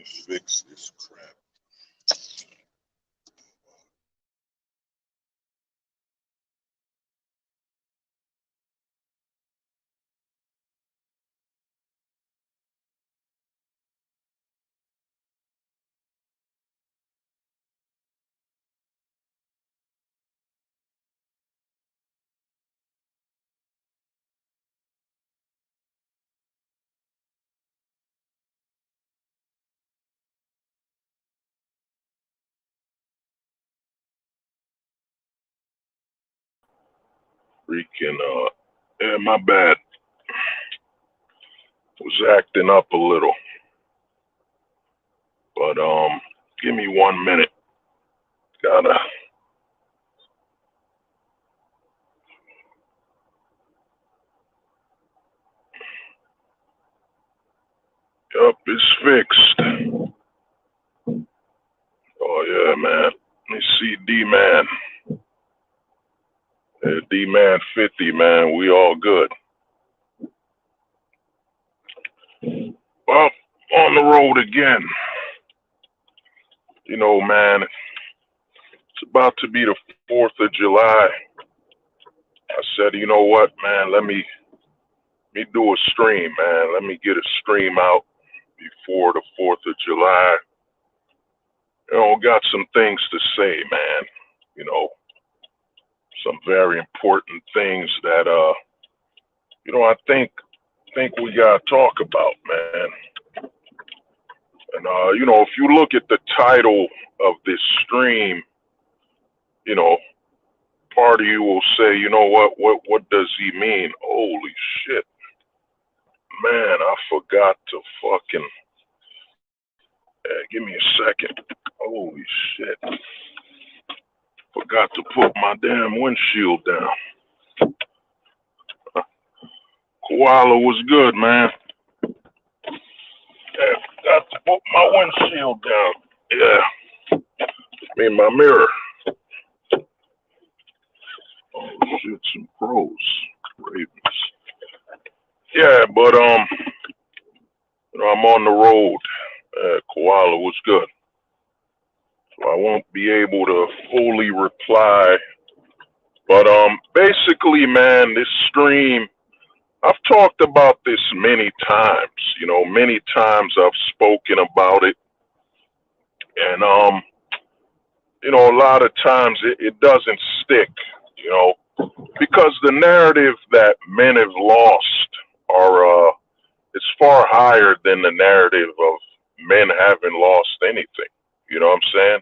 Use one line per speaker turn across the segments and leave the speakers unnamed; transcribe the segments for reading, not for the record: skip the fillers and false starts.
fix this crap. Freaking, yeah, my bad. Was acting up a little, but give me 1 minute. Gotta. Up is fixed. Oh yeah, man. Let me see, D-Man. Yeah, D-Man 50, man. We all good. Well, on the road again. You know, man, it's about to be the 4th of July. I said, you know what, man, let me do a stream, man. Let me get a stream out before the 4th of July. You know, got some things to say, man. You know, some very important things that you know, I think we gotta talk about, man. And you know, if you look at the title of this stream, you know, part of you will say, you know what does he mean? Holy shit. Man, I forgot to fucking give me a second. Holy shit. Forgot to put my damn windshield down. Koala was good, man. Yeah, forgot to put my windshield down. Yeah. Me and my mirror. Oh shit, some pros. Ravens. Yeah, but you know, I'm on the road. Koala was good. So I won't be able to fully reply. But basically, man, this stream, I've talked about this many times. You know, many times I've spoken about it. And you know, a lot of times it doesn't stick, you know, because the narrative that men have lost are it's far higher than the narrative of men having lost anything. You know what I'm saying?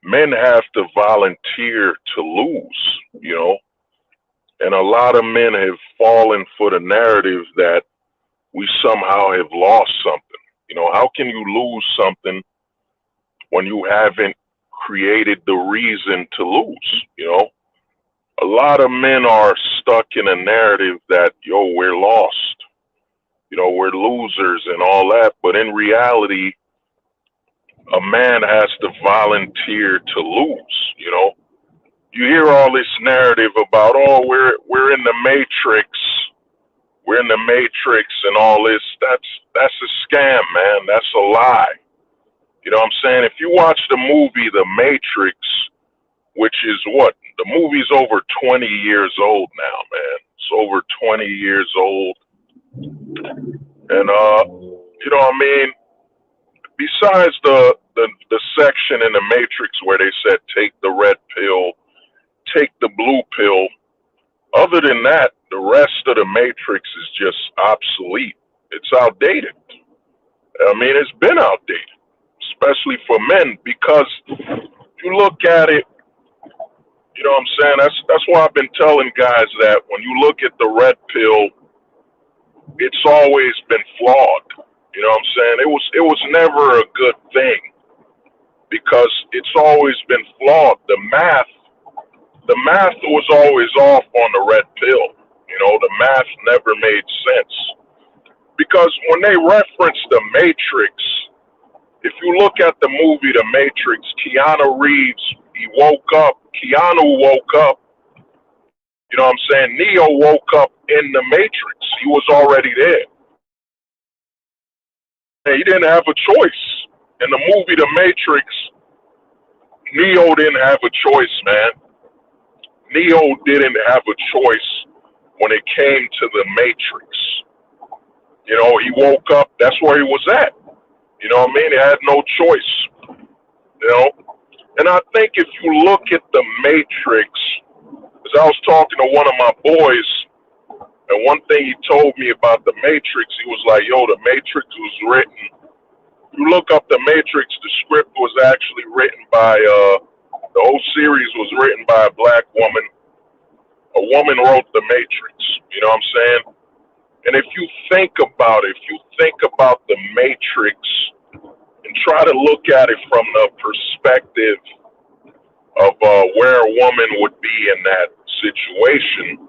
Men have to volunteer to lose, you know, and a lot of men have fallen for the narrative that we somehow have lost something. You know, how can you lose something when you haven't created the reason to lose? You know, a lot of men are stuck in a narrative that, yo, we're lost, you know, we're losers and all that. But in reality, a man has to volunteer to lose, you know. You hear all this narrative about, oh, we're in the matrix, we're in the matrix and all this. That's a scam, man. That's a lie. You know what I'm saying? If you watch the movie The Matrix, which is what? The movie's over 20 years old now, man. It's over 20 years old. And you know what I mean? Besides the section in the Matrix where they said take the red pill, take the blue pill, other than that, the rest of the Matrix is just obsolete. It's outdated. I mean, it's been outdated, especially for men, because if you look at it, you know what I'm saying? That's why I've been telling guys that when you look at the red pill, it's always been flawed. You know what I'm saying? It was never a good thing because it's always been flawed. The math was always off on the red pill. You know, the math never made sense. Because when they reference the Matrix, if you look at the movie The Matrix, Keanu Reeves, Keanu woke up, you know what I'm saying? Neo woke up in the Matrix. He was already there. And he didn't have a choice. In the movie The Matrix, Neo didn't have a choice, man. Neo didn't have a choice when it came to the Matrix. You know, he woke up, that's where he was at. You know what I mean? He had no choice, you know? And I think if you look at the Matrix, as I was talking to one of my boys, and one thing he told me about the Matrix, he was like, yo, the Matrix was written. You look up the Matrix, the script was actually written by, the whole series was written by a black woman. A woman wrote the Matrix, you know what I'm saying? And if you think about it, if you think about the Matrix and try to look at it from the perspective of where a woman would be in that situation,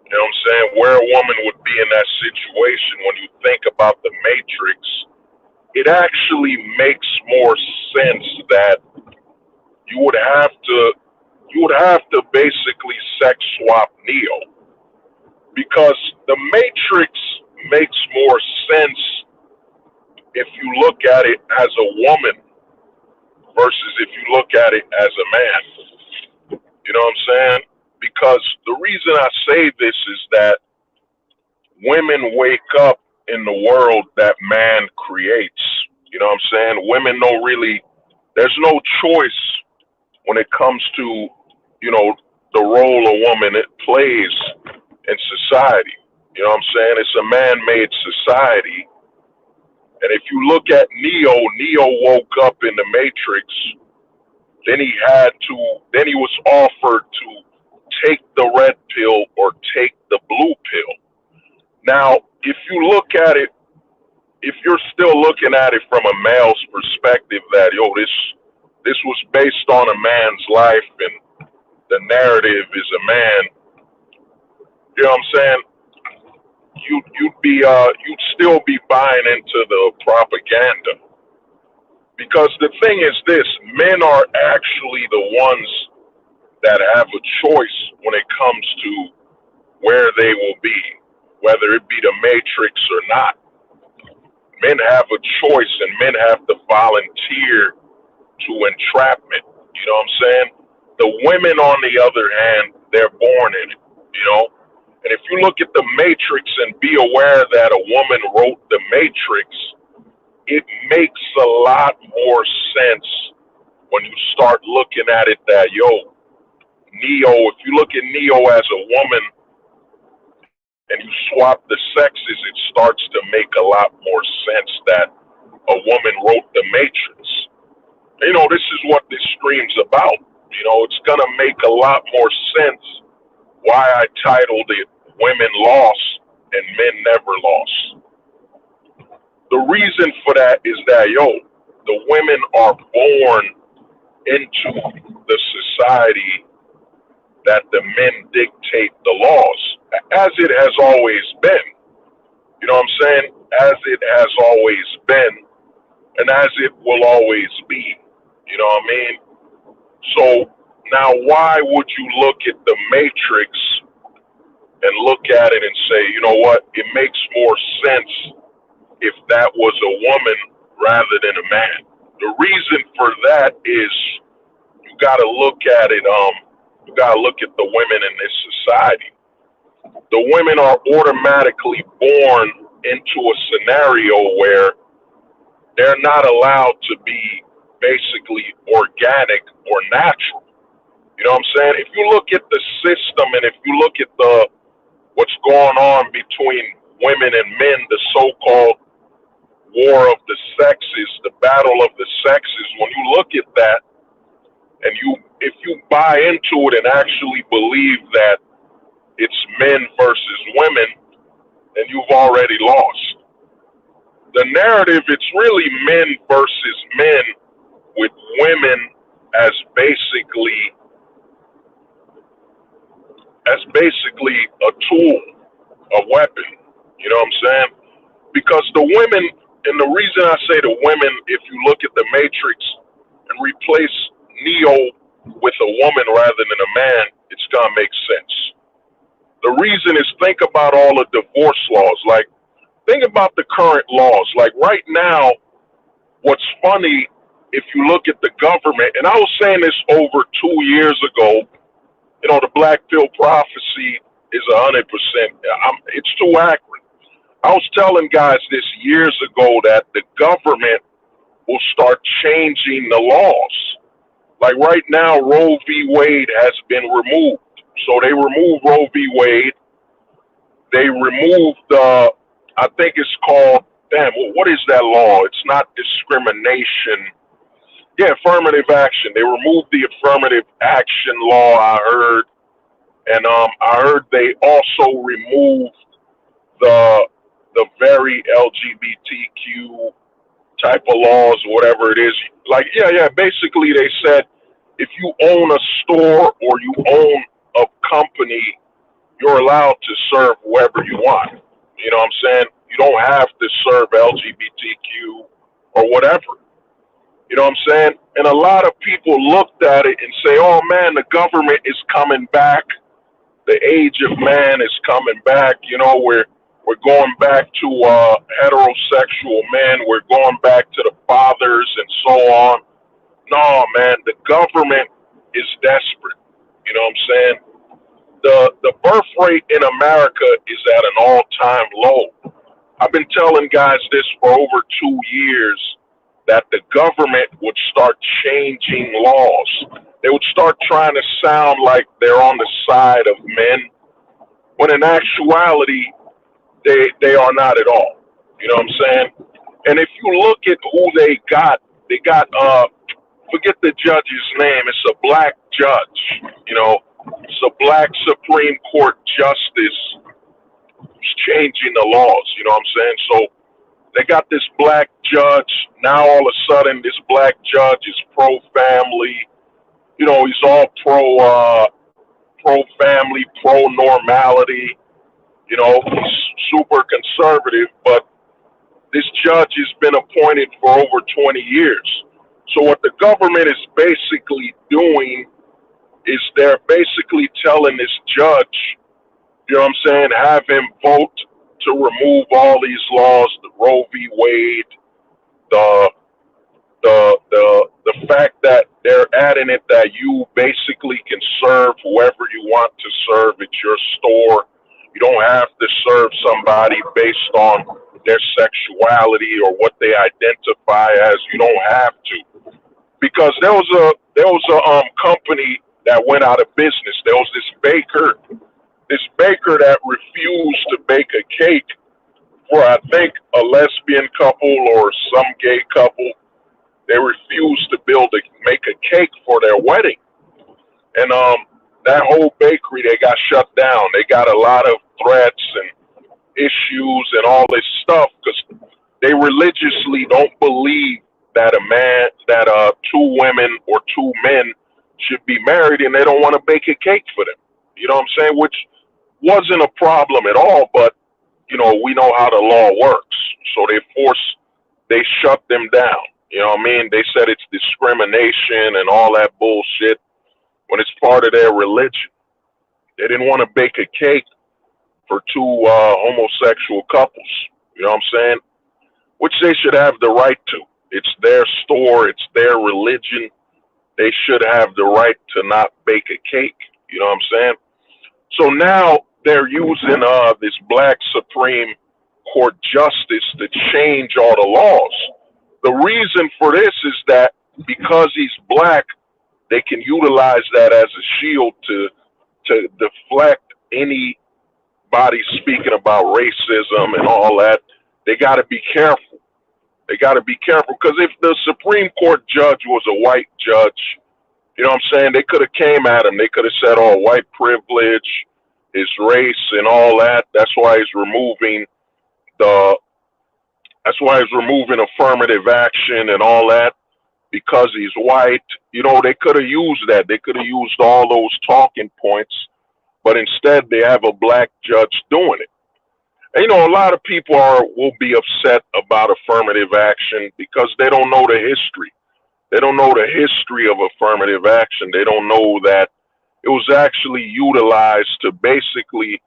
you know what I'm saying? Where a woman would be in that situation when you think about the Matrix, it actually makes more sense that you would have to basically sex swap Neo, because the Matrix makes more sense if you look at it as a woman versus if you look at it as a man. You know what I'm saying? Because the reason I say this is that women wake up in the world that man creates. You know what I'm saying? Women don't really, there's no choice when it comes to, you know, the role a woman it plays in society. You know what I'm saying? It's a man-made society. And if you look at Neo woke up in the Matrix, then he was offered to take the red pill or take the blue pill. Now, if you look at it, if you're still looking at it from a male's perspective, that this was based on a man's life and the narrative is a man, you know what I'm saying? You'd still be buying into the propaganda, because the thing is this: men are actually the ones that have a choice when it comes to where they will be, whether it be the Matrix or not. Men have a choice, and men have to volunteer to entrapment. You know what I'm saying? The women, on the other hand, they're born in it, you know? And if you look at the Matrix and be aware that a woman wrote the Matrix, it makes a lot more sense when you start looking at it that, yo, Neo, if you look at Neo as a woman and you swap the sexes, it starts to make a lot more sense that a woman wrote the Matrix. You know, this is what this stream's about. You know, it's going to make a lot more sense why I titled it Women Lost and Men Never Lost. The reason for that is that, yo, the women are born into the society that the men dictate the laws, as it has always been. You know what I'm saying? As it has always been, and as it will always be. You know what I mean? So now, why would you look at the Matrix and look at it and say, you know what, it makes more sense if that was a woman rather than a man? The reason for that is you got to look at it. You got to look at the women in this society. The women are automatically born into a scenario where they're not allowed to be basically organic or natural. You know what I'm saying? If you look at the system and if you look at what's going on between women and men, the so-called war of the sexes, the battle of the sexes, when you look at that and if you buy into it and actually believe that it's men versus women, then you've already lost. The narrative, it's really men versus men, with women as basically a tool, a weapon. You know what I'm saying? Because the women, and the reason I say the women, if you look at the Matrix and replace Neo with a woman rather than a man, it's gonna make sense. The reason is, think about all the divorce laws. Like, think about the current laws. Like right now, What's funny, if you look at the government, and I was saying this over 2 years ago, the black pill prophecy is 100%. It's too accurate. I was telling guys this years ago that the government will start changing the laws. Like right now, Roe v. Wade has been removed. So they removed Roe v. Wade. They removed I think it's called, what is that law? It's not discrimination. Yeah, affirmative action. They removed the affirmative action law, I heard. And I heard they also removed the very LGBTQ type of laws, whatever it is. Like, yeah. Basically, they said if you own a store or you own a company, you're allowed to serve whoever you want. You know what I'm saying? You don't have to serve LGBTQ or whatever. You know what I'm saying? And a lot of people looked at it and say, oh man, the government is coming back. The age of man is coming back. We're going back to heterosexual men. We're going back to the fathers and so on. No, man, the government is desperate. You know what I'm saying? The birth rate in America is at an all-time low. I've been telling guys this for over 2 years, that the government would start changing laws. They would start trying to sound like they're on the side of men, when in actuality, they are not at all. You know what I'm saying? And if you look at who they got forget the judge's name. It's a black judge. It's a black Supreme Court justice who's changing the laws. You know what I'm saying? So they got this black judge. Now all of a sudden, this black judge is pro-family. He's all pro-family, pro-normality. He's super conservative, but this judge has been appointed for over 20 years. So what the government is basically doing is they're basically telling this judge, you know what I'm saying, have him vote to remove all these laws, the Roe v. Wade, the fact that they're adding it that you basically can serve whoever you want to serve at your store. You don't have to serve somebody based on their sexuality or what they identify as. You don't have to, because there was a company that went out of business. There was this baker that refused to bake a cake for, I think, a lesbian couple or some gay couple. They refused to make a cake for their wedding. And that whole bakery, they got shut down. They got a lot of threats and issues and all this stuff, because they religiously don't believe that two women or two men should be married, and they don't want to bake a cake for them. You know what I'm saying? Which wasn't a problem at all, but we know how the law works. So they shut them down. You know what I mean? They said it's discrimination and all that bullshit when it's part of their religion. They didn't want to bake a cake for two homosexual couples. You know what I'm saying? Which they should have the right to. It's their store. It's their religion. They should have the right to not bake a cake. You know what I'm saying? So now they're using this black Supreme Court justice to change all the laws. The reason for this is that because he's black, they can utilize that as a shield to deflect anybody speaking about racism and all that. They got to be careful. They got to be careful, because if the Supreme Court judge was a white judge, you know what I'm saying, they could have came at him. They could have said, oh, white privilege, his race and all that. That's why he's removing affirmative action and all that, because he's white. They could have used that. They could have used all those talking points, but instead they have a black judge doing it. And, a lot of people will be upset about affirmative action because they don't know the history. They don't know the history of affirmative action. They don't know that it was actually utilized to basically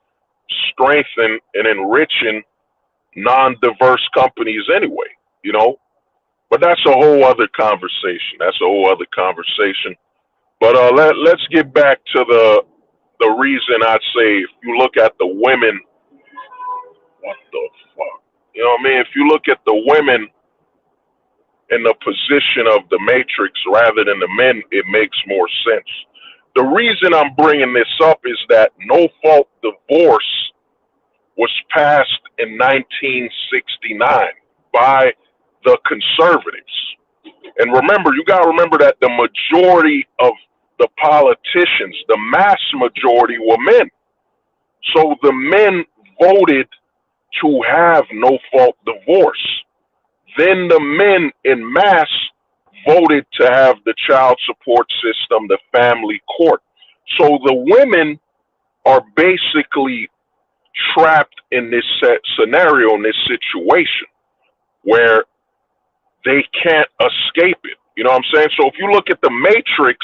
strengthen and enriching non-diverse companies anyway, But that's a whole other conversation. That's a whole other conversation. But let's get back to the reason I say if you look at the women, what the fuck? You know what I mean? If you look at the women in the position of the matrix rather than the men, it makes more sense. The reason I'm bringing this up is that no fault divorce was passed in 1969 by the conservatives. And remember, you got to remember that the majority of the politicians, the mass majority, were men. So the men voted to have no fault divorce. Then the men in mass voted to have the child support system, the family court. So the women are basically trapped in this scenario, in this situation where they can't escape it. You know what I'm saying? So if you look at the matrix,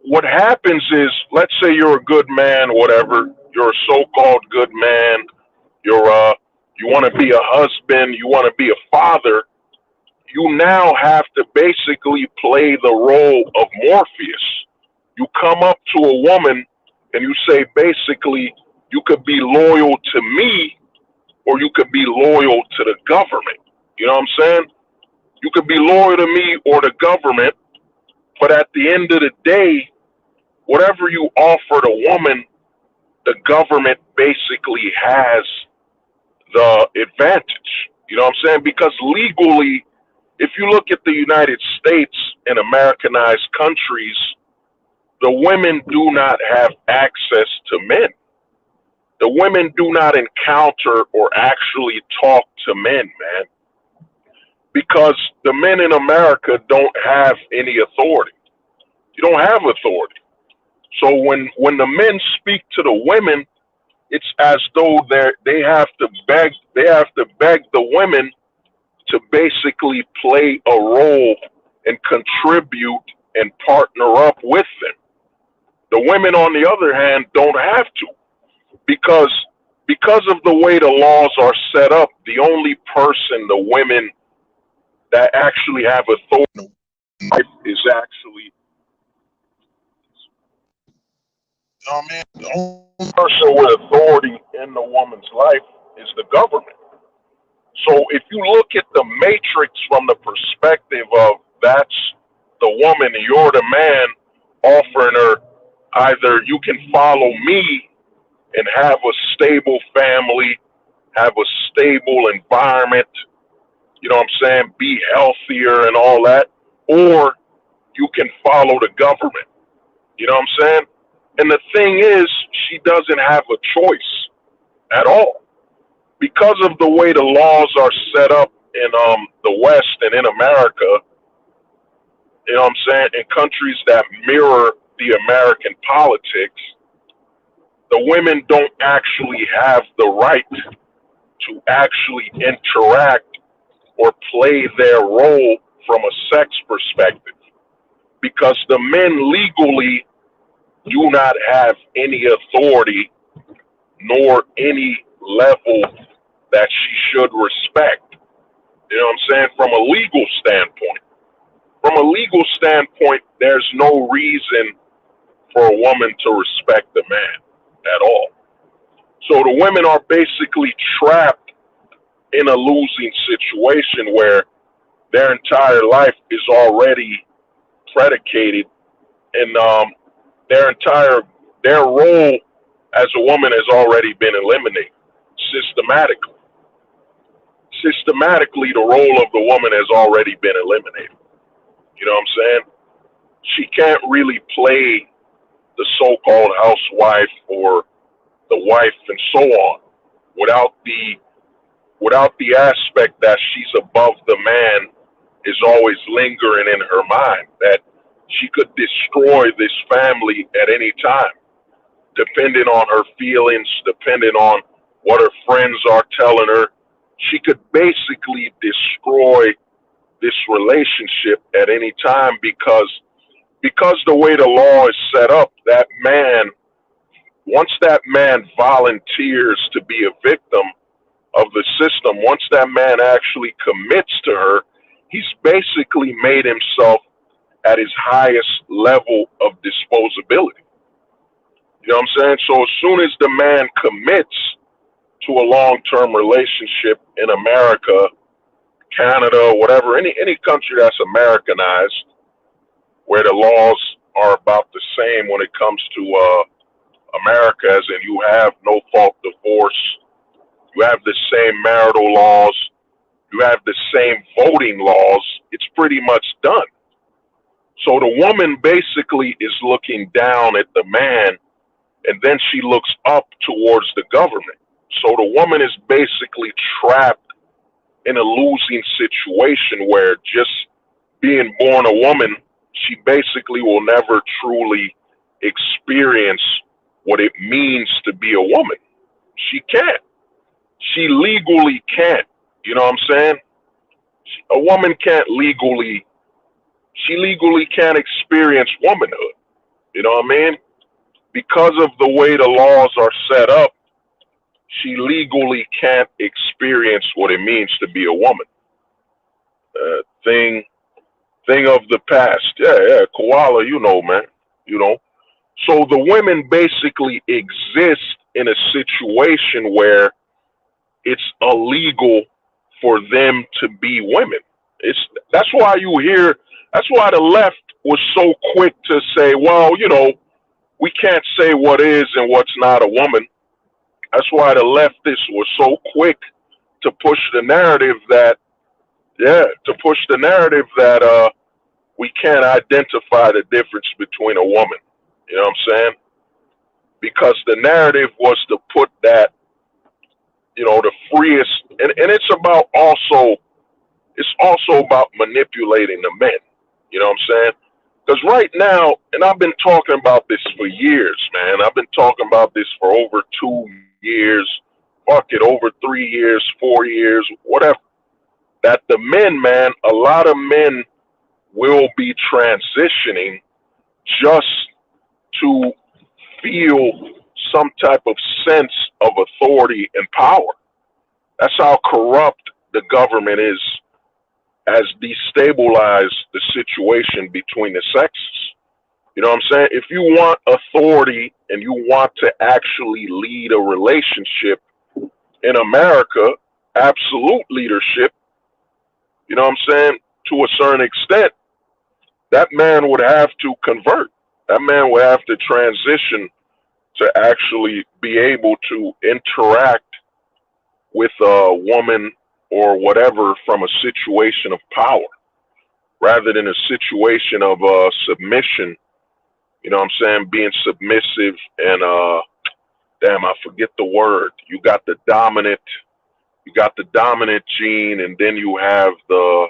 what happens is, let's say you're a good man, whatever, you're a so-called good man, you want to be a husband, you want to be a father, you now have to basically play the role of Morpheus. You come up to a woman and you say, basically, you could be loyal to me or you could be loyal to the government. You know what I'm saying? You could be loyal to me or the government, but at the end of the day, whatever you offer the woman, the government basically has the advantage. You know what I'm saying? Because legally, if you look at the United States and Americanized countries, the women do not have access to men. The women do not encounter or actually talk to men, man. Because the men in America don't have any authority. You don't have authority. So when the men speak to the women, it's as though they have to beg the women to basically play a role and contribute and partner up with them. The women, on the other hand, don't have to, because of the way the laws are set up, the only person, the women that actually have authority is actually, you know what I mean? The only person with authority in the woman's life is the government. So if you look at the matrix from the perspective of that's the woman, you're the man, offering her either you can follow me and have a stable family, have a stable environment, you know what I'm saying, be healthier and all that, or you can follow the government. You know what I'm saying? And the thing is, she doesn't have a choice at all. Because of the way the laws are set up in the West and in America, you know what I'm saying, in countries that mirror the American politics, the women don't actually have the right to actually interact or play their role from a sex perspective, because the men legally do not have any authority nor any level that she should respect. You know what I'm saying? From a legal standpoint. From a legal standpoint, there's no reason for a woman to respect a man at all. So the women are basically trapped in a losing situation where their entire life is already predicated, and their role as a woman has already been eliminated systematically. Systematically, the role of the woman has already been eliminated. You know what I'm saying? She can't really play the so-called housewife or the wife and so on without the aspect that she's above the man is always lingering in her mind, that she could destroy this family at any time, depending on her feelings, depending on what her friends are telling her. She could basically destroy this relationship at any time, because the way the law is set up, that man, once that man volunteers to be a victim of the system, once that man actually commits to her, he's basically made himself at his highest level of disposability. You know what I'm saying? So as soon as the man commits to a long-term relationship in America, Canada, whatever, any country that's Americanized, where the laws are about the same when it comes to America, as in you have no fault divorce, you have the same marital laws, you have the same voting laws, it's pretty much done. So the woman basically is looking down at the man, and then she looks up towards the government. So the woman is basically trapped in a losing situation where just being born a woman, she basically will never truly experience what it means to be a woman. She can't. She legally can't. You know what I'm saying? A woman can't legally, she legally can't experience womanhood. You know what I mean? Because of the way the laws are set up, she legally can't experience what it means to be a woman. Thing of the past. Yeah, koala, you know, man. You know. So the women basically exist in a situation where it's illegal for them to be women. It's that's why you hear. That's why the left was so quick to say, well, you know, we can't say what is and what's not a woman. That's why the leftists were so quick to push the narrative that, we can't identify the difference between a woman. You know what I'm saying? Because the narrative was to put that, you know, the freest, and it's also about manipulating the men. You know what I'm saying? Because right now, and I've been talking about this for years, man. I've been talking about this for over 2 years, fuck it, over 3 years, 4 years, whatever. That the men, man, a lot of men will be transitioning just to feel some type of sense of authority and power. That's how corrupt the government is, has destabilized the situation between the sexes. You know what I'm saying? If you want authority and you want to actually lead a relationship in America, absolute leadership, you know what I'm saying, to a certain extent, that man would have to convert. That man would have to transition to actually be able to interact with a woman or whatever from a situation of power rather than a situation of submission. You know what I'm saying? Being submissive and damn, I forget the word. You got the dominant gene, and then you have the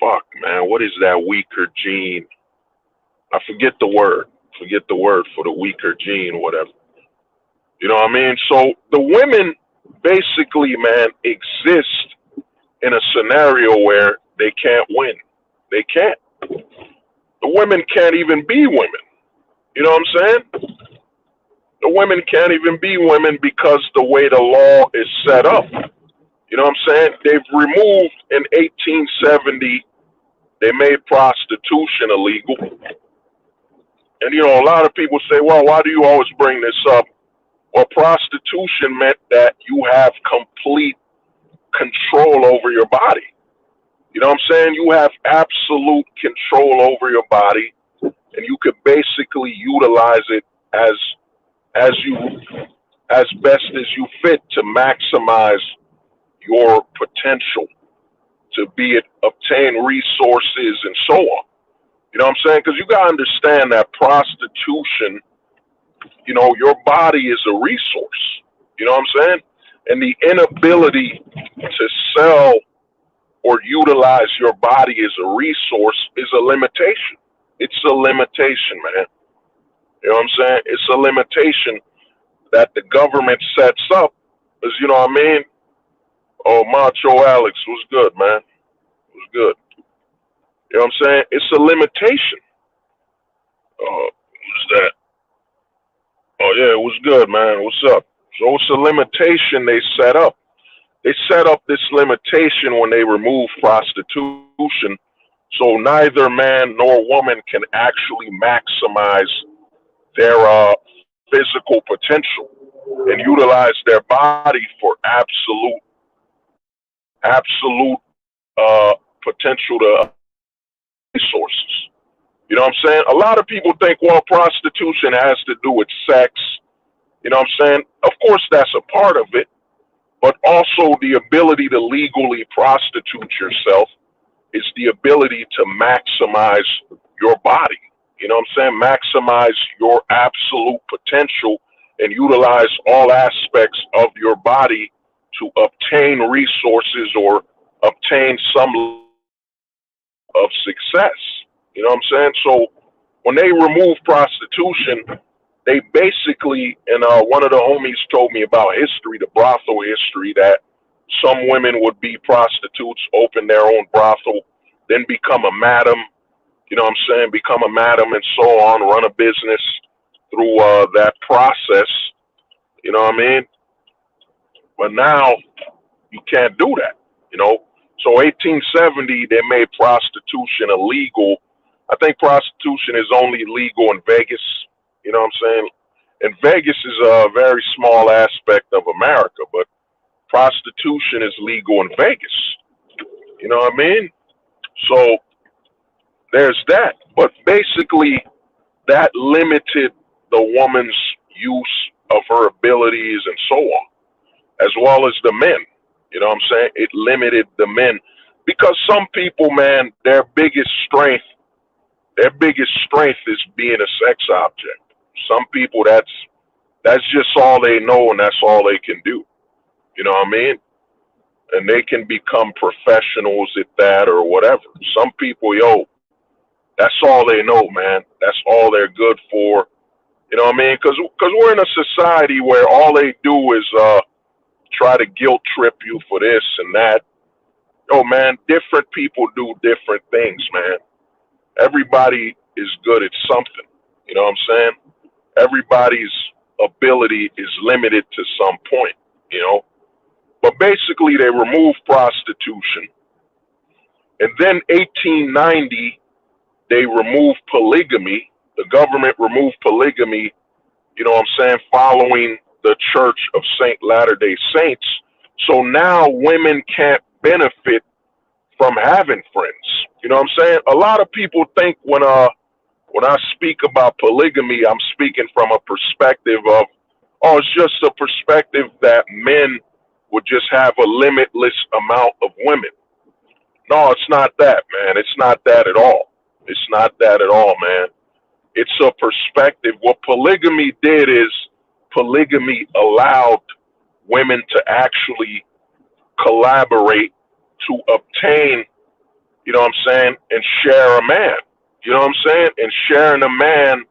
fuck, man, what is that weaker gene? I forget the word. Forget the word for the weaker gene or whatever. You know what I mean? So the women basically, man, exist in a scenario where they can't win. They can't. The women can't even be women. You know what I'm saying? The women can't even be women because the way the law is set up. You know what I'm saying? They've removed in 1870, they made prostitution illegal. And, you know, a lot of people say, well, why do you always bring this up? Well, prostitution meant that you have complete control over your body. You know what I'm saying? You have absolute control over your body, and you could basically utilize it as best as you fit to maximize your potential, to be it obtain resources and so on. You know what I'm saying? Because you gotta understand that prostitution, you know, your body is a resource. You know what I'm saying? And the inability to sell or utilize your body as a resource is a limitation. It's a limitation, man. You know what I'm saying? It's a limitation that the government sets up. Because, you know what I mean? Oh, Macho Alex was good, man. It was good. You know what I'm saying? It's a limitation. Who's that? Oh, yeah, it was good, man. What's up? So it's a limitation they set up. they set up this limitation when they remove prostitution, so neither man nor woman can actually maximize their physical potential and utilize their body for absolute potential to resources. You know what I'm saying? A lot of people think, well, prostitution has to do with sex. You know what I'm saying? Of course, that's a part of it, but also the ability to legally prostitute yourself is the ability to maximize your body. You know what I'm saying? Maximize your absolute potential and utilize all aspects of your body to obtain resources or obtain some of success. You know what I'm saying? So when they remove prostitution, they basically, and one of the homies told me about history, the brothel history, that some women would be prostitutes, open their own brothel, then become a madam, you know what I'm saying, become a madam and so on, run a business through that process, you know what I mean? But now you can't do that, you know? So 1870, they made prostitution illegal. I think prostitution is only legal in Vegas, you know what I'm saying? And Vegas is a very small aspect of America, but prostitution is legal in Vegas, you know what I mean? So there's that. But basically, that limited the woman's use of her abilities and so on, as well as the men. You know what I'm saying? It limited the men because some people, man, their biggest strength is being a sex object. Some people, that's just all they know and that's all they can do. You know what I mean? And they can become professionals at that or whatever. Some people, that's all they know, man. That's all they're good for. You know what I mean? Because we're in a society where all they do is try to guilt trip you for this and that. Oh, man, different people do different things, man. Everybody is good at something. You know what I'm saying? Everybody's ability is limited to some point, you know? But basically, they removed prostitution. And then 1890, they removed polygamy. The government removed polygamy, you know what I'm saying, following the Church of St. Latter-day Saints. So now women can't benefit from having friends. You know what I'm saying? A lot of people think when I speak about polygamy, I'm speaking from a perspective of, oh, it's just a perspective that men would just have a limitless amount of women. No, it's not that, man. It's not that at all. It's not that at all, man. It's a perspective. What polygamy did is polygamy allowed women to actually collaborate to obtain, you know what I'm saying, and share a man. You know what I'm saying? And sharing a man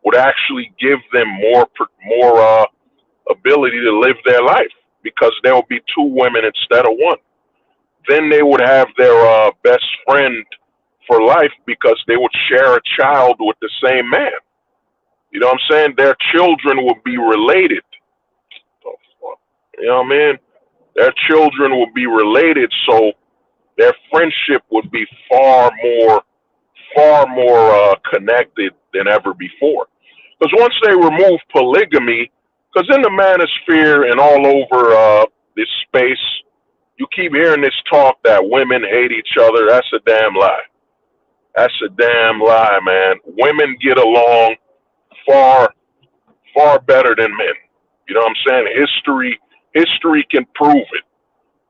would actually give them more ability to live their life because there would be two women instead of one. Then they would have their best friend for life because they would share a child with the same man. You know what I'm saying? Their children would be related. You know what I mean? Their children would be related, so their friendship would be far more connected than ever before. Because once they remove polygamy, because in the manosphere and all over this space, you keep hearing this talk that women hate each other. That's a damn lie. That's a damn lie, man. Women get along far better than men. You know what I'm saying? History can prove it.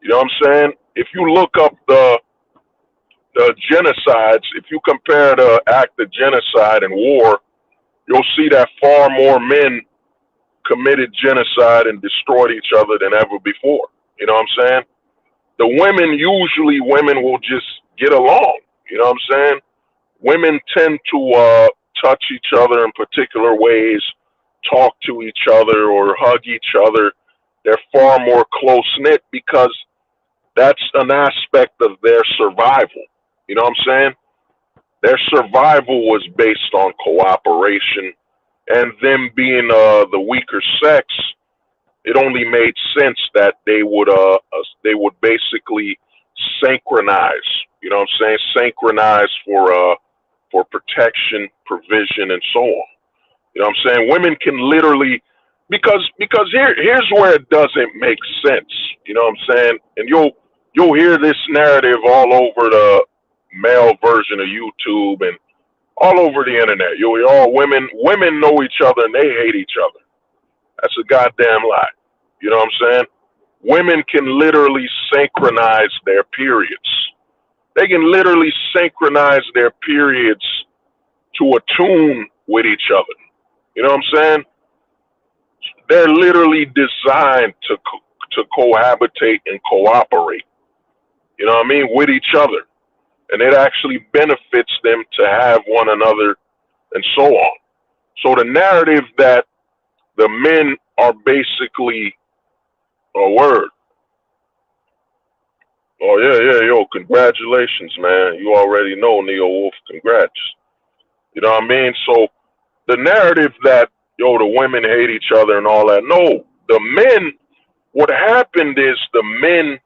You know what I'm saying? If you look up the genocides, if you compare the act of genocide and war, you'll see that far more men committed genocide and destroyed each other than ever before. You know what I'm saying? The women will just get along. You know what I'm saying? Women tend to touch each other in particular ways, talk to each other or hug each other. They're far more close-knit because that's an aspect of their survival. You know what I'm saying? Their survival was based on cooperation, and them being the weaker sex, it only made sense that they would basically synchronize. You know what I'm saying? Synchronize for protection, provision, and so on. You know what I'm saying? Women can literally because here's where it doesn't make sense. You know what I'm saying? And you'll hear this narrative all over the male version of YouTube and all over the internet. You'll hear all women know each other and they hate each other. That's a goddamn lie. You know what I'm saying? Women can literally synchronize their periods. They can literally synchronize their periods to attune with each other. You know what I'm saying? They're literally designed to cohabitate and cooperate. You know what I mean? With each other. And it actually benefits them to have one another and so on. So the narrative that the men are basically a word. Oh yeah, yo, congratulations, man. You already know Neo Wolf, congrats. You know what I mean? So the narrative that, yo, the women hate each other and all that. No, the men, what happened is the men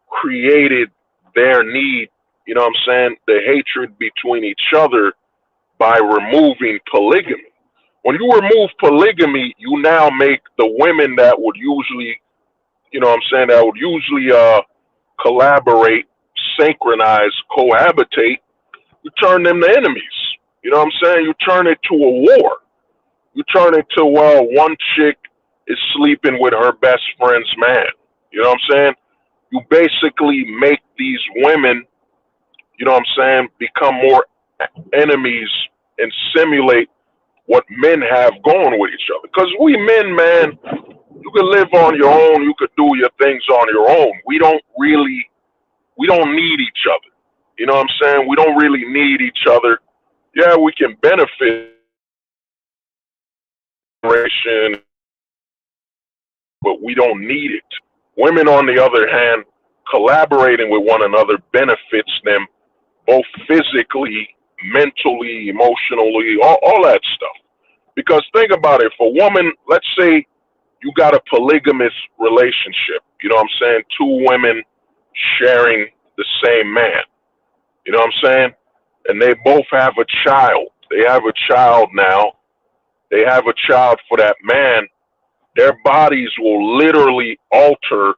created their need, you know what I'm saying, the hatred between each other by removing polygamy. When you remove polygamy, you now make the women that would usually, you know what I'm saying, that would usually collaborate, synchronize, cohabitate, you turn them to enemies. You know what I'm saying? You turn it to a war. You turn it to, well, one chick is sleeping with her best friend's man. You know what I'm saying? You basically make these women, you know what I'm saying, become more enemies and simulate what men have going with each other. Because we men, man, you can live on your own. You could do your things on your own. We don't need each other. You know what I'm saying? We don't really need each other. Yeah, we can benefit generation, but we don't need it. Women, on the other hand, collaborating with one another benefits them both physically, mentally, emotionally, all that stuff. Because think about it, if a woman, let's say you got a polygamous relationship, you know what I'm saying? Two women sharing the same man, you know what I'm saying? And they both have a child. They have a child now. They have a child for that man. Their bodies will literally alter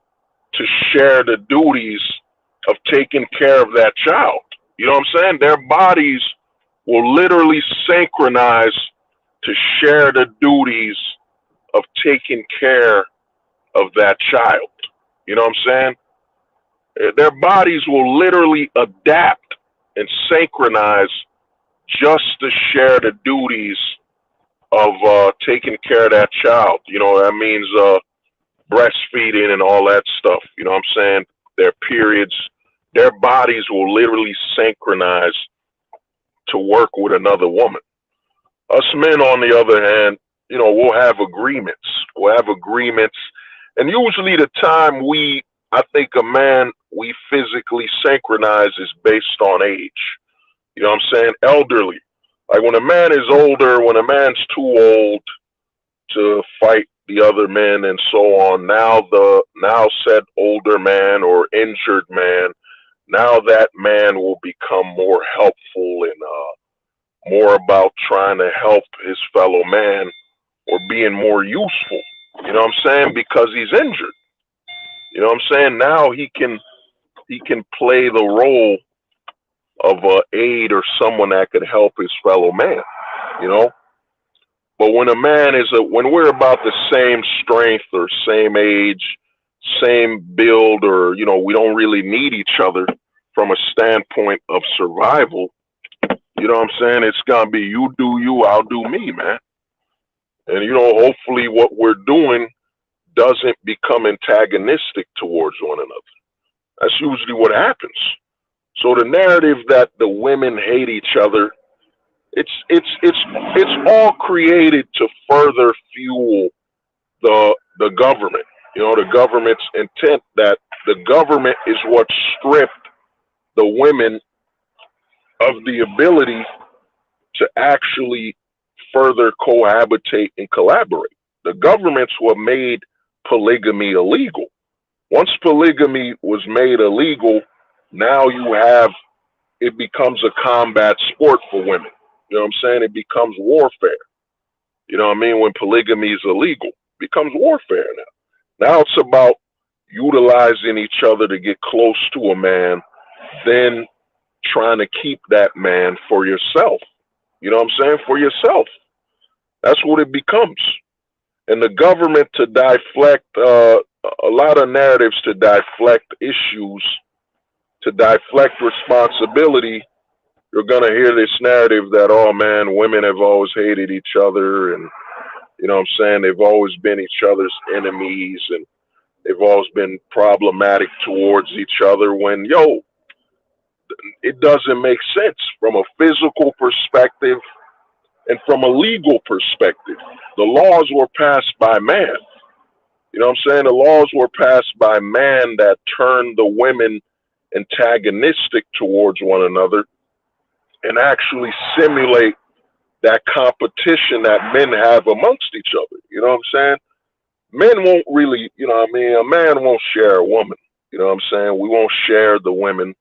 to share the duties of taking care of that child. You know what I'm saying? Their bodies will literally synchronize to share the duties of taking care of that child. You know what I'm saying? Their bodies will literally adapt and synchronize just to share the duties of taking care of that child. You know, that means breastfeeding and all that stuff. You know what I'm saying? Their periods, their bodies will literally synchronize to work with another woman. Us men, on the other hand, you know, we'll have agreements. We'll have agreements. And usually the time I think a man, we physically synchronize is based on age. You know what I'm saying? Elderly. Like when a man is older, when a man's too old to fight the other men and so on, now said older man or injured man, now that man will become more helpful and more about trying to help his fellow man or being more useful. You know what I'm saying? Because he's injured. You know what I'm saying? Now he can play the role of a aid or someone that could help his fellow man. You know? But when when we're about the same strength or same age, same build, or, you know, we don't really need each other from a standpoint of survival, you know what I'm saying? It's going to be you do you, I'll do me, man. And, you know, hopefully what we're doing doesn't become antagonistic towards one another. That's usually what happens. So the narrative that the women hate each other, it's all created to further fuel the government. You know, the government's intent that the government is what stripped the women of the ability to actually further cohabitate and collaborate. The government's what made polygamy illegal. Once polygamy was made illegal, now it becomes a combat sport for women. You know what I'm saying? It becomes warfare. You know what I mean? When polygamy is illegal, it becomes warfare now. Now it's about utilizing each other to get close to a man, then trying to keep that man for yourself. You know what I'm saying? For yourself. That's what it becomes. And the government to deflect a lot of narratives, to deflect issues, to deflect responsibility. You're going to hear this narrative that, oh man, women have always hated each other, and you know what I'm saying, they've always been each other's enemies, and they've always been problematic towards each other, when it doesn't make sense from a physical perspective and from a legal perspective. The laws were passed by man. You know what I'm saying? The laws were passed by man that turned the women antagonistic towards one another and actually simulate that competition that men have amongst each other. You know what I'm saying? Men won't really, you know what I mean? A man won't share a woman. You know what I'm saying? We won't share the women.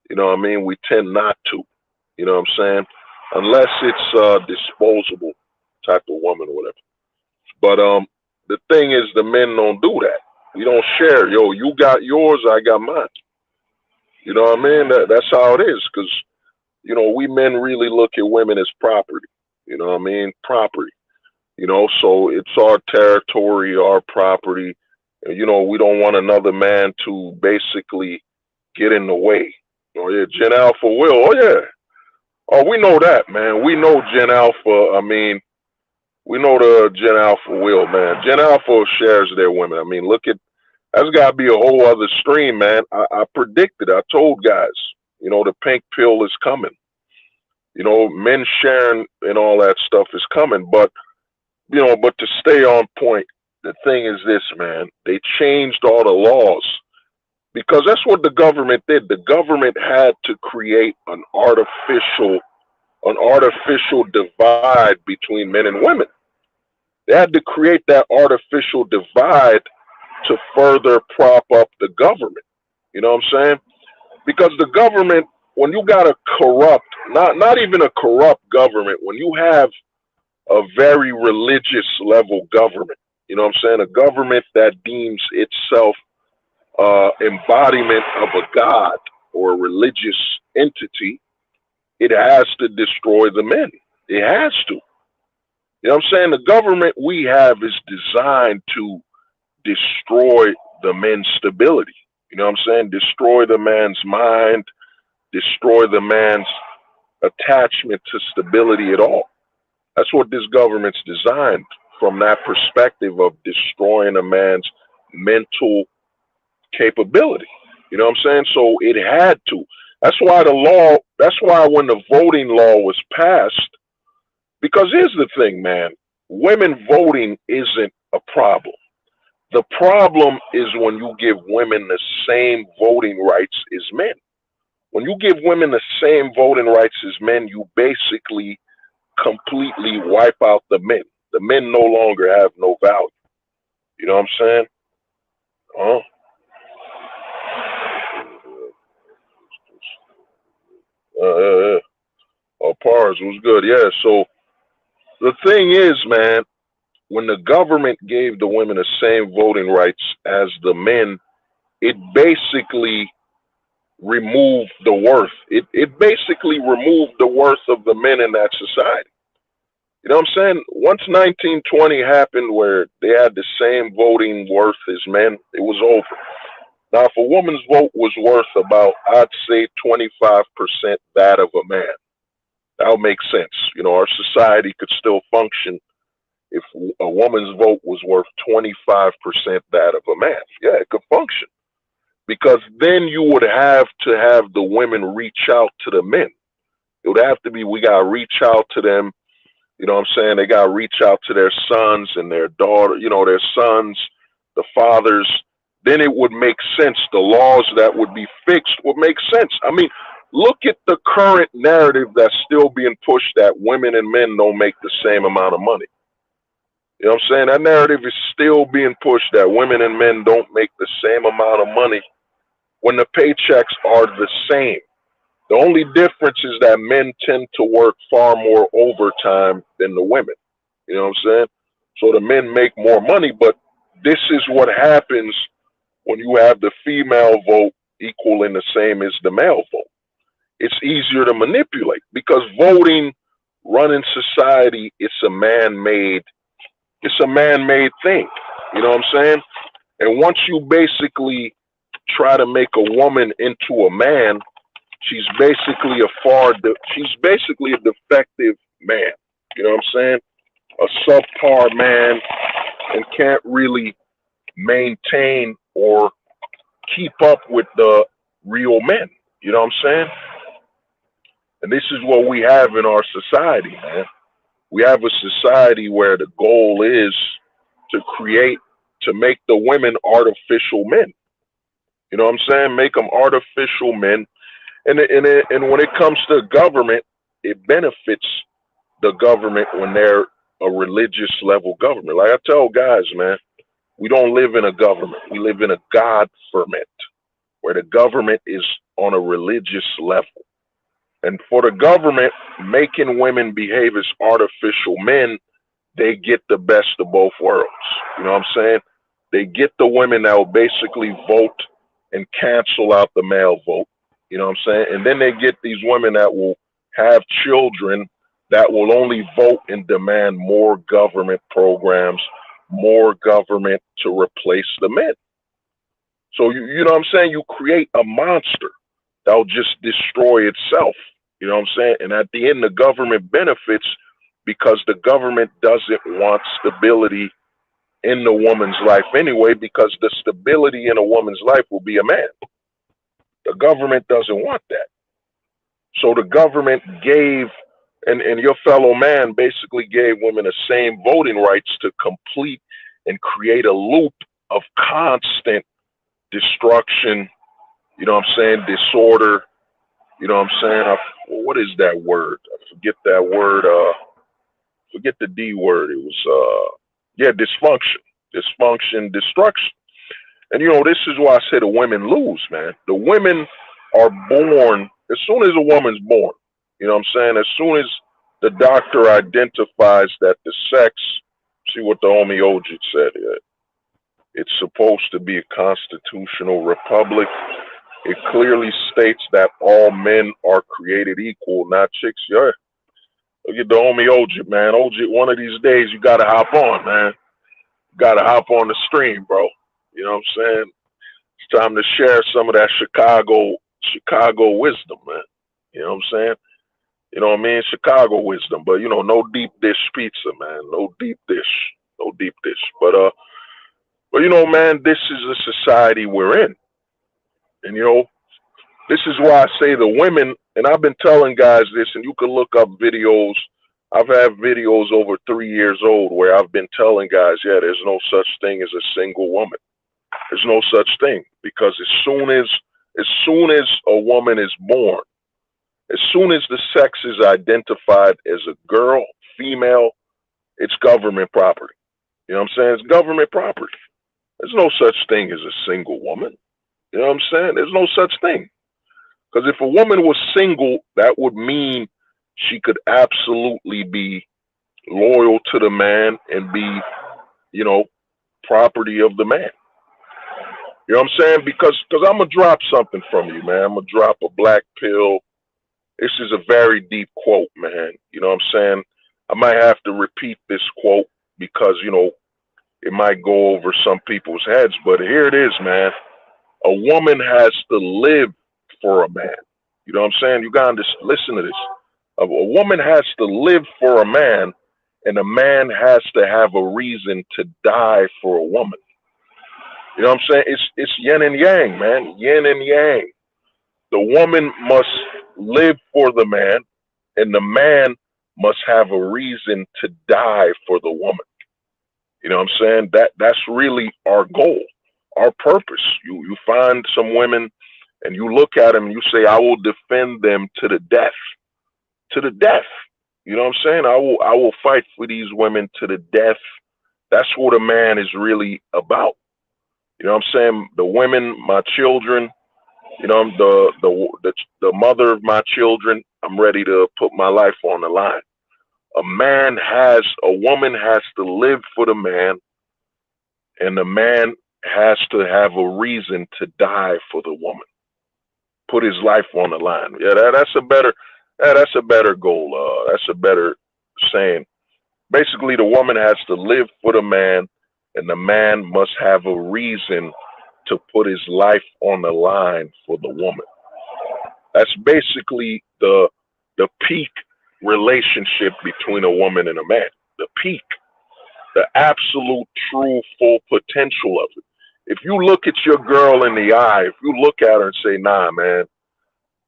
You know what I mean? We tend not to. You know what I'm saying? Unless it's a disposable type of woman or whatever. But the thing is, the men don't do that. We don't share. Yo, you got yours, I got mine. You know what I mean? That's how it is. Because, you know, we men really look at women as property. You know what I mean? Property. You know, so it's our territory, our property. You know, we don't want another man to basically get in the way. Oh, yeah, Gen Alpha will. Oh, yeah. Oh, we know that, man. We know Gen Alpha. I mean, we know the Gen Alpha will, man. Gen Alpha shares their women. I mean, look at, that's got to be a whole other stream, man. I predicted, I told guys, you know, the pink pill is coming. You know, men sharing and all that stuff is coming. But, you know, but to stay on point, the thing is this, man. They changed all the laws because that's what the government did. The government had to create an artificial divide between men and women. They had to create that artificial divide to further prop up the government. You know what I'm saying? Because the government, when you got a corrupt, not even a corrupt government, when you have a very religious level government, you know what I'm saying? A government that deems itself embodiment of a god or a religious entity, it has to destroy the men. It has to. You know what I'm saying? The government we have is designed to destroy the men's stability. You know what I'm saying? Destroy the man's mind, destroy the man's attachment to stability at all. That's what this government's designed, from that perspective of destroying a man's mental capability. You know what I'm saying? So it had to. That's why when the voting law was passed, because here's the thing, man, women voting isn't a problem. The problem is when you give women the same voting rights as men. When you give women the same voting rights as men, you basically completely wipe out the men. The men no longer have no value. You know what I'm saying? Pars was good. Yeah. So the thing is, man, when the government gave the women the same voting rights as the men, it basically removed the worth. It basically removed the worth of the men in that society. You know what I'm saying? Once 1920 happened, where they had the same voting worth as men, it was over. Now, if a woman's vote was worth about, I'd say 25% that of a man, that would make sense. You know, our society could still function if a woman's vote was worth 25% that of a man. Yeah, it could function. Because then you would have to have the women reach out to the men. It would have to be, we got to reach out to them. You know what I'm saying? They got to reach out to their sons and their daughter, you know, their sons, the fathers. Then it would make sense. The laws that would be fixed would make sense. I mean, look at the current narrative that's still being pushed, that women and men don't make the same amount of money. You know what I'm saying? That narrative is still being pushed that women and men don't make the same amount of money when the paychecks are the same. The only difference is that men tend to work far more overtime than the women. You know what I'm saying? So the men make more money, but this is what happens when you have the female vote equaling the same as the male vote. It's easier to manipulate because voting, running society, it's a man-made thing. You know what I'm saying? And once you basically try to make a woman into a man, she's basically a defective man. You know what I'm saying? A subpar man and can't really maintain or keep up with the real men. You know what I'm saying? And this is what we have in our society, man. We have a society where the goal is to make the women artificial men. You know what I'm saying? Make them artificial men. And when it comes to government, it benefits the government when they're a religious level government. Like I tell guys, man, we don't live in a government. We live in a God-ferment where the government is on a religious level. And for the government making women behave as artificial men, they get the best of both worlds. You know what I'm saying? They get the women that will basically vote and cancel out the male vote. You know what I'm saying? And then they get these women that will have children that will only vote and demand more government programs, more government to replace the men. So you know what I'm saying? You create a monster that'll just destroy itself. You know what I'm saying? And at the end, the government benefits because the government doesn't want stability in the woman's life anyway, because the stability in a woman's life will be a man. The government doesn't want that. So the government gave, and your fellow man basically gave women the same voting rights to complete and create a loop of constant destruction, you know what I'm saying, disorder, you know what I'm saying? What is that word? I forget that word. Forget the D word. It was, dysfunction, destruction. And, you know, this is why I say the women lose, man. The women are born, as soon as a woman's born, you know what I'm saying? As soon as the doctor identifies that the sex, see what the homie Ojit said here, it's supposed to be a constitutional republic. It clearly states that all men are created equal, not chicks. Yeah. Look at the homie Ojit, man. Ojit, one of these days you gotta hop on, man. You gotta hop on the stream, bro. You know what I'm saying? It's time to share some of that Chicago wisdom, man. You know what I'm saying? You know what I mean? Chicago wisdom, but you know, no deep dish pizza, man. No deep dish. No deep dish. But you know, man, this is the society we're in. And you know, this is why I say the women, and I've been telling guys this, and you can look up videos. I've had videos over 3 years old where I've been telling guys, yeah, there's no such thing as a single woman. There's no such thing, because as soon as a woman is born, as soon as the sex is identified as a girl, female, it's government property. You know what I'm saying? It's government property. There's no such thing as a single woman. You know what I'm saying? There's no such thing. Because if a woman was single, that would mean she could absolutely be loyal to the man and be, you know, property of the man. You know what I'm saying? Because I'm going to drop something from you, man. I'm going to drop a black pill. This is a very deep quote, man. You know what I'm saying? I might have to repeat this quote because, you know, it might go over some people's heads. But here it is, man. A woman has to live for a man. You know what I'm saying? You got to listen to this. A woman has to live for a man, and a man has to have a reason to die for a woman. You know what I'm saying? It's yin and yang, man. Yin and yang. The woman must live for the man, and the man must have a reason to die for the woman. You know what I'm saying? That's really our goal, our purpose. You find some women and you look at them and you say, I will defend them to the death. To the death. You know what I'm saying? I will fight for these women to the death. That's what a man is really about. You know what I'm saying? The women, my children, you know, the mother of my children, I'm ready to put my life on the line. A woman has to live for the man, and the man has to have a reason to die for the woman. Put his life on the line. Yeah, that's a better goal. That's a better saying. Basically, the woman has to live for the man, and the man must have a reason to put his life on the line for the woman. That's basically the peak relationship between a woman and a man. The peak, the absolute true full potential of it. If you look at your girl in the eye, if you look at her and say, nah, man,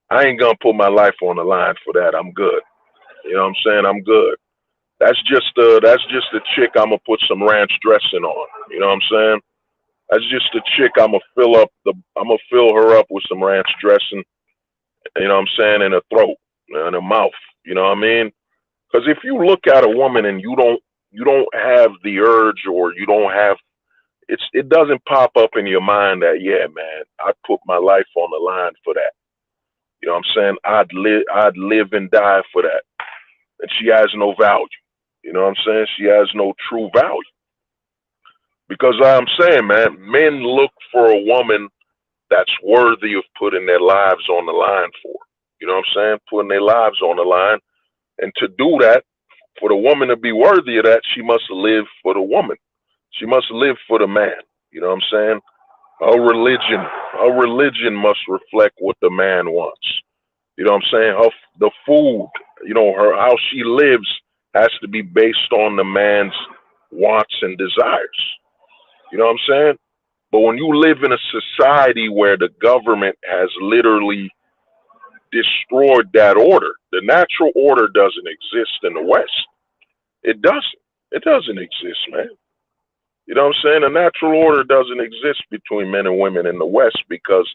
I ain't gonna put my life on the line for that. I'm good. You know what I'm saying? I'm good. That's just a chick I'm gonna put some ranch dressing on. You know what I'm saying? That's just a chick I'm gonna fill her up with some ranch dressing, you know what I'm saying, in her throat, in her mouth. You know what I mean? Because if you look at a woman and you don't have the urge, or you don't have it doesn't pop up in your mind that, yeah, man, I'd put my life on the line for that. You know what I'm saying? I'd live and die for that. And she has no value. You know what I'm saying? She has no true value. Because I'm saying, man, men look for a woman that's worthy of putting their lives on the line for. You know what I'm saying? Putting their lives on the line. And to do that, for the woman to be worthy of that, she must live for the woman. She must live for the man. You know what I'm saying? Her religion must reflect what the man wants. You know what I'm saying? The food, how she lives has to be based on the man's wants and desires. You know what I'm saying? But when you live in a society where the government has literally destroyed that order, the natural order doesn't exist in the West. It doesn't. It doesn't exist, man. You know what I'm saying? The natural order doesn't exist between men and women in the West because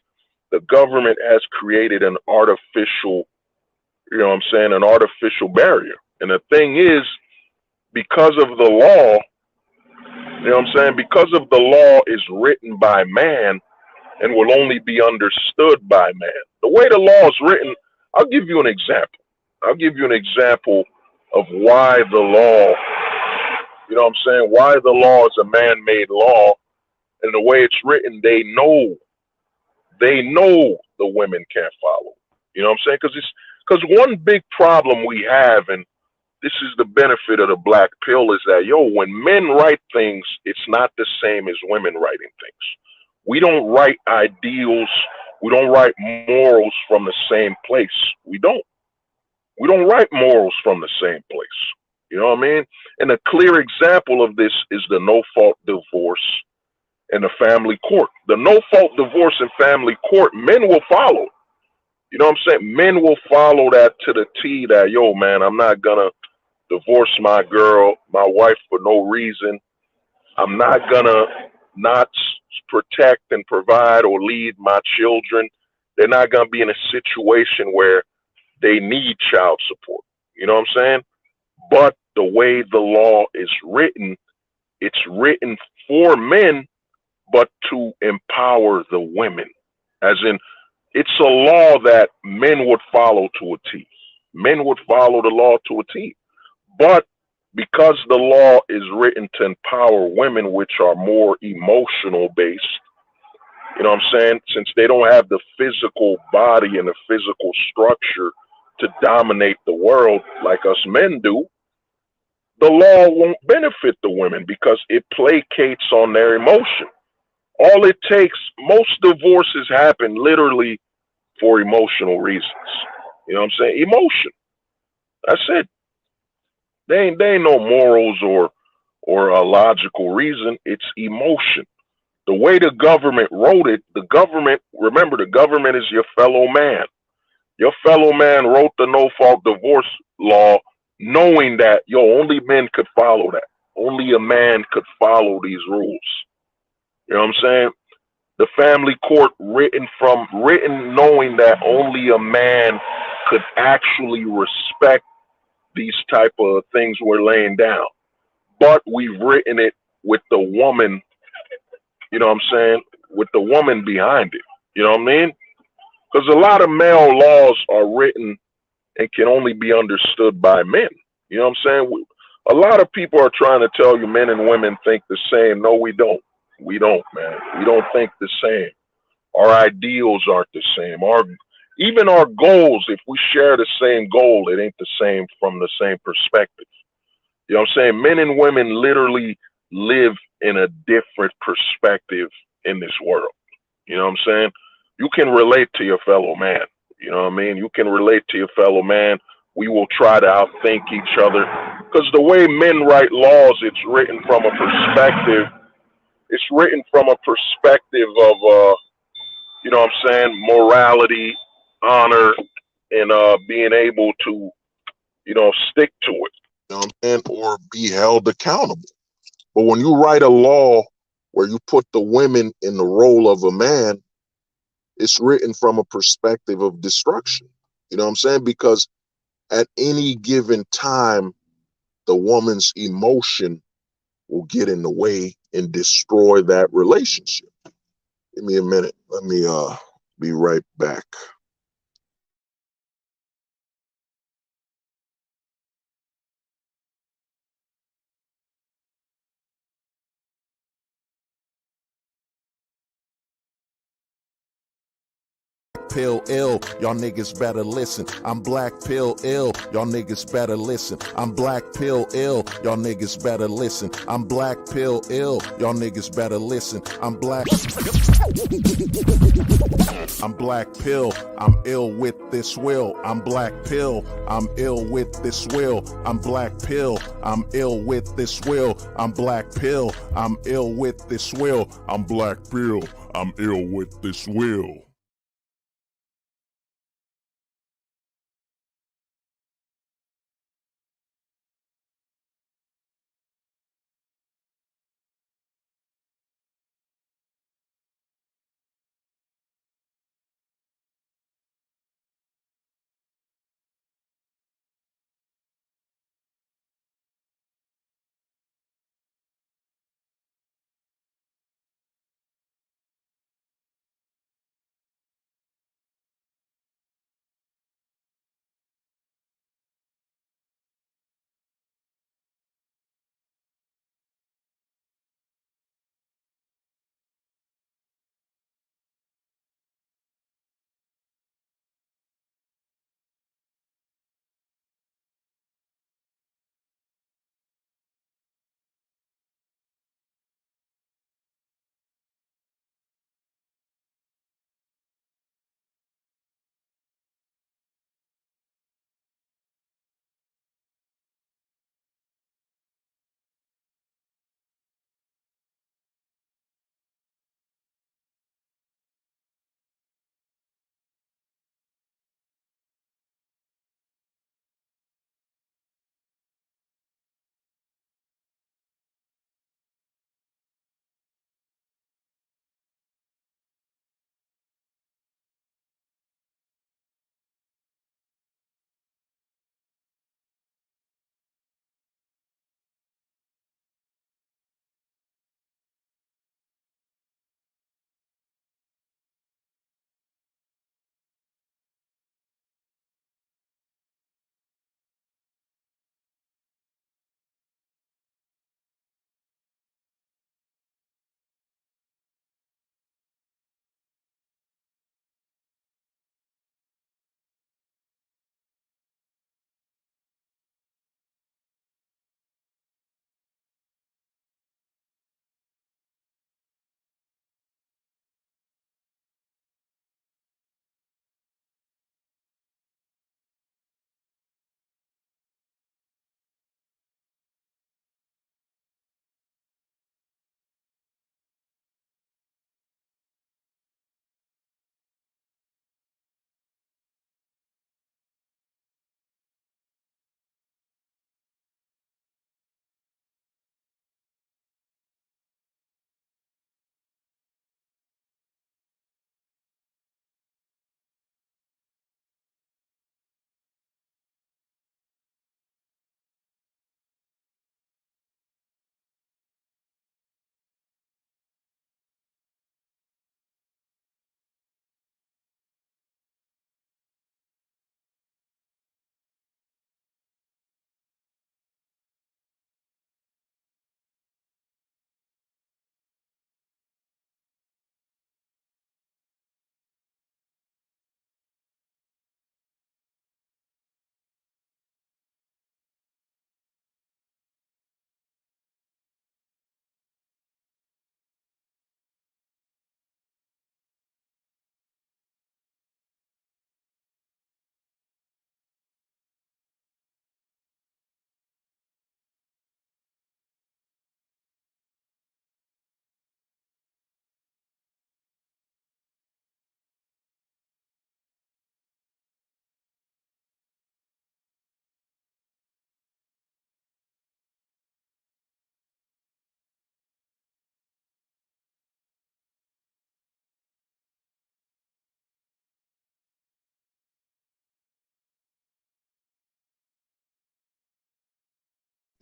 the government has created an artificial, you know what I'm saying, an artificial barrier. And the thing is, because of the law, you know what I'm saying, because of the law is written by man and will only be understood by man. The way the law is written, I'll give you an example. I'll give you an example of why the law, you know what I'm saying, why the law is a man-made law, and the way it's written, they know the women can't follow. You know what I'm saying? Because one big problem we have, and this is the benefit of the black pill, is that, when men write things, it's not the same as women writing things. We don't write ideals, we don't write morals from the same place. We don't write morals from the same place. You know what I mean? And a clear example of this is the no fault divorce and the family court. The no fault divorce and family court, men will follow. You know what I'm saying? Men will follow that to the T, that, man, I'm not gonna divorce my wife for no reason. I'm not gonna not protect and provide or lead my children. They're not gonna be in a situation where they need child support. You know what I'm saying? But the way the law is written, it's written for men, but to empower the women. As in, it's a law that men would follow to a T. Men would follow the law to a T. But because the law is written to empower women, which are more emotional based, you know what I'm saying? Since they don't have the physical body and the physical structure to dominate the world like us men do, the law won't benefit the women because it placates on their emotion. All it takes, most divorces happen literally for emotional reasons. You know what I'm saying? Emotion. That's it. They ain't no morals or a logical reason. It's emotion. The way the government wrote it, remember, the government is your fellow man. Your fellow man wrote the no fault divorce law knowing that, only men could follow that. Only a man could follow these rules. You know what I'm saying? The family court written knowing that only a man could actually respect these type of things we're laying down. But we've written it with the woman, you know what I'm saying, with the woman behind it. You know what I mean? Because a lot of male laws are written and can only be understood by men. You know what I'm saying? A lot of people are trying to tell you men and women think the same. No, we don't. We don't, man. We don't think the same. Our ideals aren't the same. Even our goals, if we share the same goal, it ain't the same from the same perspective. You know what I'm saying? Men and women literally live in a different perspective in this world. You know what I'm saying? You can relate to your fellow man. You know what I mean? You can relate to your fellow man. We will try to outthink each other. Because the way men write laws, it's written from a perspective. It's written from a perspective of, you know what I'm saying, morality, honor, and being able to, stick to it. You know what I'm saying? Or be held accountable. But when you write a law where you put the women in the role of a man, it's written from a perspective of destruction. You know what I'm saying? Because at any given time, the woman's emotion will get in the way and destroy that relationship. Give me a minute. Let me be right back.
Pill ill, y'all niggas better listen. I'm black pill ill, y'all niggas better listen. I'm black pill ill, y'all niggas better listen. I'm black pill ill, y'all niggas better listen. I'm black pill, I'm ill with this will. I'm black pill, I'm ill with this will. I'm black pill, I'm ill with this will. I'm black pill, I'm ill with this will. I'm black pill, I'm ill with this will.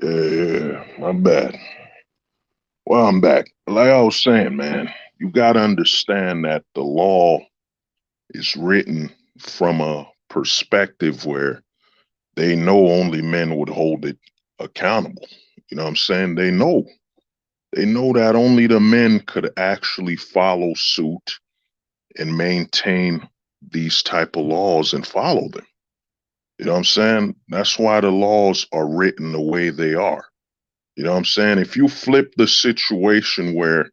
Yeah, my bad. Well, I'm back. Like I was saying, man, you got to understand that the law is written from a perspective where they know only men would hold it accountable. You know what I'm saying? They know that only the men could actually follow suit and maintain these type of laws and follow them. You know what I'm saying? That's why the laws are written the way they are. You know what I'm saying? If you flip the situation where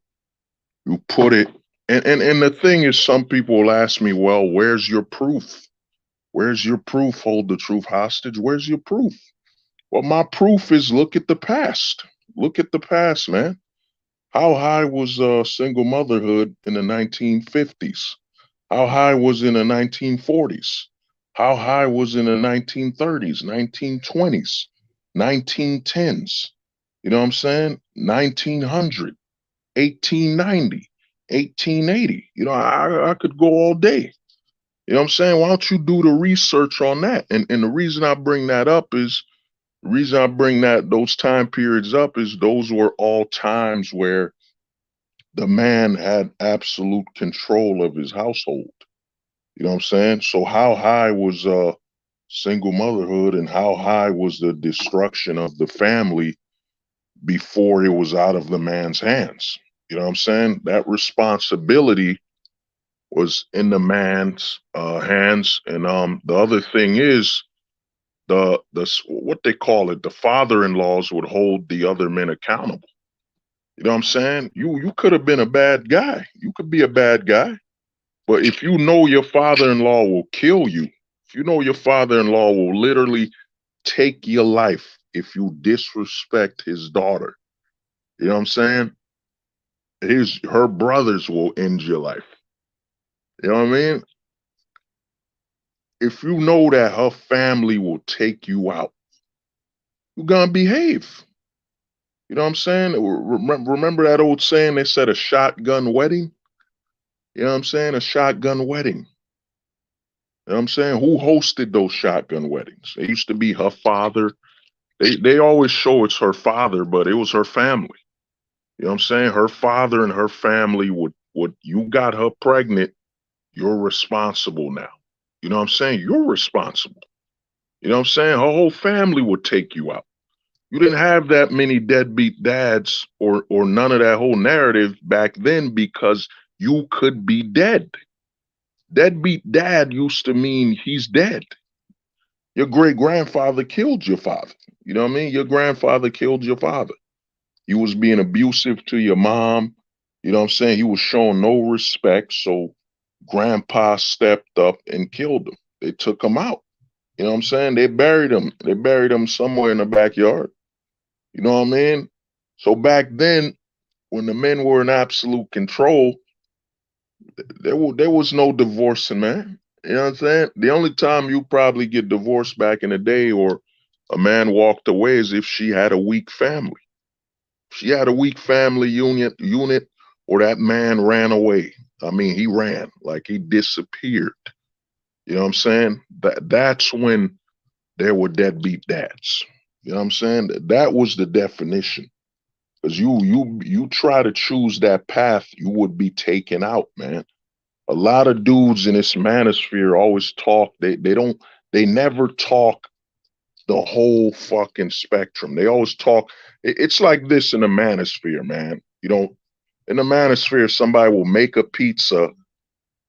you put it, and the thing is, some people will ask me, well, where's your proof? Where's your proof? Hold the truth hostage. Where's your proof? Well, my proof is look at the past. Look at the past, man. How high was single motherhood in the 1950s? How high was in the 1940s? How high was in the 1930s, 1920s, 1910s? You know what I'm saying? 1900, 1890, 1880. You know, I could go all day. You know what I'm saying? Why don't you do the research on that? And the reason I bring that up is the reason I bring that those time periods up is those were all times where the man had absolute control of his household. You know what I'm saying? So how high was single motherhood and how high was the destruction of the family before it was out of the man's hands? You know what I'm saying? That responsibility was in the man's hands. And the other thing is the what they call it, the father-in-laws would hold the other men accountable. You know what I'm saying? You could have been a bad guy. You could be a bad guy. But if you know your father-in-law will kill you, if you know your father-in-law will literally take your life if you disrespect his daughter, you know what I'm saying? Her brothers will end your life. You know what I mean? If you know that her family will take you out, you're gonna behave. You know what I'm saying? Remember that old saying they said a shotgun wedding? You know what I'm saying? A shotgun wedding. You know what I'm saying? Who hosted those shotgun weddings? It used to be her father. They always show it's her father, but it was her family. You know what I'm saying? Her father and her family would you got her pregnant, you're responsible now. You know what I'm saying? You're responsible. You know what I'm saying? Her whole family would take you out. You didn't have that many deadbeat dads or none of that whole narrative back then because you could be dead. Deadbeat dad used to mean he's dead. Your great grandfather killed your father. You know what I mean? Your grandfather killed your father. You was being abusive to your mom. You know what I'm saying? He was showing no respect. So grandpa stepped up and killed him. They took him out. You know what I'm saying? They buried him. They buried him somewhere in the backyard. You know what I mean? So back then, when the men were in absolute control, there was no divorcing, man. You know what I'm saying? The only time you probably get divorced back in the day or a man walked away is if she had a weak family. She had a weak family unit, or that man ran away. I mean, he ran like he disappeared. You know what I'm saying? That's when there were deadbeat dads. You know what I'm saying? That was the definition. Because you try to choose that path, you would be taken out, man. A lot of dudes in this manosphere always talk. They never talk the whole fucking spectrum. They always talk. It's like this in the manosphere, man. You don't in the manosphere, somebody will make a pizza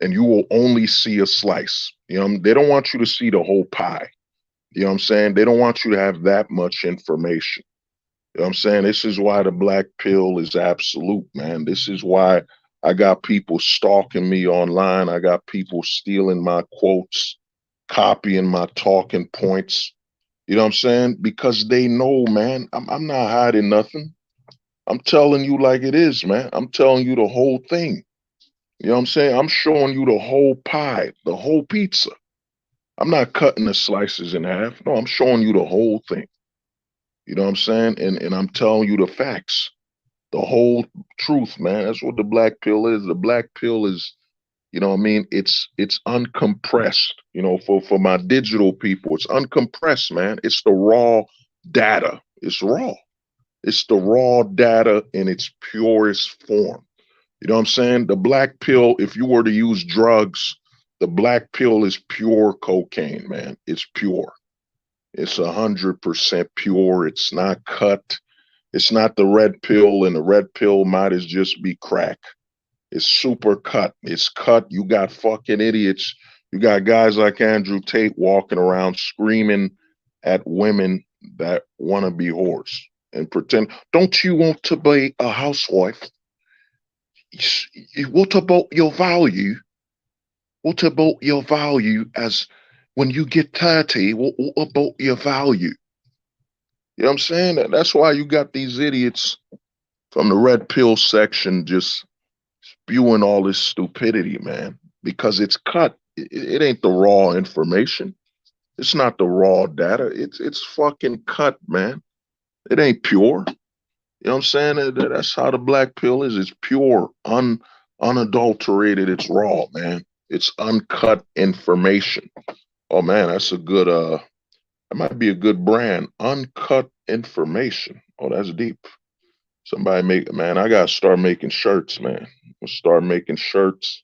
and you will only see a slice. You know, they don't want you to see the whole pie. You know what I'm saying? They don't want you to have that much information. You know what I'm saying? This is why the black pill is absolute, man. This is why I got people stalking me online. I got people stealing my quotes, copying my talking points. You know what I'm saying? Because they know, man, I'm not hiding nothing. I'm telling you like it is, man. I'm telling you the whole thing. You know what I'm saying? I'm showing you the whole pie, the whole pizza. I'm not cutting the slices in half. No, I'm showing you the whole thing. You know what I'm saying? And I'm telling you the facts, the whole truth, man. That's what the black pill is. The black pill is, you know what I mean? It's uncompressed. You know, for my digital people, it's uncompressed, man. It's the raw data.
It's raw. It's the raw data in its purest form. You know what I'm saying? The black pill, if you were to use drugs, the black pill is pure cocaine, man. It's pure. It's 100% pure. It's not cut. It's not the red pill, and the red pill might as just be crack. It's super cut. It's cut. You got fucking idiots. You got guys like Andrew Tate walking around screaming at women that want to be whores and pretend, don't you want to be a housewife? What about your value? What about your value as when you get 30? What about your value? You know what I'm saying? That's why you got these idiots from the red pill section just spewing all this stupidity, man, because it's cut. It ain't the raw information. It's not the raw data. It's fucking cut, man. It ain't pure. You know what I'm saying? That's how the black pill is. It's pure, unadulterated. It's raw, man. It's uncut information. Oh man, that's a good that might be a good brand. Uncut information. Oh, that's deep. Somebody make, man, I gotta start making shirts, man. I'm gonna start making shirts.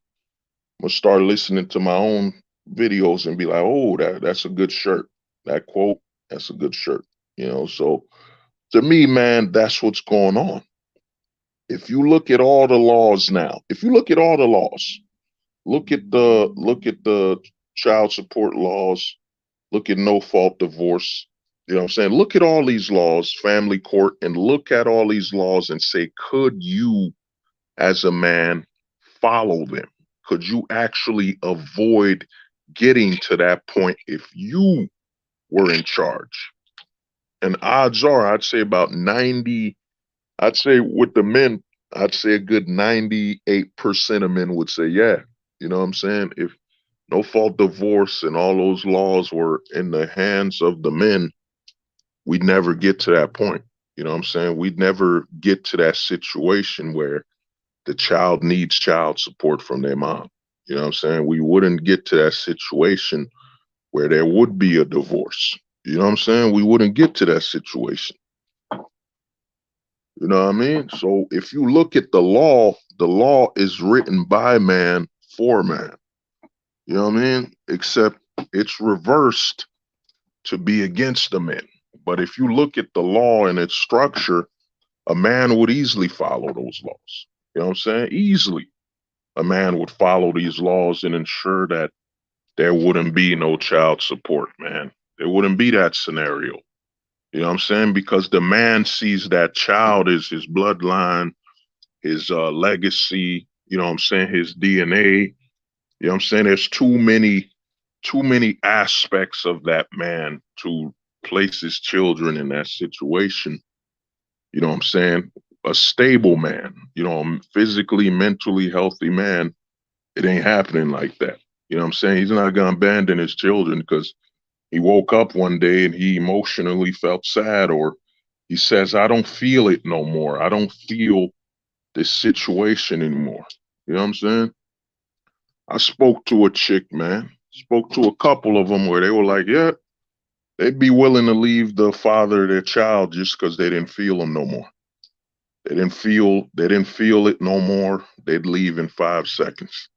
I'm gonna start listening to my own videos and be like, oh, that's a good shirt. That quote, that's a good shirt. You know, so to me, man, that's what's going on. If you look at all the laws now, if you look at all the laws, look at the child support laws, look at no fault divorce. You know what I'm saying? Look at all these laws, family court, and look at all these laws and say, could you, as a man, follow them? Could you actually avoid getting to that point if you were in charge? And odds are, I'd say about 90, I'd say with the men, I'd say a good 98% of men would say, yeah. You know what I'm saying? If no fault divorce and all those laws were in the hands of the men, we'd never get to that point. You know what I'm saying? We'd never get to that situation where the child needs child support from their mom. You know what I'm saying? We wouldn't get to that situation where there would be a divorce. You know what I'm saying? We wouldn't get to that situation. You know what I mean? So if you look at the law is written by man for man. You know what I mean? Except it's reversed to be against the men. But if you look at the law and its structure, a man would easily follow those laws. You know what I'm saying? Easily. A man would follow these laws and ensure that there wouldn't be no child support, man. There wouldn't be that scenario. You know what I'm saying? Because the man sees that child as his bloodline, his legacy, you know what I'm saying, his DNA. You know what I'm saying? There's too many aspects of that man to place his children in that situation. You know what I'm saying? A stable man, you know, physically, mentally healthy man, it ain't happening like that. You know what I'm saying? He's not gonna abandon his children because he woke up one day and he emotionally felt sad, or he says, I don't feel it no more. I don't feel this situation anymore. You know what I'm saying? I spoke to a chick, man. Spoke to a couple of them where they were like, yeah, they'd be willing to leave the father of their child just because they didn't feel him no more. They didn't feel it no more. They'd leave in 5 seconds.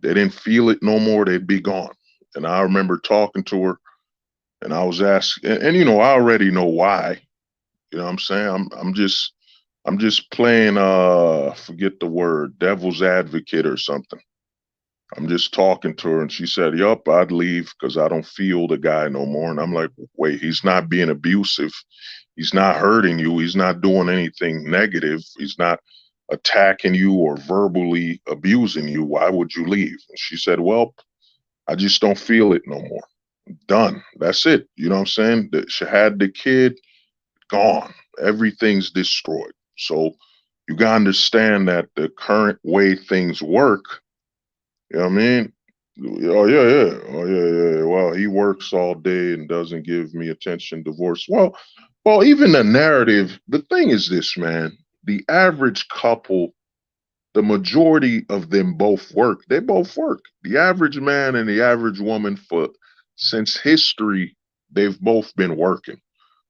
They didn't feel it no more. They'd be gone. And I remember talking to her, and I was asking, and you know, I already know why. You know what I'm saying? I'm just playing forget the word, devil's advocate or something. I'm just talking to her, and she said, yup, I'd leave because I don't feel the guy no more. And I'm like, wait, he's not being abusive. He's not hurting you. He's not doing anything negative. He's not attacking you or verbally abusing you. Why would you leave? And she said, well, I just don't feel it no more. Done. That's it. You know what I'm saying? She had the kid, gone. Everything's destroyed. So you gotta understand that the current way things work, you know what I mean? Oh yeah, yeah. Oh yeah, yeah. Well, he works all day and doesn't give me attention. Divorce. Well, even the narrative. The thing is this, man. The average couple, the majority of them both work. They both work. The average man and the average woman, for since history, they've both been working.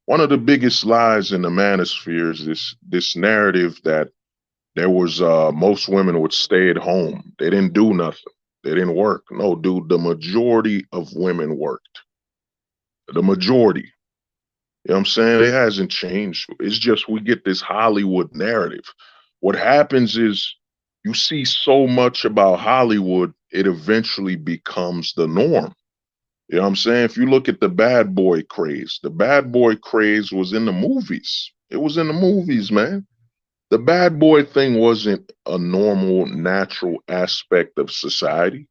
One of the biggest lies in the manosphere is this narrative that there was most women would stay at home. They didn't do nothing. They didn't work. No, dude, the majority of women worked. The majority. You know what I'm saying? It hasn't changed. It's just we get this Hollywood narrative. What happens is you see so much about Hollywood, it eventually becomes the norm. You know what I'm saying? If you look at the bad boy craze, the bad boy craze was in the movies. It was in the movies, man. The bad boy thing wasn't a normal, natural aspect of society.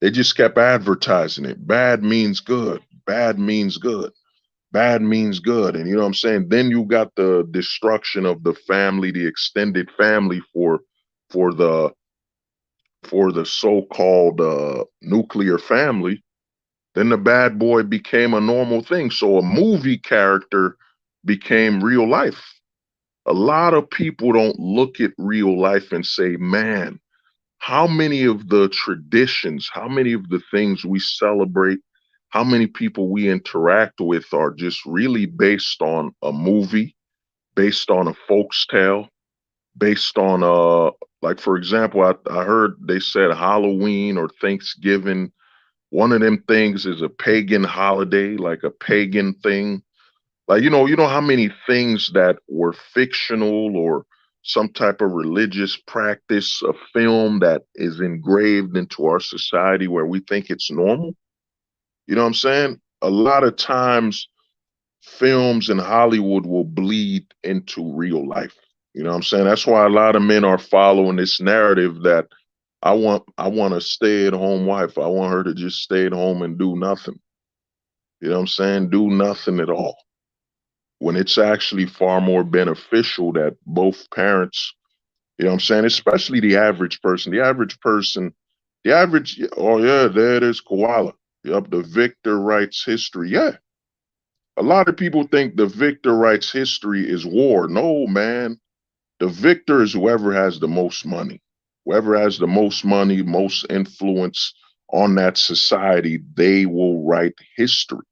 They just kept advertising it. Bad means good. Bad means good. Bad means good. And you know what I'm saying? Then you got the destruction of the family, the extended family for the for the so-called nuclear family. Then the bad boy became a normal thing. So a movie character became real life. A lot of people don't look at real life and say, man, how many of the traditions, how many of the things we celebrate, how many people we interact with are just really based on a movie, based on a folk's tale, based on like for example, I heard they said Halloween or Thanksgiving. One of them things is a pagan holiday, like a pagan thing. Like, you know how many things that were fictional or some type of religious practice, a film that is engraved into our society where we think it's normal? You know what I'm saying? A lot of times films in Hollywood will bleed into real life. You know what I'm saying? That's why a lot of men are following this narrative that I want a stay-at-home wife. I want her to just stay at home and do nothing. You know what I'm saying? Do nothing at all, when it's actually far more beneficial that both parents, you know what I'm saying, especially the average person. The average, oh yeah, there it is, koala. Yep, the victor writes history. Yeah. A lot of people think the victor writes history is war. No, man. The victor is whoever has the most money. Whoever has the most money, most influence on that society, they will write history.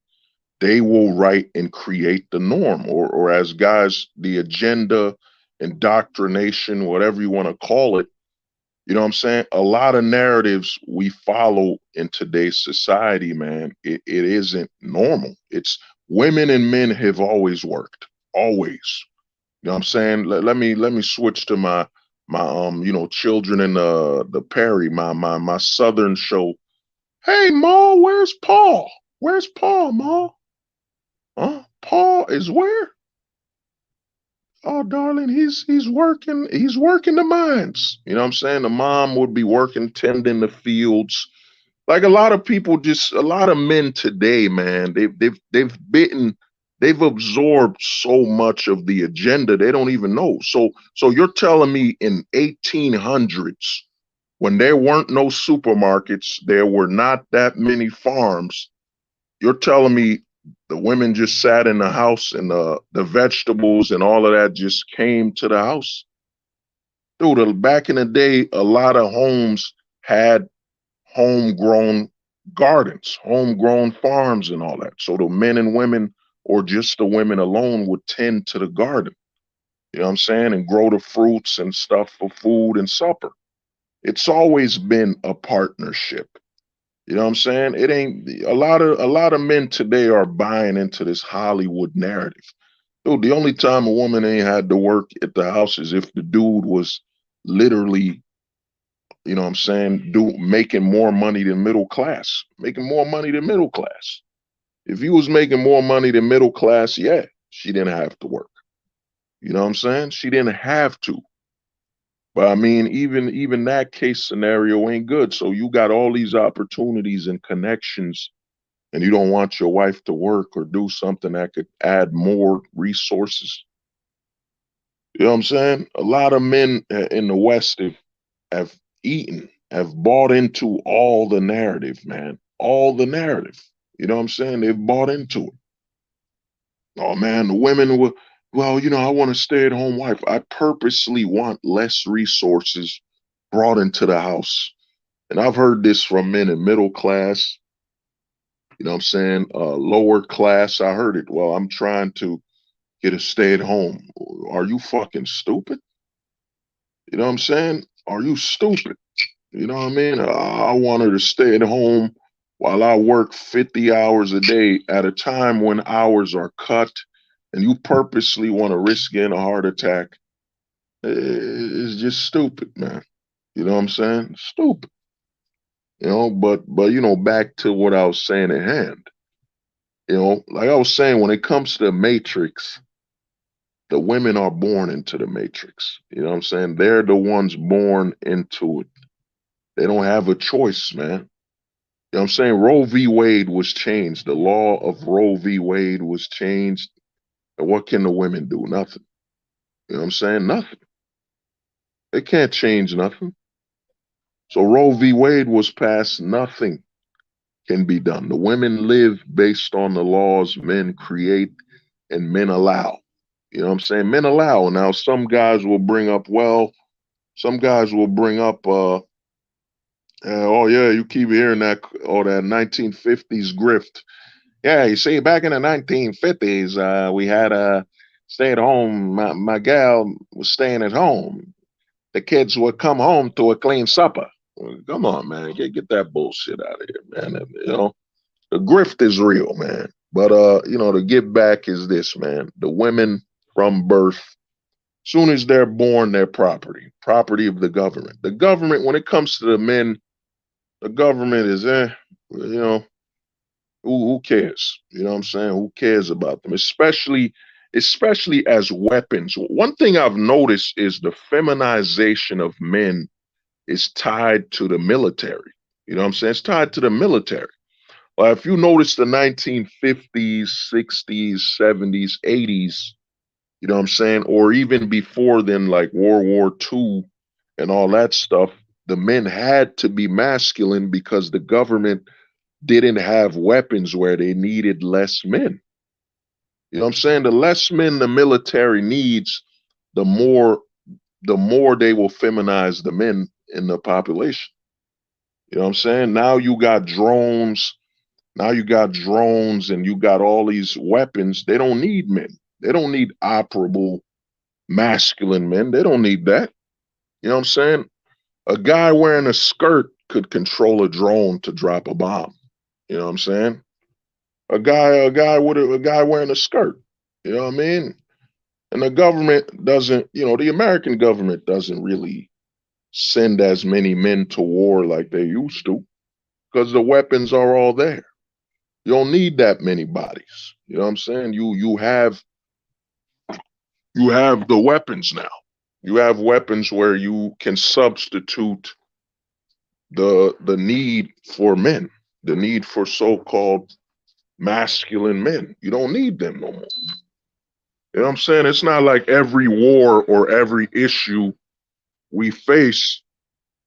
They will write and create the norm, or as guys, the agenda, indoctrination, whatever you want to call it. You know what I'm saying? A lot of narratives we follow in today's society, man, it isn't normal. It's women and men have always worked, always. You know what I'm saying? Let me switch to my children in the Perry, my southern show. Hey Ma, where's Paul? Where's Paul, Ma? Huh? Paul is where? Oh, darling, he's working the mines. You know what I'm saying? The mom would be working, tending the fields. Like a lot of people, just a lot of men today, man, they've absorbed so much of the agenda they don't even know. So you're telling me in 1800s, when there weren't no supermarkets, there were not that many farms, you're telling me the women just sat in the house and the vegetables and all of that just came to the house? Dude, back in the day, a lot of homes had homegrown gardens, homegrown farms and all that. So the men and women, or just the women alone, would tend to the garden. You know what I'm saying? And grow the fruits and stuff for food and supper. It's always been a partnership. You know what I'm saying? It ain't a lot of men today are buying into this Hollywood narrative. Dude, the only time a woman ain't had to work at the house is if the dude was literally, you know what I'm saying, do making more money than middle class. Making more money than middle class. If he was making more money than middle class, yeah, she didn't have to work. You know what I'm saying? She didn't have to. But I mean, even that case scenario ain't good. So you got all these opportunities and connections, and you don't want your wife to work or do something that could add more resources. You know what I'm saying? A lot of men in the West have eaten, have bought into all the narrative, man. All the narrative. You know what I'm saying? They've bought into it. Oh man, the women were, well, I want a stay-at-home wife. I purposely want less resources brought into the house. And I've heard this from men in middle class. You know what I'm saying? Lower class, I heard it. Well, I'm trying to get a stay at home. Are you fucking stupid? You know what I'm saying? Are you stupid? You know what I mean? I want her to stay at home while I work 50 hours a day at a time when hours are cut, and you purposely want to risk getting a heart attack. It's just stupid, man. You know what I'm saying? Stupid. You know, but you know, back to what I was saying at hand. You know, like I was saying, when it comes to the matrix, the women are born into the matrix. You know what I'm saying? They're the ones born into it. They don't have a choice, man. You know what I'm saying? Roe v. Wade was changed. The law of Roe v. Wade was changed. And what can the women do? Nothing. You know what I'm saying? Nothing. They can't change nothing. So Roe v. Wade was passed. Nothing can be done. The women live based on the laws men create and men allow. You know what I'm saying? Men allow. Now, some guys will bring up, well, some guys will bring up, oh yeah, you keep hearing that, or that 1950s grift. Yeah, you see, back in the 1950s, we had a stay at home. My gal was staying at home. The kids would come home to a clean supper. Well, come on, man, get that bullshit out of here, man. You know, the grift is real, man. But you know, the give back is this, man. The women from birth, soon as they're born, they're property of the government. The government, when it comes to the men, the government is, you know, who cares? You know what I'm saying? Who cares about them? Especially as weapons. One thing I've noticed is the feminization of men is tied to the military. You know what I'm saying? It's tied to the military. If you notice the 1950s, 60s, 70s, 80s, you know what I'm saying? Or even before then, like World War II and all that stuff, the men had to be masculine because the government didn't have weapons where they needed less men. You know what I'm saying? The less men the military needs, the more they will feminize the men in the population. You know what I'm saying? Now you got drones and you got all these weapons. They don't need men. They don't need operable masculine men. They don't need that. You know what I'm saying? A guy wearing a skirt could control a drone to drop a bomb. You know what I'm saying? A guy wearing a skirt. You know what I mean? And the government doesn't, you know, the American government doesn't really send as many men to war like they used to because the weapons are all there. You don't need that many bodies. You know what I'm saying? You have the weapons now. You have weapons where you can substitute the need for men, the need for so-called masculine men. You don't need them no more. You know what I'm saying? It's not like every war or every issue we face,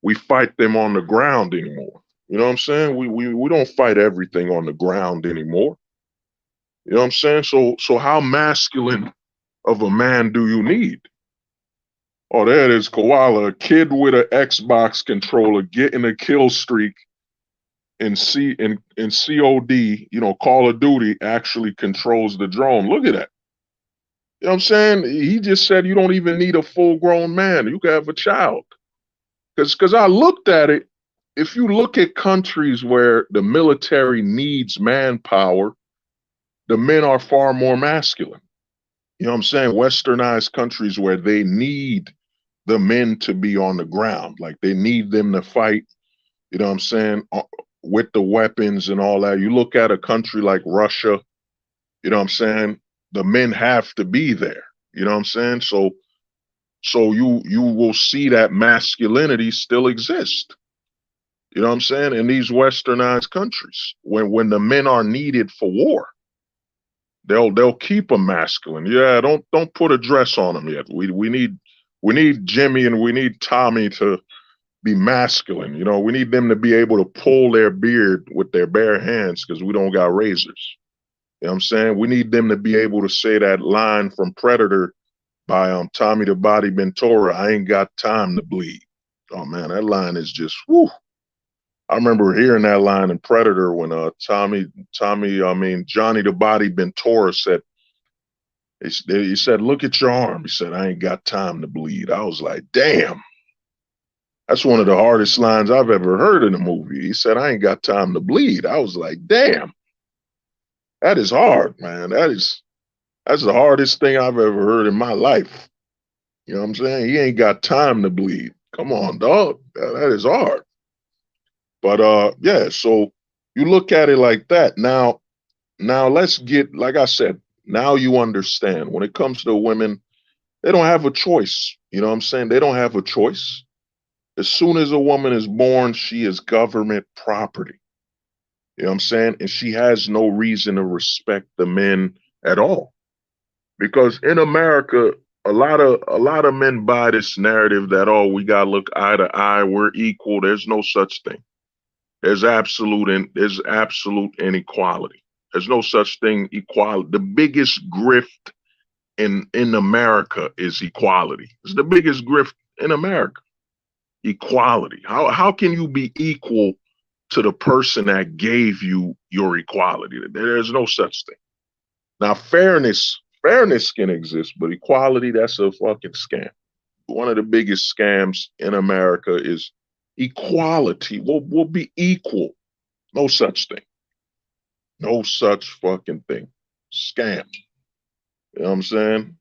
we fight them on the ground anymore. You know what I'm saying? We don't fight everything on the ground anymore. You know what I'm saying? So how masculine of a man do you need? Oh, there it is, Koala, a kid with an Xbox controller getting a kill streak in COD, you know, Call of Duty actually controls the drone. Look at that. You know what I'm saying? He just said you don't even need a full grown man. You can have a child. Because I looked at it. If you look at countries where the military needs manpower, the men are far more masculine. You know what I'm saying? Westernized countries where they need the men to be on the ground, like they need them to fight, you know what I'm saying, with the weapons and all that. You look at a country like Russia, you know what I'm saying? The men have to be there. You know what I'm saying? So you will see that masculinity still exist. You know what I'm saying? In these westernized countries, when the men are needed for war, they'll keep them masculine. Yeah, don't put a dress on them yet. We need Jimmy and we need Tommy to be masculine. You know, we need them to be able to pull their beard with their bare hands because we don't got razors. You know what I'm saying? We need them to be able to say that line from Predator by Tommy the Body Ventura, I ain't got time to bleed. Oh man, that line is just whoo.
I remember hearing that line in Predator when Johnny the Body Ventura said, he said, "Look at your arm." He said, "I ain't got time to bleed." I was like, damn. That's one of the hardest lines I've ever heard in a movie. He said, "I ain't got time to bleed." I was like, damn, that is hard, man. That's the hardest thing I've ever heard in my life. You know what I'm saying? He ain't got time to bleed. Come on, dog. That is hard. But yeah, so you look at it like that. Now let's get, like I said, now you understand when it comes to women, they don't have a choice. You know what I'm saying? They don't have a choice. As soon as a woman is born, she is government property. You know what I'm saying? And she has no reason to respect the men at all. Because in America, a lot of men buy this narrative that, oh, we gotta look eye to eye, we're equal. There's no such thing. There's absolute inequality. There's no such thing equality. The biggest grift in America is equality. It's the biggest grift in America. Equality. How can you be equal to the person that gave you your equality? There's no such thing. Now fairness can exist, but equality, that's a fucking scam. One of the biggest scams in America is equality. We'll be equal. No such thing. No such fucking thing. Scam. You know what I'm saying?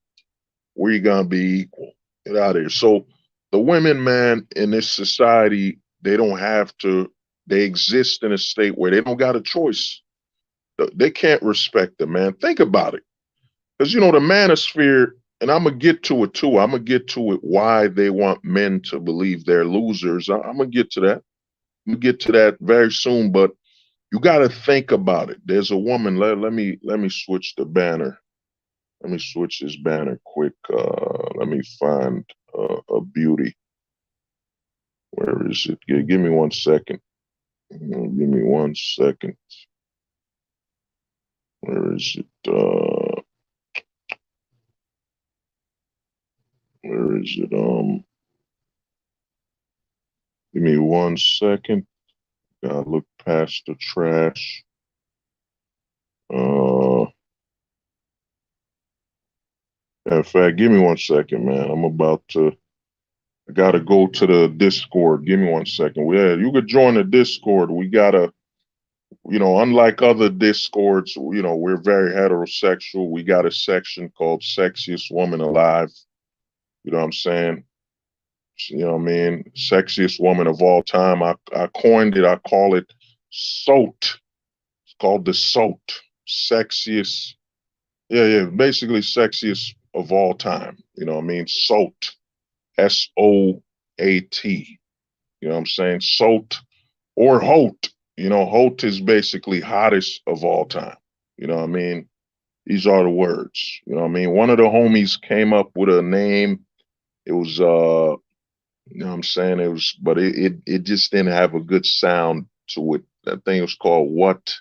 We gonna be equal. Get out of here. So the women, man, in this society, they don't have to, they exist in a state where they don't got a choice. They can't respect the man. Think about it. Because, you know, the manosphere, and I'm going to get to it too. I'm going to get to it why they want men to believe they're losers. I'm going to get to that. I'm going to get to that very soon. But you got to think about it. There's a woman. Let me switch the banner. Let me switch this banner quick. Let me find a beauty. Where is it? Give me 1 second. Give me 1 second. Where is it? Where is it? Give me 1 second. Gotta look past the trash. In fact, give me 1 second, man. I gotta go to the Discord. Give me 1 second. Yeah, you could join the Discord. We gotta, unlike other Discords, we're very heterosexual. We got a section called Sexiest Woman Alive. You know what I'm saying? You know what I mean? Sexiest woman of all time. I coined it. I call it SOT. It's called the SOT. Sexiest. Yeah. Basically sexiest of all time. You know what I mean? SOT. SOAT. You know what I'm saying? SOT or HOT. HOT is basically hottest of all time. You know what I mean? These are the words. You know what I mean? One of the homies came up with a name. It was you know what I'm saying? But it just didn't have a good sound to it. That thing was called What,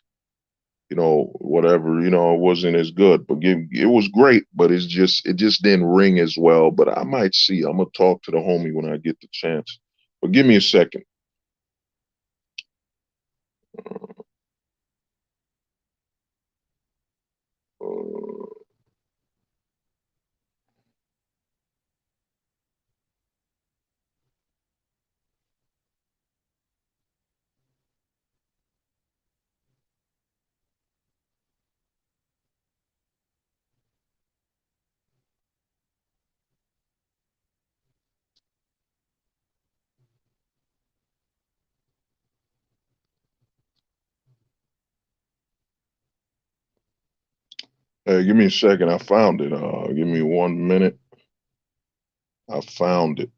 whatever, it wasn't as good, but it was great, but it just didn't ring as well. But I might see. I'm gonna talk to the homie when I get the chance. But give me a second. Uh, hey, give me a second. I found it. Give me 1 minute. I found it.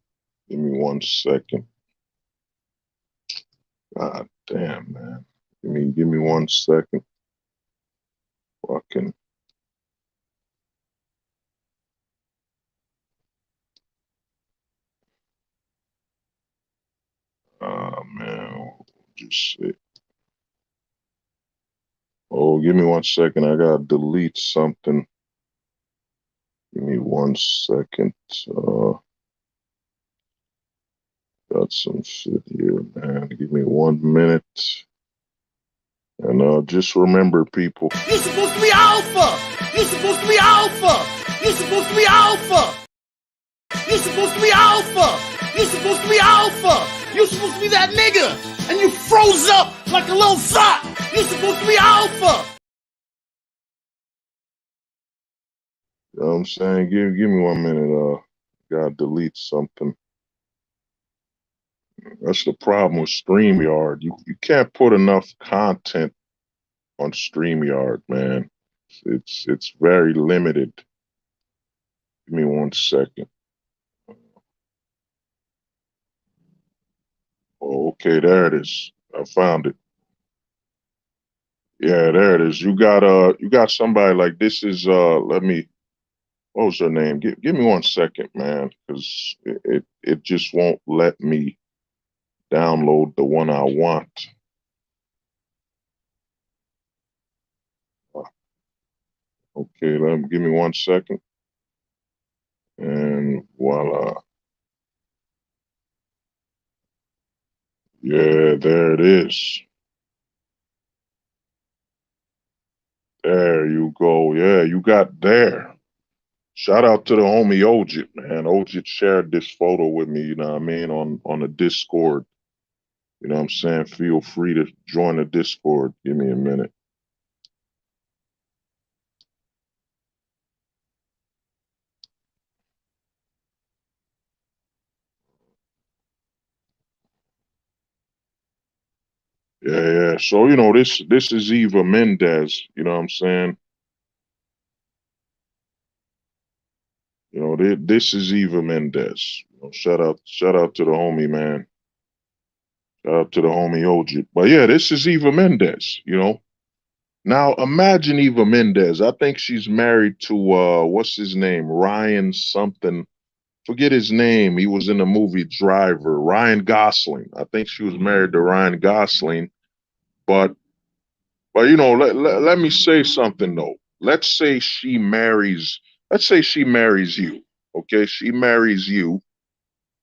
Give me 1 second. God damn, man. Give me 1 second. Fucking. Man. Just say. Oh, give me 1 second. I gotta delete something. Give me 1 second. Got some shit here, man. Give me 1 minute. And just remember, people.
You're supposed to be alpha. You're supposed to be alpha. You're supposed to be alpha. You're supposed to be alpha. You're supposed to be alpha. You're supposed to be that nigga. And you froze up like a little thought. You're supposed to be alpha.
You know what I'm saying? Give me 1 minute. Gotta delete something. That's the problem with StreamYard. You can't put enough content on StreamYard, man. It's very limited. Give me 1 second. Oh, okay, there it is. I found it. Yeah, there it is. You got somebody like this is what was her name? Give me 1 second, man, because it just won't let me download the one I want. Okay, give me 1 second. And voila. Yeah, there it is. There you go. Yeah, you got there. Shout out to the homie Ojit, man. Ojit shared this photo with me, you know what I mean, on the Discord. You know what I'm saying? Feel free to join the Discord. Give me a minute. Yeah. So, you know, this is Eva Mendes, you know what I'm saying? You know, this is Eva Mendes. You know, shout out to the homie, man. Shout out to the homie Ojit. But yeah, this is Eva Mendes, you know. Now imagine Eva Mendes. I think she's married to what's his name? Ryan something. Forget his name. He was in the movie Driver. Ryan Gosling. I think she was married to Ryan Gosling. But you know, let me say something though. Let's say she marries you. Okay, she marries you.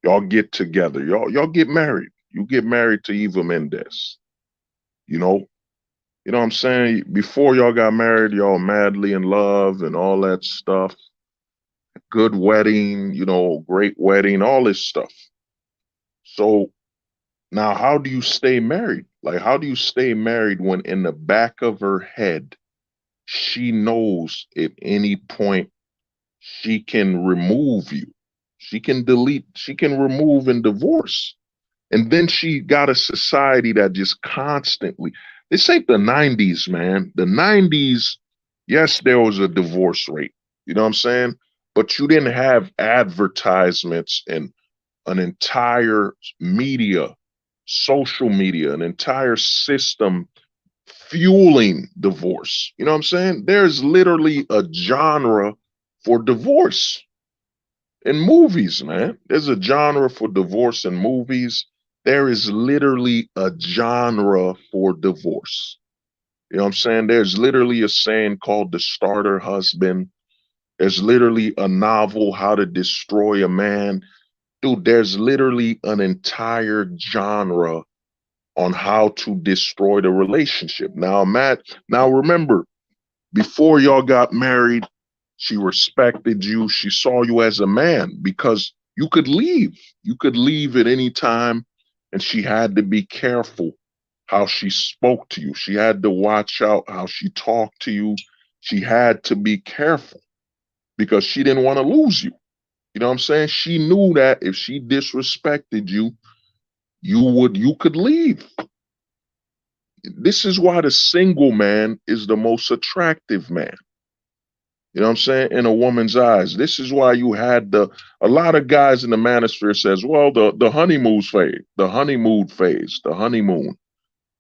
Y'all get together. Y'all get married. You get married to Eva Mendes. You know, you know what I'm saying? Before y'all got married, y'all madly in love and all that stuff. Good wedding, you know, great wedding, all this stuff. So now how do you stay married? Like, how do you stay married when in the back of her head, she knows at any point she can remove you? She can delete, she can remove and divorce. And then she got a society that just constantly, this ain't the 90s, man. The 90s, yes, there was a divorce rate. You know what I'm saying? But you didn't have advertisements and an entire media, social media, an entire system fueling divorce. You know what I'm saying? There's literally a genre for divorce in movies, man. There's a genre for divorce in movies. There is literally a genre for divorce. You know what I'm saying? There's literally a saying called the starter husband. There's literally a novel, How to Destroy a Man. Dude, there's literally an entire genre on how to destroy the relationship. Now, Matt, now remember, before y'all got married, she respected you. She saw you as a man because you could leave. You could leave at any time, and she had to be careful how she spoke to you. She had to watch out how she talked to you. She had to be careful because she didn't want to lose you. You know what I'm saying? She knew that if she disrespected you, you could leave. This is why the single man is the most attractive man. You know what I'm saying? In a woman's eyes. This is why you had a lot of guys in the manosphere says, well, the honeymoon phase, the honeymoon phase, the honeymoon.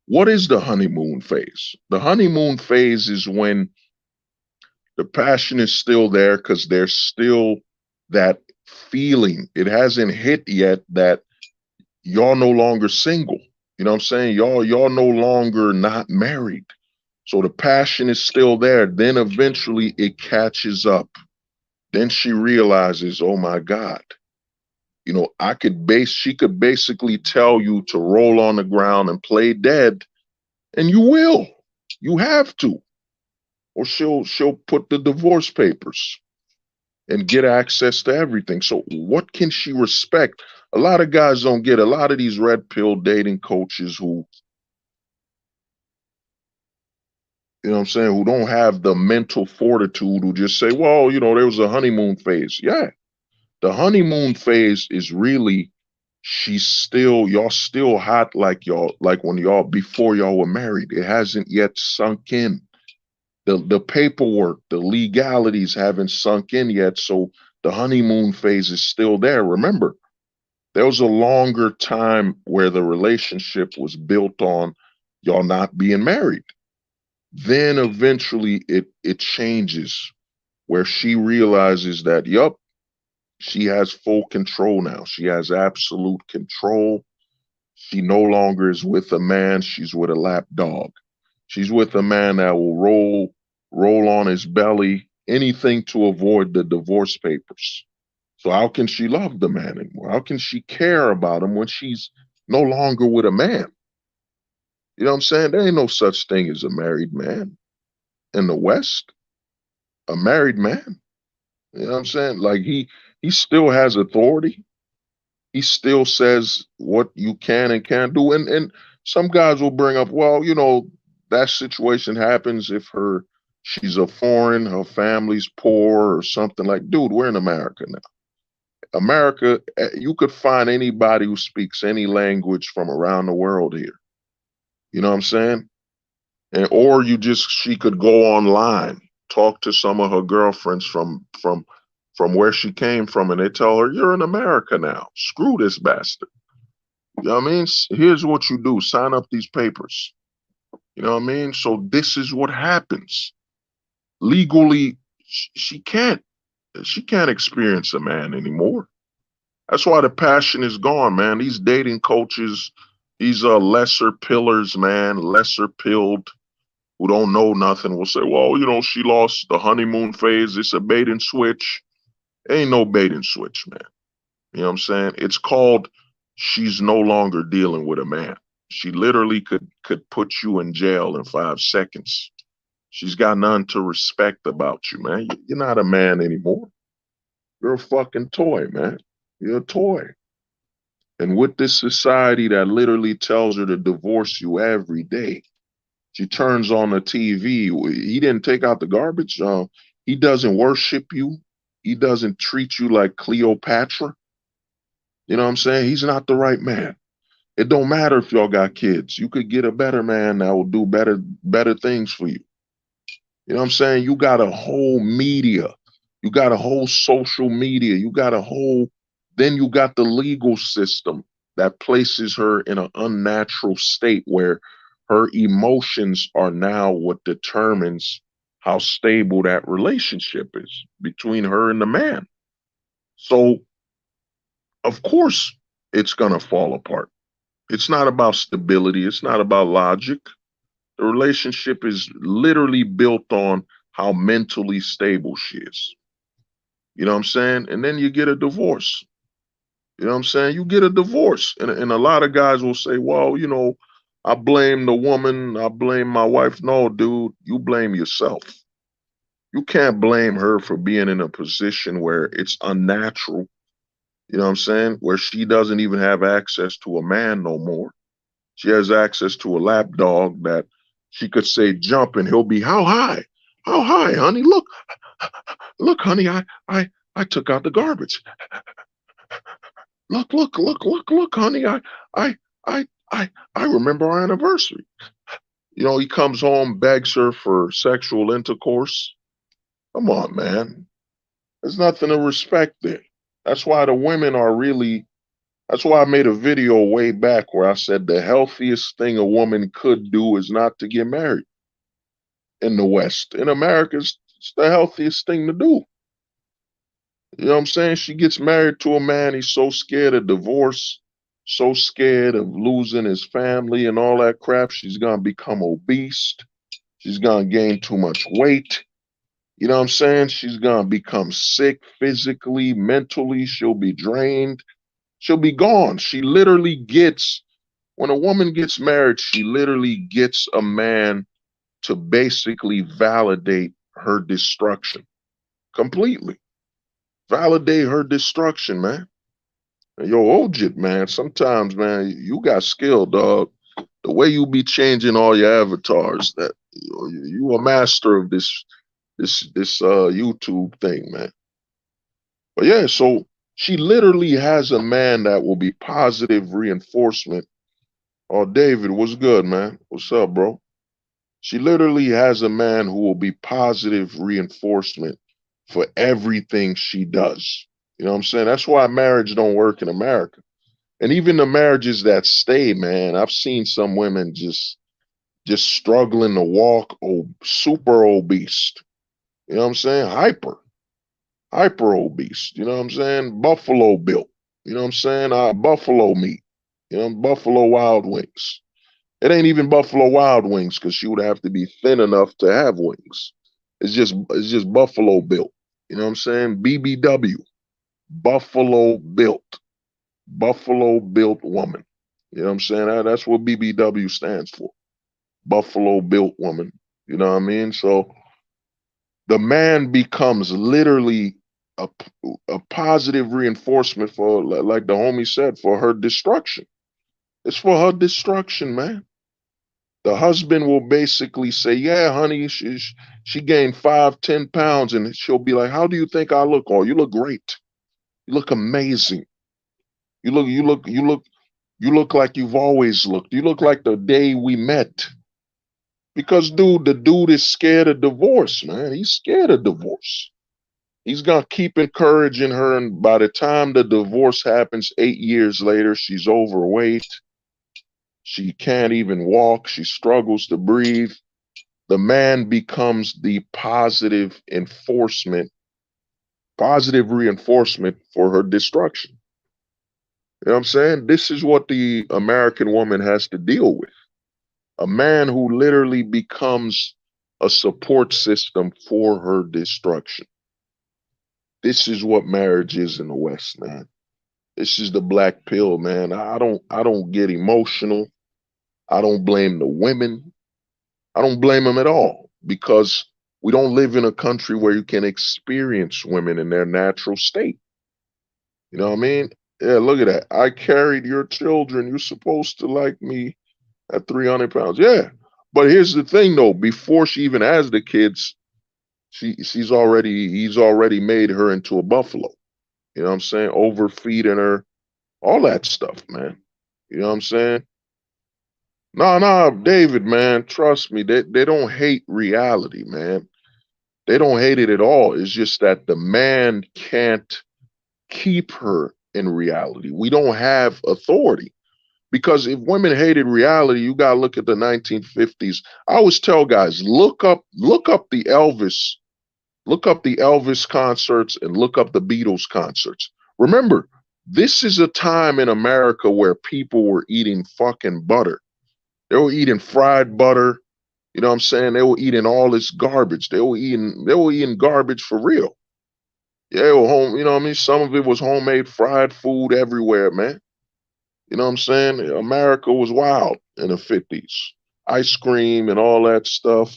What is the honeymoon phase? The honeymoon phase is when the passion is still there because there's still that feeling. It hasn't hit yet that y'all no longer single. You know what I'm saying? Y'all no longer not married. So the passion is still there. Then eventually it catches up. Then she realizes, oh my God,
You know, she could basically tell you to roll on the ground and play dead, and you will. You have to. Or she'll put the divorce papers and get access to everything. So what can she respect? A lot of guys don't get a lot of these red pill dating coaches who, you know what I'm saying, who don't have the mental fortitude, who just say, well, you know, there was a honeymoon phase. Yeah. The honeymoon phase is really y'all still hot like when y'all before y'all were married. It hasn't yet sunk in. The paperwork, the legalities haven't sunk in yet. So the honeymoon phase is still there. Remember, there was a longer time where the relationship was built on y'all not being married. Then eventually it changes where she realizes that, yup, she has full control now. She has absolute control. She no longer is with a man, she's with a lap dog. She's with a man that will roll on his belly, anything to avoid the divorce papers. So how can she love the man anymore? How can she care about him when she's no longer with a man? You know what I'm saying? There ain't no such thing as a married man in the West. A married man. You know what I'm saying? Like he still has authority. He still says what you can and can't do. And some guys will bring up, well, you know, that situation happens if she's a foreign, her family's poor or something. Like, dude, we're in America now. America, you could find anybody who speaks any language from around the world here. You know what I'm saying? And or she could go online, talk to some of her girlfriends from where she came from, and they tell her, you're in America now. Screw this bastard. You know what I mean? Here's what you do. Sign up these papers. You know what I mean? So this is what happens. Legally, she can't experience a man anymore. That's why the passion is gone, man. These dating coaches, these lesser pillars, man, lesser pilled, who don't know nothing, will say, well, you know, she lost the honeymoon phase. It's a bait and switch. Ain't no bait and switch, man. You know what I'm saying? It's called she's no longer dealing with a man. She literally could put you in jail in 5 seconds. She's got none to respect about you, man. You're not a man anymore. You're a fucking toy, man. You're a toy. And with this society that literally tells her to divorce you every day, she turns on the TV. He didn't take out the garbage. He doesn't worship you. He doesn't treat you like Cleopatra. You know what I'm saying? He's not the right man. It don't matter if y'all got kids. You could get a better man that will do better things for you. You know what I'm saying? You got a whole media. You got a whole social media. Then you got the legal system that places her in an unnatural state where her emotions are now what determines how stable that relationship is between her and the man. So, of course, it's going to fall apart. It's not about stability. It's not about logic. The relationship is literally built on how mentally stable she is. You know what I'm saying? And then you get a divorce. You know what I'm saying? You get a divorce. And a lot of guys will say, well, you know, I blame the woman. I blame my wife. No, dude, you blame yourself. You can't blame her for being in a position where it's unnatural. You know what I'm saying? Where she doesn't even have access to a man no more. She has access to a lap dog that she could say jump and he'll be, how high? How high, honey? Look, honey, I took out the garbage. Look, honey, I remember our anniversary. You know, he comes home, begs her for sexual intercourse. Come on, man. There's nothing to respect there. That's why the women are really, that's why I made a video way back where I said the healthiest thing a woman could do is not to get married in the West. In America, it's the healthiest thing to do. You know what I'm saying? She gets married to a man. He's so scared of divorce, so scared of losing his family and all that crap. She's going to become obese. She's going to gain too much weight. You know what I'm saying? She's going to become sick physically, mentally. She'll be drained.
she'll be gone. She literally gets, when a woman gets married, she literally gets a man to basically validate her destruction completely. Validate her destruction, man. And yo, Ojit, man, sometimes, man, you got skill, dog. The way you be changing all your avatars, that you a master of this YouTube thing, man. But yeah, so she literally has a man that will be positive reinforcement. Oh, David, what's good, man? What's up, bro? She literally has a man who will be positive reinforcement for everything she does. You know what I'm saying? That's why marriage don't work in America. And even the marriages that stay, man, I've seen some women just struggling to walk, super obese. You know what I'm saying? Hyper obese. You know what I'm saying? Buffalo built. You know what I'm saying? Buffalo meat. You know, Buffalo Wild Wings. It ain't even Buffalo Wild Wings because she would have to be thin enough to have wings. It's just Buffalo built. You know what I'm saying? BBW. Buffalo built. Buffalo built woman. You know what I'm saying? That's what BBW stands for. Buffalo built woman. You know what I mean? So the man becomes literally a, a positive reinforcement for, like the homie said, for her destruction. It's for her destruction, man. The husband will basically say, yeah, honey, she gained 5, 10 pounds. And she'll be like, how do you think I look? Oh, you look great. You look amazing. You look like you've always looked. You look like the day we met. Because, dude, the dude is scared of divorce, man. He's scared of divorce. He's going to keep encouraging her. And by the time the divorce happens 8 years later, she's overweight. She can't even walk. She struggles to breathe. The man becomes the positive reinforcement for her destruction. You know what I'm saying? This is what the American woman has to deal with. A man who literally becomes a support system for her destruction. This is what marriage is in the West, man. This is the black pill, man. I don't get emotional. I don't blame the women. I don't blame them at all because we don't live in a country where you can experience women in their natural state. You know what I mean? Yeah, look at that. I carried your children. You're supposed to like me at 300 pounds. Yeah. But here's the thing though, before she even has the kids, he's already made her into a buffalo. You know what I'm saying? Overfeeding her, all that stuff, man. You know what I'm saying? No, David, man, trust me, they don't hate reality, man. They don't hate it at all. It's just that the man can't keep her in reality. We don't have authority. Because if women hated reality, you gotta look at the 1950s. I always tell guys, look up the Elvis concerts and look up the Beatles concerts. Remember, this is a time in America where people were eating fucking butter. They were eating fried butter. You know what I'm saying? They were eating all this garbage. They were eating garbage for real. Yeah, they were home, you know what I mean? Some of it was homemade fried food everywhere, man. You know what I'm saying? America was wild in the 50s. Ice cream and all that stuff.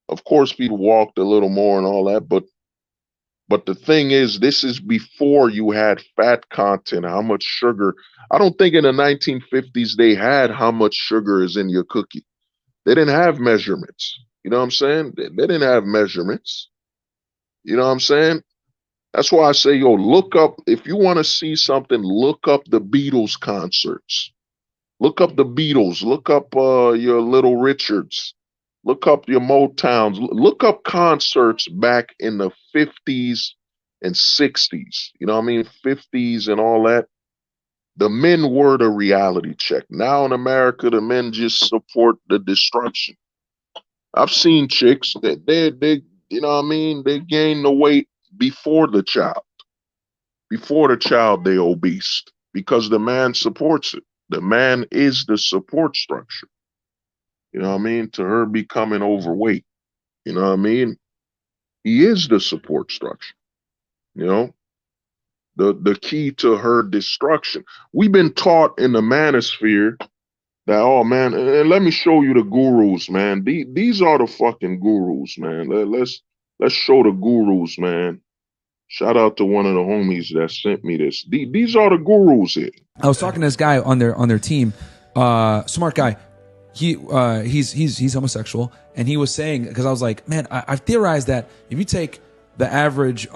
Of course, people walked a little more and all that, but the thing is, this is before you had fat content, how much sugar. I don't think in the 1950s they had how much sugar is in your cookie. They didn't have measurements. You know what I'm saying? They didn't have measurements. You know what I'm saying? That's why I say, yo, look up, if you want to see something, look up the Beatles concerts. Look up the Beatles. Look up your Little Richards. Look up your Motowns. Look up concerts back in the 50s and 60s. You know what I mean? 50s and all that. The men were the reality check. Now in America, the men just support the destruction. I've seen chicks that they you know what I mean? They gain the weight before the child. Before the child, they obese because the man supports it. The man is the support structure. You know what I mean? To her becoming overweight. You know what I mean? He is the support structure. You know?
the key to her destruction. We've been taught in the manosphere that, oh man, and let me show you the gurus, man. These are the fucking gurus, man. Let's show the gurus, man. Shout out to one of the homies that sent me this. These are the gurus here.
I was talking to this guy on their team, smart guy. He's homosexual, and he was saying, because I was like, man, I've theorized that if you take the average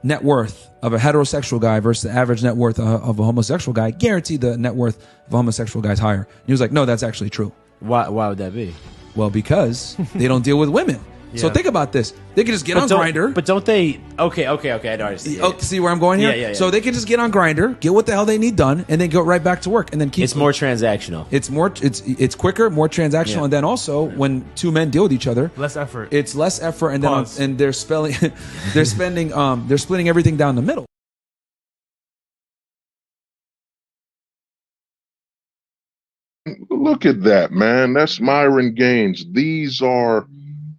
net worth of a heterosexual guy versus the average net worth of a homosexual guy, guaranteed the net worth of a homosexual guy is higher. And he was like, no, that's actually true.
Why would that be?
Well, because they don't deal with women. So think about this. They can just get on Grindr.
But don't they? Okay. I don't understand.
Oh, see where I'm going here?
Yeah.
So they can just get on Grindr, get what the hell they need done, and then go right back to work, and then keep.
It's more transactional.
It's quicker, more transactional, and then also when two men deal with each other,
less effort.
It's less effort, and then they're splitting everything down the middle.
Look at that, man. That's Myron Gaines. These are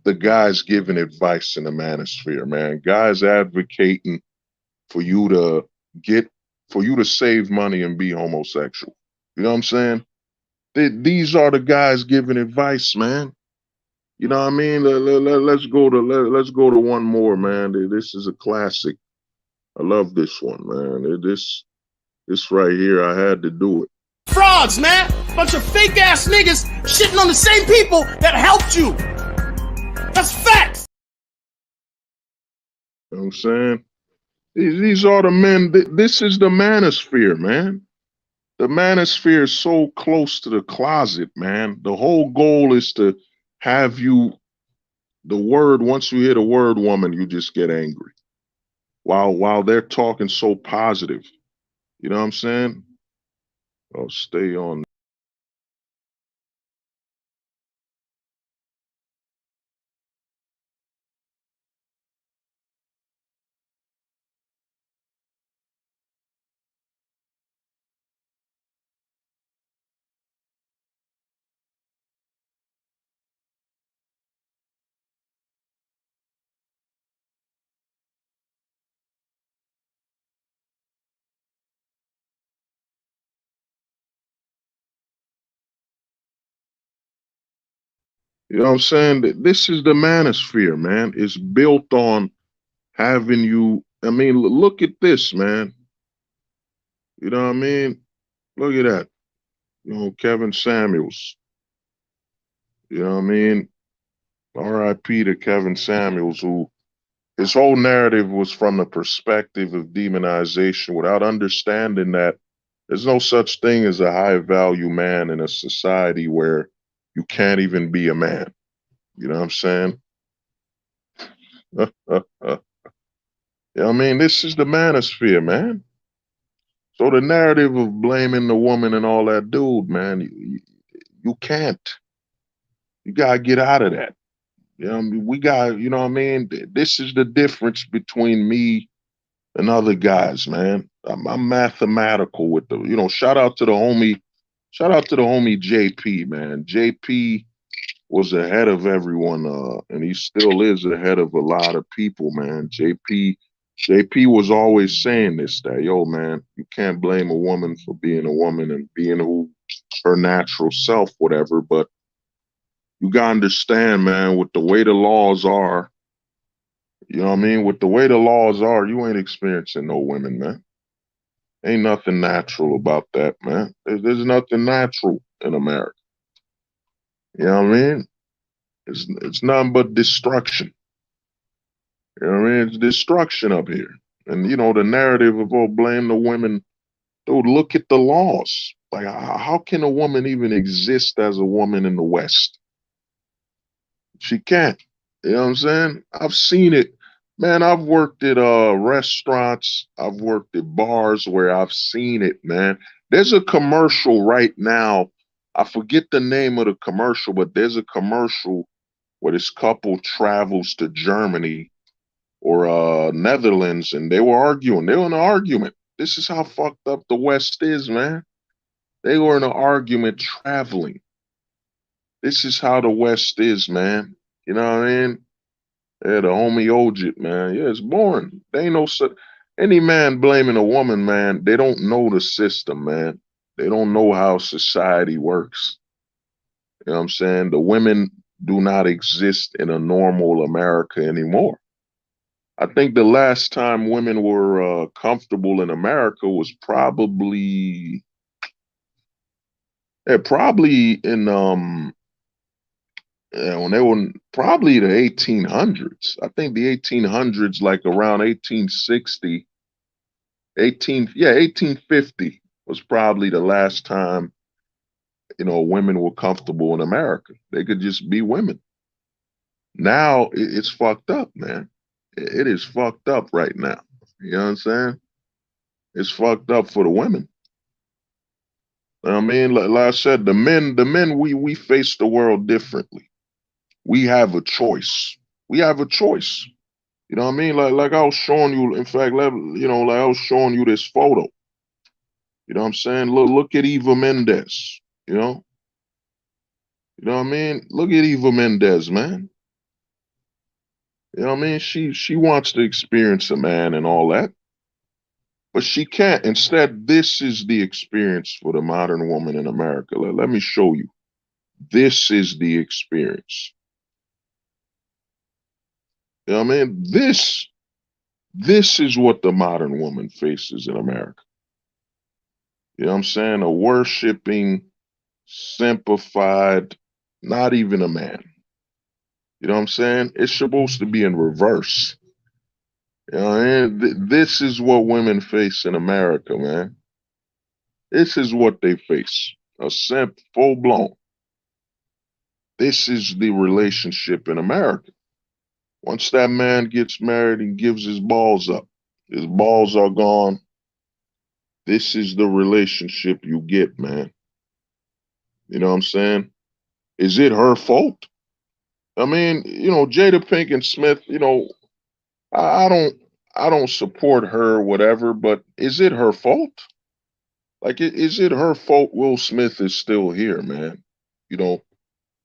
the guys giving advice in the manosphere, man. Guys advocating for you to save money and be homosexual. You know what I'm saying? These are the guys giving advice, man. You know what I mean? Let's go to one more, man. This is a classic. I love this one, man. This right here, I had to do it.
Frauds, man. Bunch of fake ass niggas shitting on the same people that helped you. That's facts.
You know what I'm saying? These are the men. This is the manosphere, man. The manosphere is so close to the closet, man. The whole goal is to have you, once you hear the word woman, you just get angry. While they're talking so positive. You know what I'm saying? I'll stay on. You know what I'm saying? This is the manosphere, man. It's built on having you. I mean, look at this, man. You know what I mean? Look at that. You know, Kevin Samuels. You know what I mean? R.I.P. to Kevin Samuels, who his whole narrative was from the perspective of demonization without understanding that there's no such thing as a high value man in a society where you can't even be a man. You know what I'm saying? You know what I mean? This is the manosphere, man. So the narrative of blaming the woman and all that, dude, man, you can't. You gotta get out of that. You know what I mean? We got, you know what I mean? This is the difference between me and other guys, man. I'm mathematical with the, you know, shout out to the homie JP, man. JP was ahead of everyone, and he still is ahead of a lot of people, man. JP was always saying this, that, yo, man, you can't blame a woman for being a woman and being her natural self, whatever, but you gotta understand, man, with the way the laws are, you know what I mean? With the way the laws are, you ain't experiencing no women, man. Ain't nothing natural about that, man. There's nothing natural in America. You know what I mean? It's nothing but destruction. You know what I mean? It's destruction up here. And, you know, the narrative of, oh, blame the women. Dude, look at the laws. Like, how can a woman even exist as a woman in the West? She can't. You know what I'm saying? I've seen it. Man, I've worked at restaurants. I've worked at bars where I've seen it, man. There's a commercial right now. I forget the name of the commercial, but there's a commercial where this couple travels to Germany or Netherlands, and they were arguing. They were in an argument. This is how fucked up the West is, man. They were in an argument traveling. This is how the West is, man. You know what I mean? Yeah, the homie Ojit, man. Yeah, it's boring. There ain't
any man blaming a woman, man, they don't know the system, man. They don't know how society works. You know what I'm saying? The women do not exist in a normal America anymore. I think the last time women were comfortable in America was probably probably in when they were probably the 1800s. I think the 1800s, like around 1860, 1850 was probably the last time, you know, women were comfortable in America. They could just be women. Now it's fucked up, man. It is fucked up right now. You know what I'm saying? It's fucked up for the women. I mean, like I said, the men, we face the world differently. We have a choice. We have a choice. You know what I mean? Like I was showing you. In fact, you know, like I was showing you this photo. You know what I'm saying? Look at Eva Mendes. You know what I mean? Look at Eva Mendes, man. You know what I mean? She wants to experience a man and all that, but she can't. Instead, this is the experience for the modern woman in America. Let me show you. This is the experience. You know what I mean? This is what the modern woman faces in America. You know what I'm saying? A worshiping, simplified, not even a man. You know what I'm saying? It's supposed to be in reverse. You know what I mean? This is what women face in America, man. This is what they face. A simp, full blown. This is the relationship in America. Once that man gets married and gives his balls up, his balls are gone. This is the relationship you get, man. You know what I'm saying? Is it her fault? I mean, you know, Jada Pinkett Smith, you know, I don't support her, whatever, but is it her fault? Like, is it her fault Will Smith is still here, man? You know,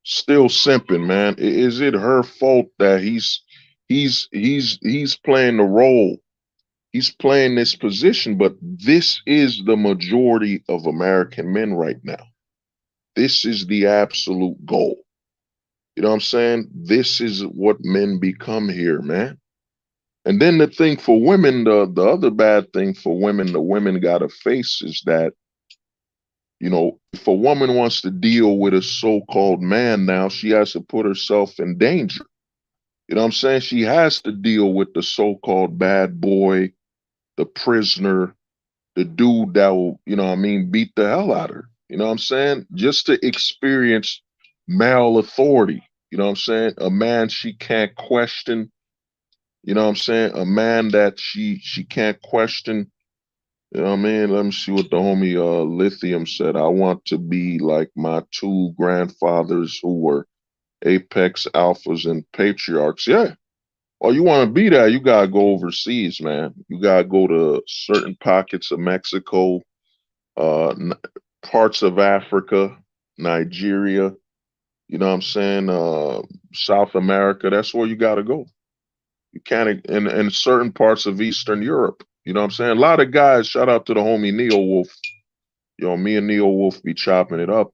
still simping, man. Is it her fault that he's playing the role? He's playing this position, but this is the majority of American men right now. This is the absolute goal. You know what I'm saying? This is what men become here, man. And then the thing for women, the other bad thing for women, the women gotta face is that, you know, if a woman wants to deal with a so-called man now, she has to put herself in danger. You know what I'm saying? She has to deal with the so-called bad boy, the prisoner, the dude that will, you know what I mean, beat the hell out of her. You know what I'm saying? Just to experience male authority. You know what I'm saying? A man she can't question. You know what I'm saying? A man that she can't question. You know what I mean? Let me see what the homie Lithium said. I want to be like my two grandfathers who were apex alphas and patriarchs. Yeah. Well, you want to be that, you gotta go overseas, man. You gotta go to certain pockets of Mexico, parts of Africa, Nigeria. You know what I'm saying? South America. That's where you gotta go. You can't in certain parts of Eastern Europe. You know what I'm saying? A lot of guys, shout out to the homie Neo Wolf. You know, me and Neo Wolf be chopping it up.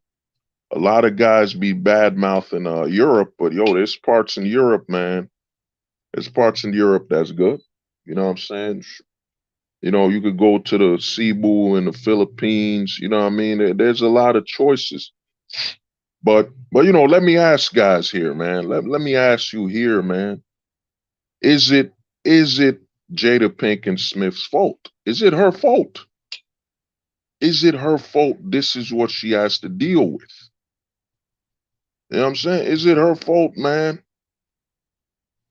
A lot of guys be bad mouthing Europe, but yo, there's parts in Europe, man. There's parts in Europe that's good. You know what I'm saying? You know, you could go to the Cebu in the Philippines. You know what I mean? There's a lot of choices. But you know, let me ask guys here, man. Let me ask you here, man. Is it Jada Pinkett Smith's fault? Is it her fault? Is it her fault this is what she has to deal with? You know what I'm saying? Is it her fault, man?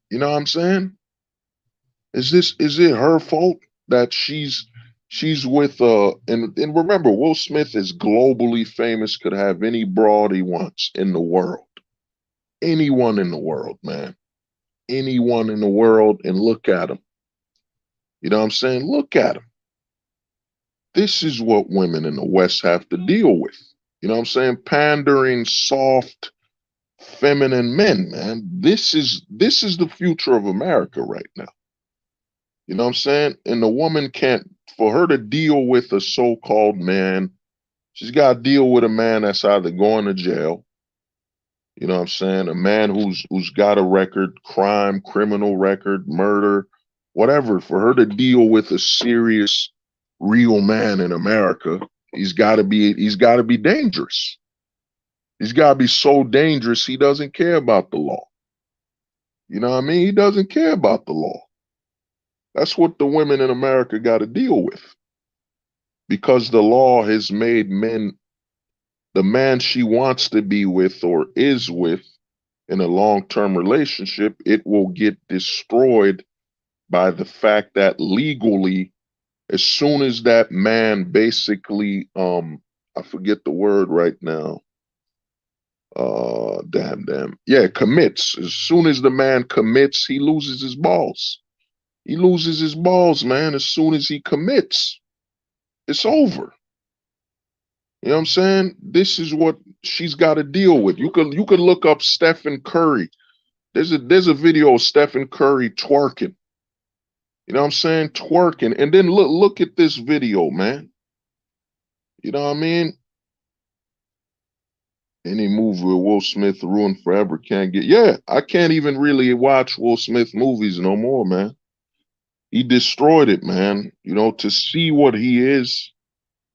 You know what I'm saying? Is it her fault that she's with and remember, Will Smith is globally famous, could have any broad he wants in the world. Anyone in the world, man. Anyone in the world, and look at him. You know what I'm saying? Look at him. This is what women in the West have to deal with. You know what I'm saying? Pandering, soft, feminine men, man. This is the future of America right now. You know what I'm saying? And the woman can't, for her to deal with a so-called man, she's got to deal with a man that's either going to jail, you know what I'm saying? A man who's got a record, crime, criminal record, murder, whatever. For her to deal with a serious, real man in America, he's got to be dangerous. He's got to be so dangerous he doesn't care about the law. You know what I mean? He doesn't care about the law. That's what the women in America got to deal with. Because the law has made men, the man she wants to be with or is with in a long-term relationship, it will get destroyed by the fact that legally, as soon as that man basically, I forget the word right now, yeah, commits. As soon as the man commits, he loses his balls. He loses his balls, man. As soon as he commits, it's over. You know what I'm saying? This is what she's got to deal with. You could look up Stephen Curry. There's a video of Stephen Curry twerking. You know what I'm saying? Twerking. And then look at this video, man. You know what I mean? Any movie with Will Smith ruined forever can't get. Yeah, I can't even really watch Will Smith movies no more, man. He destroyed it, man. You know, to see what he is,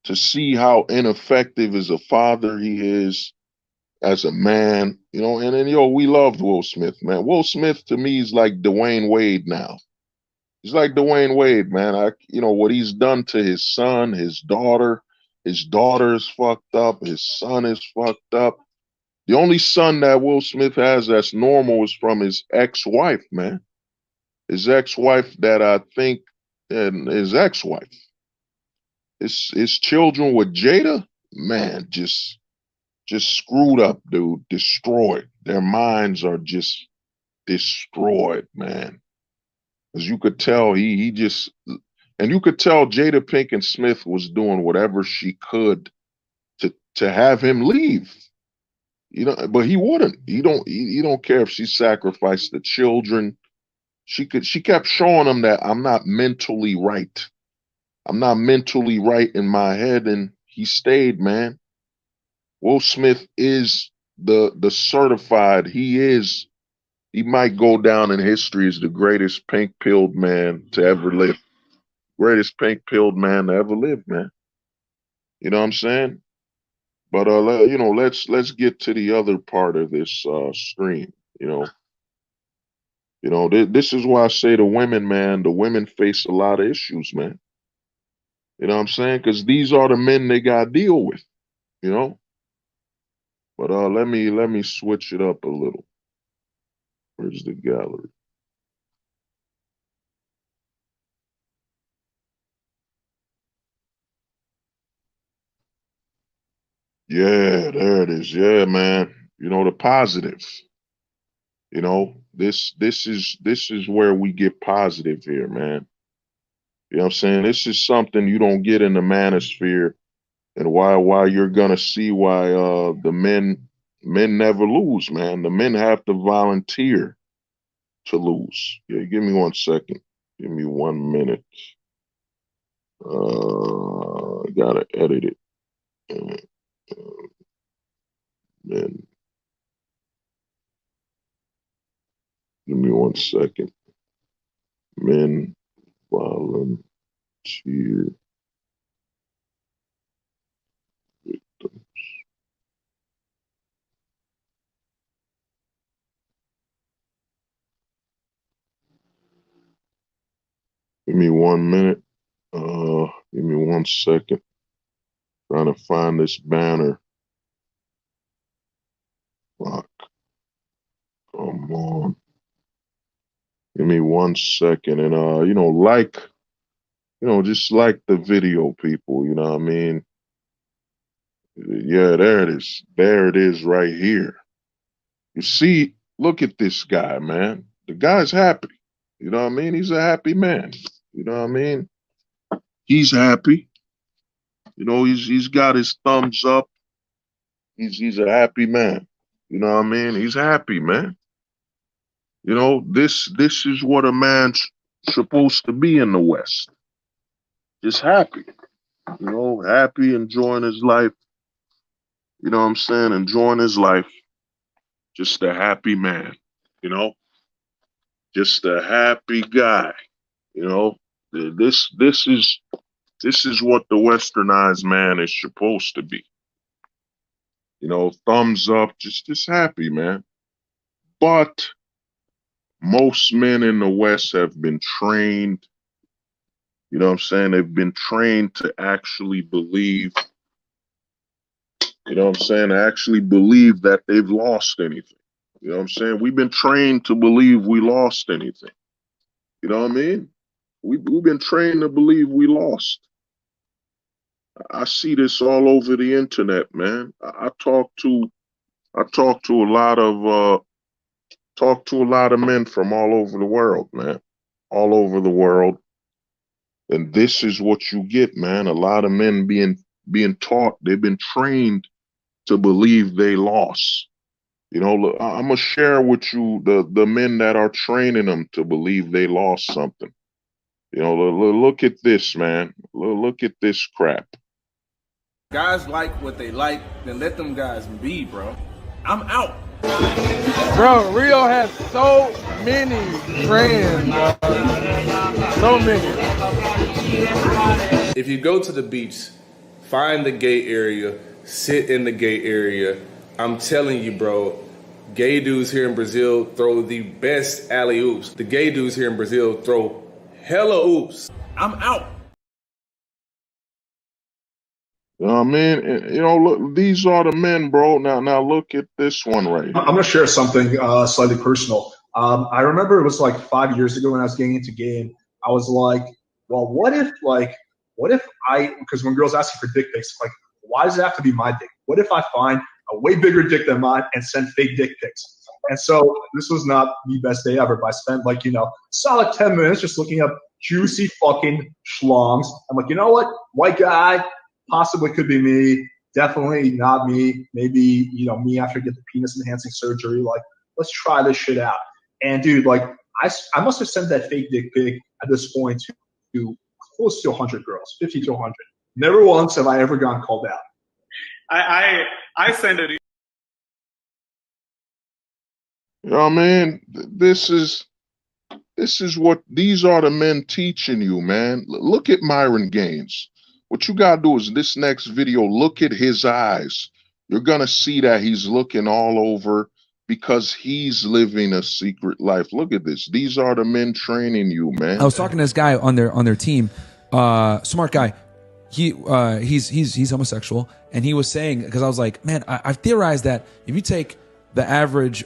to see how ineffective as a father he is, as a man, you know, and then, yo, we loved Will Smith, man. Will Smith to me is like Dwayne Wade now. He's like Dwayne Wade, man. You know, what he's done to his son, his daughter is fucked up. His son is fucked up. The only son that Will Smith has that's normal is from his ex-wife, man. His ex-wife that I think, and his ex-wife. His children with Jada, man, just screwed up, dude. Destroyed. Their minds are just destroyed, man. As you could tell, he just, and you could tell Jada Pinkett Smith was doing whatever she could to have him leave. You know, but he wouldn't. He don't care if she sacrificed the children. She kept showing him that I'm not mentally right. I'm not mentally right in my head, and he stayed, man. Will Smith is the certified, he might go down in history as the greatest pink-pilled man to ever live. Greatest pink-pilled man to ever live, man. You know what I'm saying? But you know, let's get to the other part of this stream. This is why I say the women face a lot of issues, man. You know what I'm saying? Because these are the men they got to deal with. You know. But let me switch it up a little. Where's the gallery? Yeah, there it is. Yeah, man. You know, the positive. You know, this is where we get positive here, man. You know what I'm saying? This is something you don't get in the manosphere, and why you're gonna see why the men never lose, man. The men have to volunteer to lose. Yeah, give me 1 second. Give me 1 minute. Gotta edit it. Man, give me 1 second. Men volunteer victims. Give me 1 minute. Give me 1 second. Trying to find this banner. Fuck. Come on. Give me 1 second, and just like the video, people. You know what I mean? Yeah, there it is. There it is, right here. You see, look at this guy, man. The guy's happy. You know what I mean? He's a happy man. You know what I mean? He's happy. You know, he's got his thumbs up. He's a happy man. You know what I mean? He's happy, man. You know, this is what a man supposed to be in the West. Just happy, happy, enjoying his life. You know what I'm saying? Enjoying his life. Just a happy man, you know? Just a happy guy, you know? This is what the westernized man is supposed to be. Thumbs up, just happy, man. But most men in the West have been trained, you know what I'm saying? They've been trained to actually believe, actually believe that they've lost anything. You know what I'm saying? We've been trained to believe we lost anything. You know what I mean? We've been trained to believe we lost. I see this all over the internet, man. I talk to a lot of men from all over the world, man. All over the world. And this is what you get, man. A lot of men being taught, they've been trained to believe they lost. Look, I'm gonna share with you the men that are training them to believe they lost something. Look at this, man. Look at this crap.
Guys like what they like, then let them guys be, bro. I'm out.
Bro, Rio has so many friends, bro. So many.
If you go to the beach, find the gay area, sit in the gay area. I'm telling you, bro, gay dudes here in Brazil throw the best alley-oops. The gay dudes here in Brazil throw hella oops. I'm out.
You know what I mean? And, look, these are the men, bro. Now look at this one right here.
I'm going to share something slightly personal. I remember it was like 5 years ago when I was getting into game. I was like, well, what if because when girls ask you for dick pics, like, why does it have to be my dick? What if I find a way bigger dick than mine and send fake dick pics? And so this was not the best day ever, but I spent solid 10 minutes just looking up juicy fucking schlongs. I'm like, you know what? White guy, possibly could be me. Definitely not me. Maybe, me after I get the penis enhancing surgery. Like, let's try this shit out. And dude, I must have sent that fake dick pic at this point to close to 100 girls, 50 to 100. Never once have I ever gotten called out.
I send it.
You know what I mean? This is what these are the men teaching you, man. Look at Myron Gaines. What you gotta do is this next video, look at his eyes. You're gonna see that he's looking all over because he's living a secret life. Look at this. These are the men training you, man.
I was talking to this guy on their team, smart guy. He's homosexual, and he was saying, because I was like, man, I've theorized that if you take the average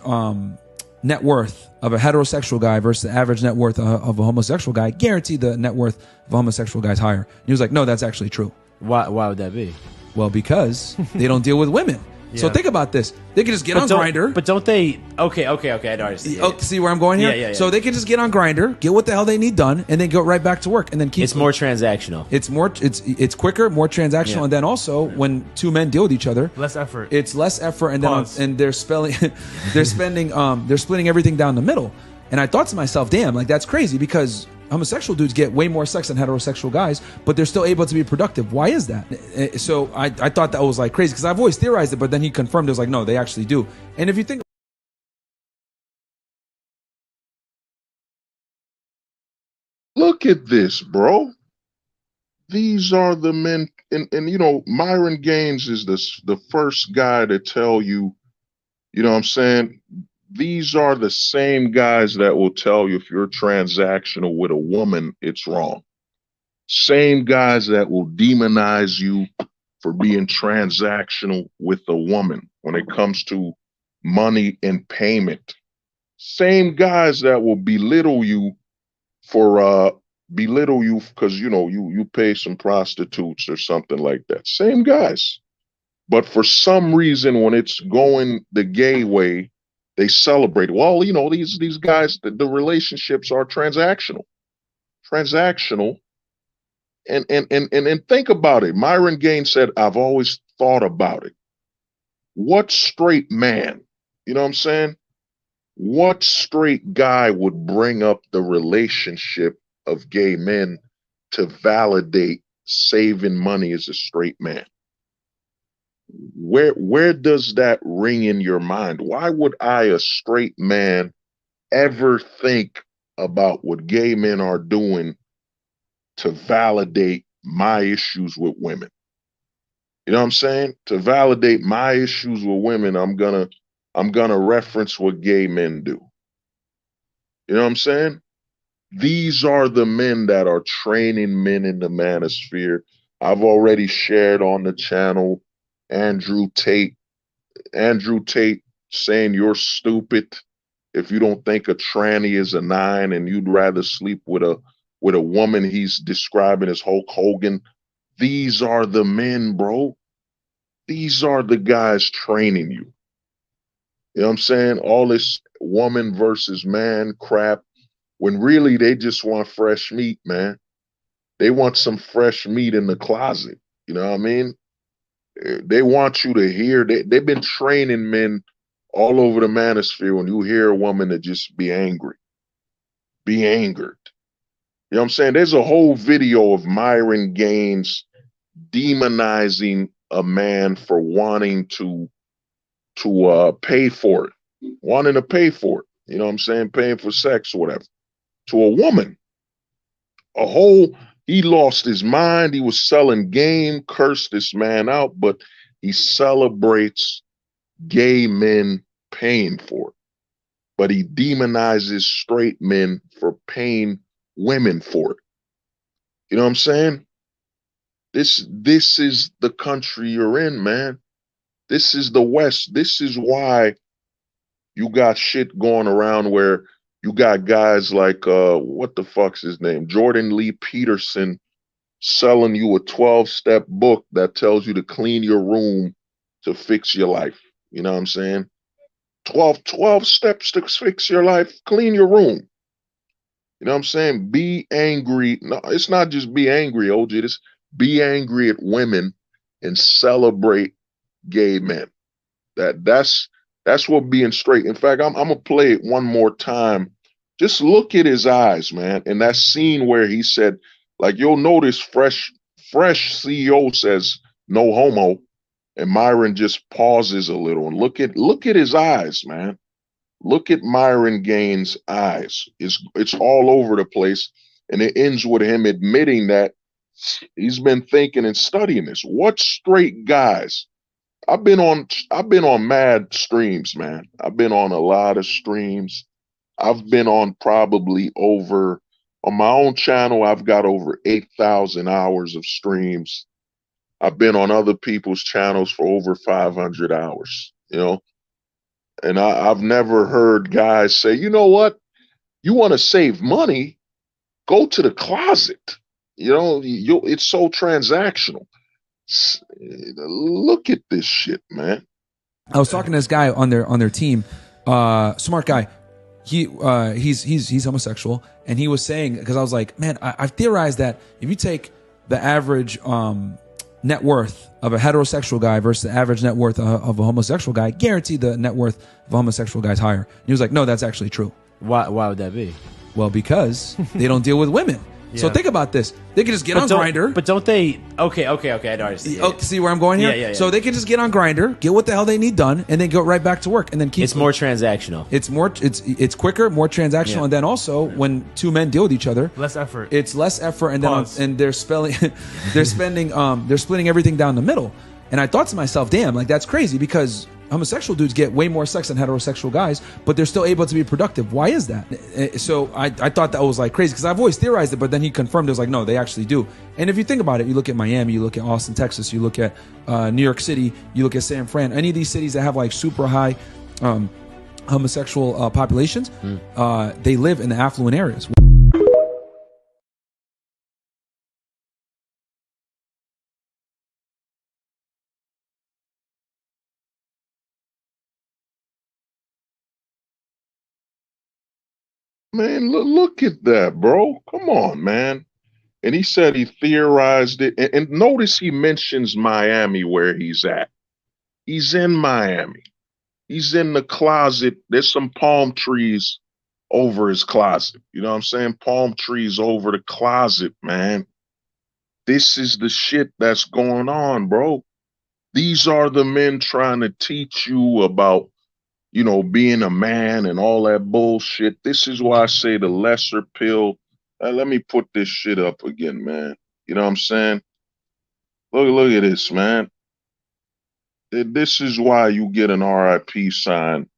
net worth of a heterosexual guy versus the average net worth of a homosexual guy, guaranteed the net worth of a homosexual guy is higher. And he was like, no, that's actually true.
Why would that be?
Well, because they don't deal with women. So think about this. They can just get on Grindr.
But don't they? Okay. I don't understand.
Oh, see where I'm going here?
Yeah.
So they can just get on Grindr, get what the hell they need done, and then go right back to work, and then keep.
It's more transactional.
It's quicker, more transactional, and then also when two men deal with each other,
Less effort.
It's less effort, and then they're splitting everything down the middle. And I thought to myself, damn, like that's crazy because homosexual dudes get way more sex than heterosexual guys, but they're still able to be productive. Why is that? So I thought that was like crazy because I've always theorized it, but then he confirmed it was like, no, they actually do. And if you think,
look at this, bro. These are the men, and Myron Gaines is the first guy to tell you, you know what I'm saying? These are the same guys that will tell you if you're transactional with a woman, it's wrong. Same guys that will demonize you for being transactional with a woman when it comes to money and payment. Same guys that will belittle you because you pay some prostitutes or something like that. Same guys. But for some reason, when it's going the gay way, they celebrate. Well, these guys, the relationships are transactional. And think about it. Myron Gaines said, I've always thought about it. What straight man, you know what I'm saying? What straight guy would bring up the relationship of gay men to validate saving money as a straight man. Where does that ring in your mind? Why would I, a straight man, ever think about what gay men are doing to validate my issues with women? You know what I'm saying? To validate my issues with women, I'm gonna reference what gay men do. You know what I'm saying? These are the men that are training men in the manosphere. I've already shared on the channel Andrew Tate saying you're stupid if you don't think a tranny is a 9 and you'd rather sleep with a woman he's describing as Hulk Hogan. These are the men, bro. These are the guys training you. You know what I'm saying? All this woman versus man crap, when really they just want fresh meat, man. They want some fresh meat in the closet. You know what I mean? They want you to hear. They've been training men all over the manosphere. When you hear a woman, to just be angry, be angered. You know what I'm saying? There's a whole video of Myron Gaines demonizing a man for wanting to pay for it, wanting to pay for it. You know what I'm saying? Paying for sex or whatever. To a woman. He lost his mind. He was selling game, cursed this man out, but he celebrates gay men paying for it. But he demonizes straight men for paying women for it. You know what I'm saying? This is the country you're in, man. This is the West. This is why you got shit going around where you got guys like, what the fuck's his name? Jordan Lee Peterson selling you a 12-step book that tells you to clean your room to fix your life. You know what I'm saying? 12 steps to fix your life. Clean your room. You know what I'm saying? Be angry. No, it's not just be angry, OG. It's be angry at women and celebrate gay men. That's what being straight. In fact, I'm gonna play it one more time. Just look at his eyes, man. And that scene where he said, like, you'll notice Fresh CEO says no homo, and Myron just pauses a little and look at his eyes, man. Look at Myron Gaines' eyes. It's all over the place, and it ends with him admitting that he's been thinking and studying this. What straight guys? I've been on mad streams, man. I've been on a lot of streams. I've been on probably on my own channel, I've got over 8,000 hours of streams. I've been on other people's channels for over 500 hours, you know? And I've never heard guys say, you know what? You want to save money? Go to the closet. You know, it's so transactional. Look at this shit, man.
I was talking to this guy on their team, smart guy. He's homosexual, and he was saying, because I was like, man, I've theorized that if you take the average net worth of a heterosexual guy versus the average net worth of a homosexual guy, guaranteed the net worth of a homosexual guy is higher. And he was like, no, that's actually true.
Why would that be?
Well, because they don't deal with women. So think about this. They can just get on Grindr.
But don't they? Okay. I don't understand.
Oh, see where I'm going here?
Yeah.
So they can just get on Grindr, get what the hell they need done, and then go right back to work, and then keep.
It's more transactional.
It's quicker, more transactional, and then also when two men deal with each other,
Less effort.
it's less effort, and then they're splitting everything down the middle. And I thought to myself, damn, like that's crazy, because homosexual dudes get way more sex than heterosexual guys, but they're still able to be productive. Why is that? So I thought that was like crazy, because I've always theorized it, but then he confirmed it was like, no, they actually do. And if you think about it, you look at Miami, you look at Austin, Texas, you look at New York City, you look at San Fran, any of these cities that have like super high homosexual populations, they live in the affluent areas.
Man, look at that, bro. Come on, man. And he said he theorized it. And notice he mentions Miami where he's at. He's in Miami. He's in the closet. There's some palm trees
over his closet. You know what I'm saying? Palm trees over the closet, man. This is the shit that's going on, bro. These are the men trying to teach you about, you know, being a man and all that bullshit. This is why I say the lesser pill. Let me put this shit up again, man. You know what I'm saying? Look at this, man. This is why you get an RIP sign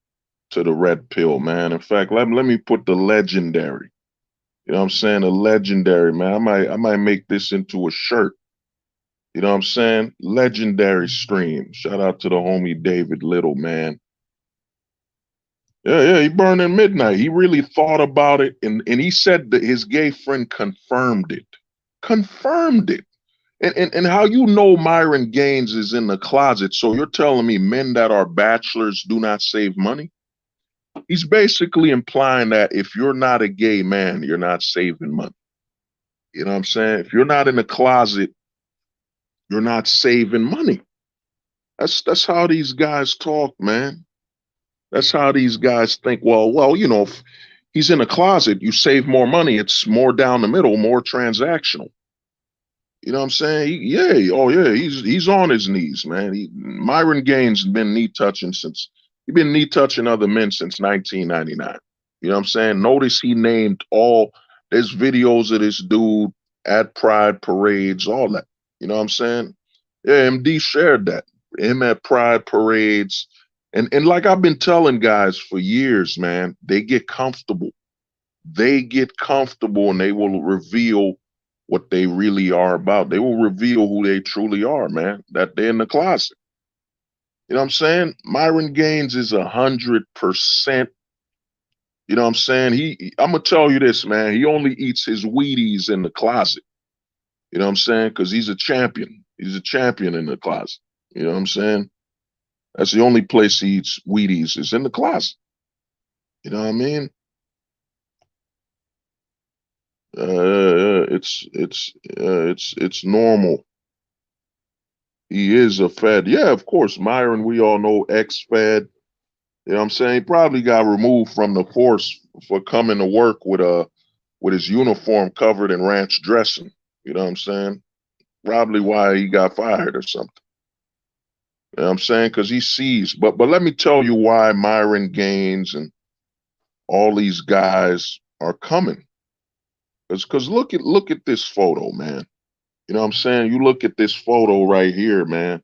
to the red pill, man. In fact, let me put the legendary. You know what I'm saying? The legendary, man. I might make this into a shirt. You know what I'm saying? Legendary stream. Shout out to the homie David Little, man. Yeah, he burned in midnight. He really thought about it, and he said that his gay friend confirmed it. Confirmed it. And how you know Myron Gaines is in the closet, so you're telling me men that are bachelors do not save money? He's basically implying that if you're not a gay man, you're not saving money. You know what I'm saying? If you're not in the closet, you're not saving money. That's how these guys talk, man. That's how these guys think. Well, you know, if he's in a closet, you save more money. It's more down the middle, more transactional. You know what I'm saying? He's on his knees, man. Myron Gaines been knee touching other men since 1999. You know what I'm saying? Notice he named there's videos of this dude at pride parades, all that. You know what I'm saying? Yeah, MD shared that. Him at pride parades. And like I've been telling guys for years, man, they get comfortable. They get comfortable and they will reveal what they really are about. They will reveal who they truly are, man, that they're in the closet. You know what I'm saying? Myron Gaines is 100%. You know what I'm saying? I'm going to tell you this, man. He only eats his Wheaties in the closet. You know what I'm saying? Because he's a champion. He's a champion in the closet. You know what I'm saying? That's the only place he eats Wheaties is in the closet. You know what I mean? It's normal. He is a Fed. Yeah, of course. Myron, we all know ex-Fed. You know what I'm saying? He probably got removed from the force for coming to work with his uniform covered in ranch dressing. You know what I'm saying? Probably why he got fired or something. You know what I'm saying? Because he sees. But let me tell you why Myron Gaines and all these guys are coming. Because look at this photo, man. You know what I'm saying? You look at this photo right here, man.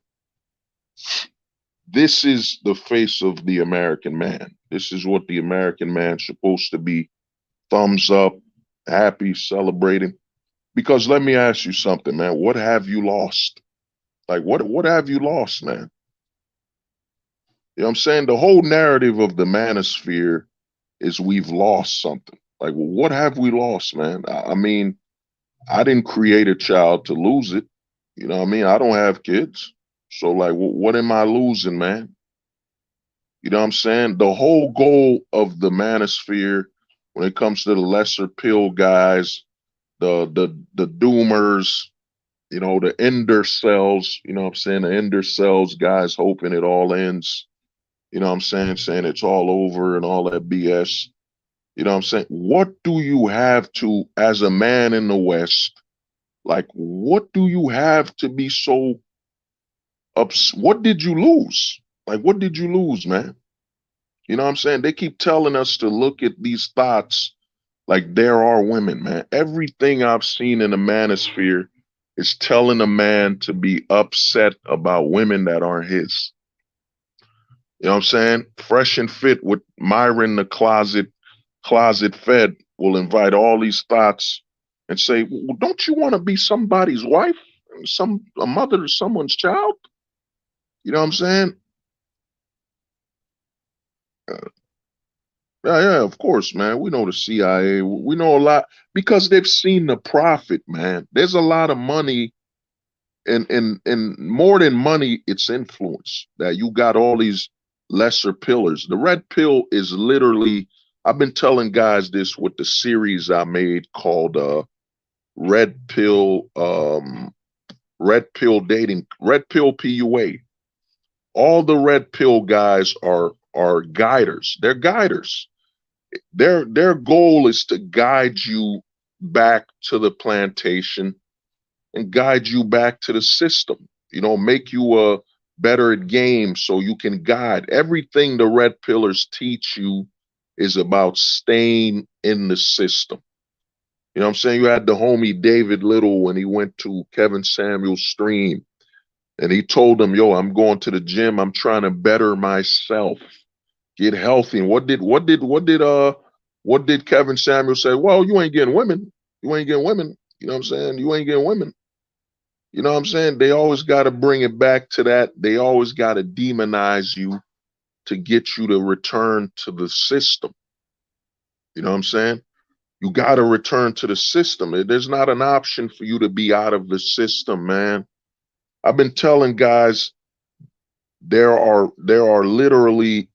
This is the face of the American man. This is what the American man's supposed to be. Thumbs up, happy, celebrating. Because let me ask you something, man. What have you lost? Like, what have you lost, man? You know what I'm saying? The whole narrative of the manosphere is we've lost something. Like, well, what have we lost, man? I mean, I didn't create a child to lose it. You know what I mean? I don't have kids. So, like, what am I losing, man? You know what I'm saying? The whole goal of the manosphere, when it comes to the lesser pill guys, the doomers, you know, the ender cells, you know what I'm saying? The ender cells guys hoping it all ends. You know what I'm saying? Saying it's all over and all that BS. You know what I'm saying? What do you have to, as a man in the West, like, what do you have to be so upset? What did you lose? Like, what did you lose, man? You know what I'm saying? They keep telling us to look at these thoughts like there are women, man. Everything I've seen in the manosphere is telling a man to be upset about women that aren't his. You know what I'm saying? Fresh and Fit with Myron the Closet Fed will invite all these thoughts and say, well, don't you want to be somebody's wife? A mother to someone's child? You know what I'm saying? Yeah, of course, man. We know the CIA. We know a lot because they've seen the profit, man. There's a lot of money, and more than money, it's influence. That you got all these lesser pillars. The red pill is literally, I've been telling guys this with the series I made called Red Pill Dating, Red Pill PUA. All the red pill guys are guiders. They're guiders.
Their goal is to guide you back to the plantation and guide you back to the system. You know, make you a better at games so you can guide. Everything the red pillars teach you is about staying in the system. You know what I'm saying? You had the homie David Little when he went to Kevin Samuel's stream and he told him, yo, I'm going to the gym. I'm trying to better myself, get healthy. And what did Kevin Samuel say? Well, you ain't getting women. You ain't getting women. You know what I'm saying? You ain't getting women. You know what I'm saying? They always got to bring it back to that. They always got to demonize you to get you to return to the system. You know what I'm saying? You got to return to the system. There's not an option for you to be out of the system, man. I've been telling guys there are literally,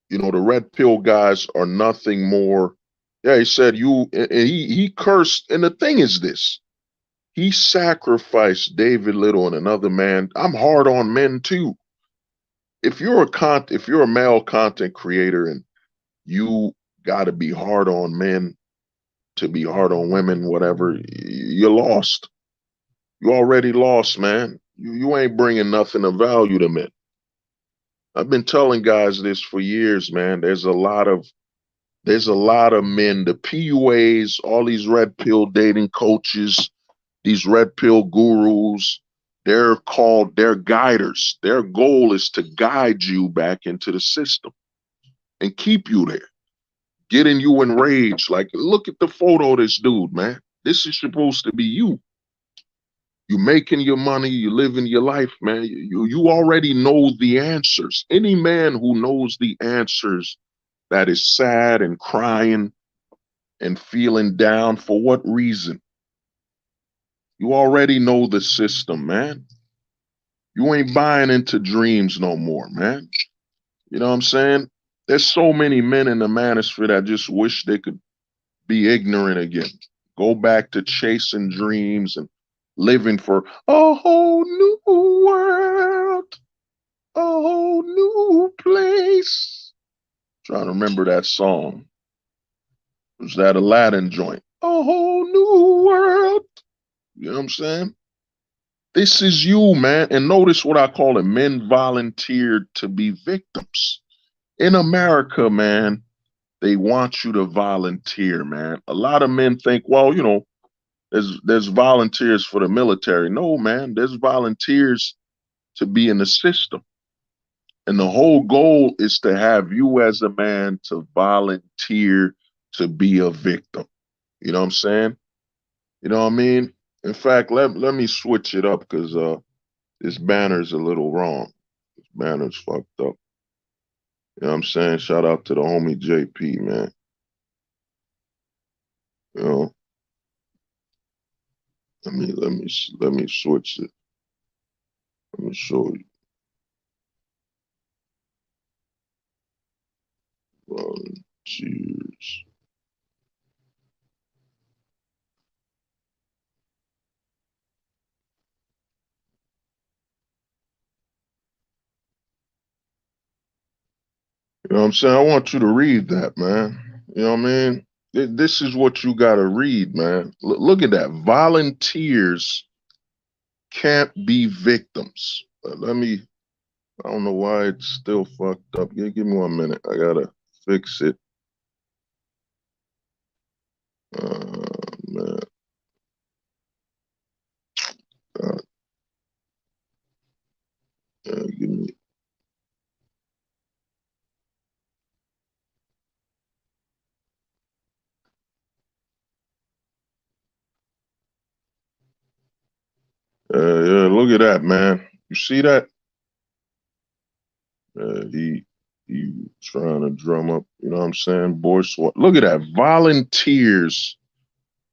you know, the red pill guys are nothing more. Yeah, he said he cursed. And the thing is this, he sacrificed David Little and another man. I'm hard on men too. If you're a male content creator and you got to be hard on men to be hard on women, whatever, you're lost. You already lost, man. You ain't bringing nothing of value to men. I've been telling guys this for years, man. There's a lot of men, the PUAs, all these red pill dating coaches, these red pill gurus, they're guiders. Their goal is to guide you back into the system and keep you there, getting you enraged. Like, look at the photo of this dude, man. This is supposed to be you. You making your money, you living your life, man. You already know the answers. Any man who knows the answers that is sad and crying and feeling down, for what reason? You already know the system, man. You ain't buying into dreams no more, man. You know what I'm saying? There's so many men in the manosphere that just wish they could be ignorant again. Go back to chasing dreams and living for a whole new world, a whole new place. Trying to remember that song. It was that Aladdin joint. A whole new world. You know what I'm saying? This is you, man. And notice what I call it. Men volunteered to be victims. In America, man, they want you to volunteer, man. A lot of men think, well, you know, there's volunteers for the military. No, man, there's volunteers to be in the system. And the whole goal is to have you as a man to volunteer to be a victim. You know what I'm saying? You know what I mean? In fact, let me switch it up because this banner's a little wrong. This banner's fucked up. You know what I'm saying? Shout out to the homie JP, man. You know, let me switch it. Let me show you. Volunteers. You know what I'm saying? I want you to read that, man. You know what I mean? This is what you got to read, man. Look at that. Volunteers can't be victims. I don't know why it's still fucked up. Give me 1 minute. I got to fix it. Man. Give me. Yeah, look at that, man. You see that? He trying to drum up, you know what I'm saying? Boy, look at that. Volunteers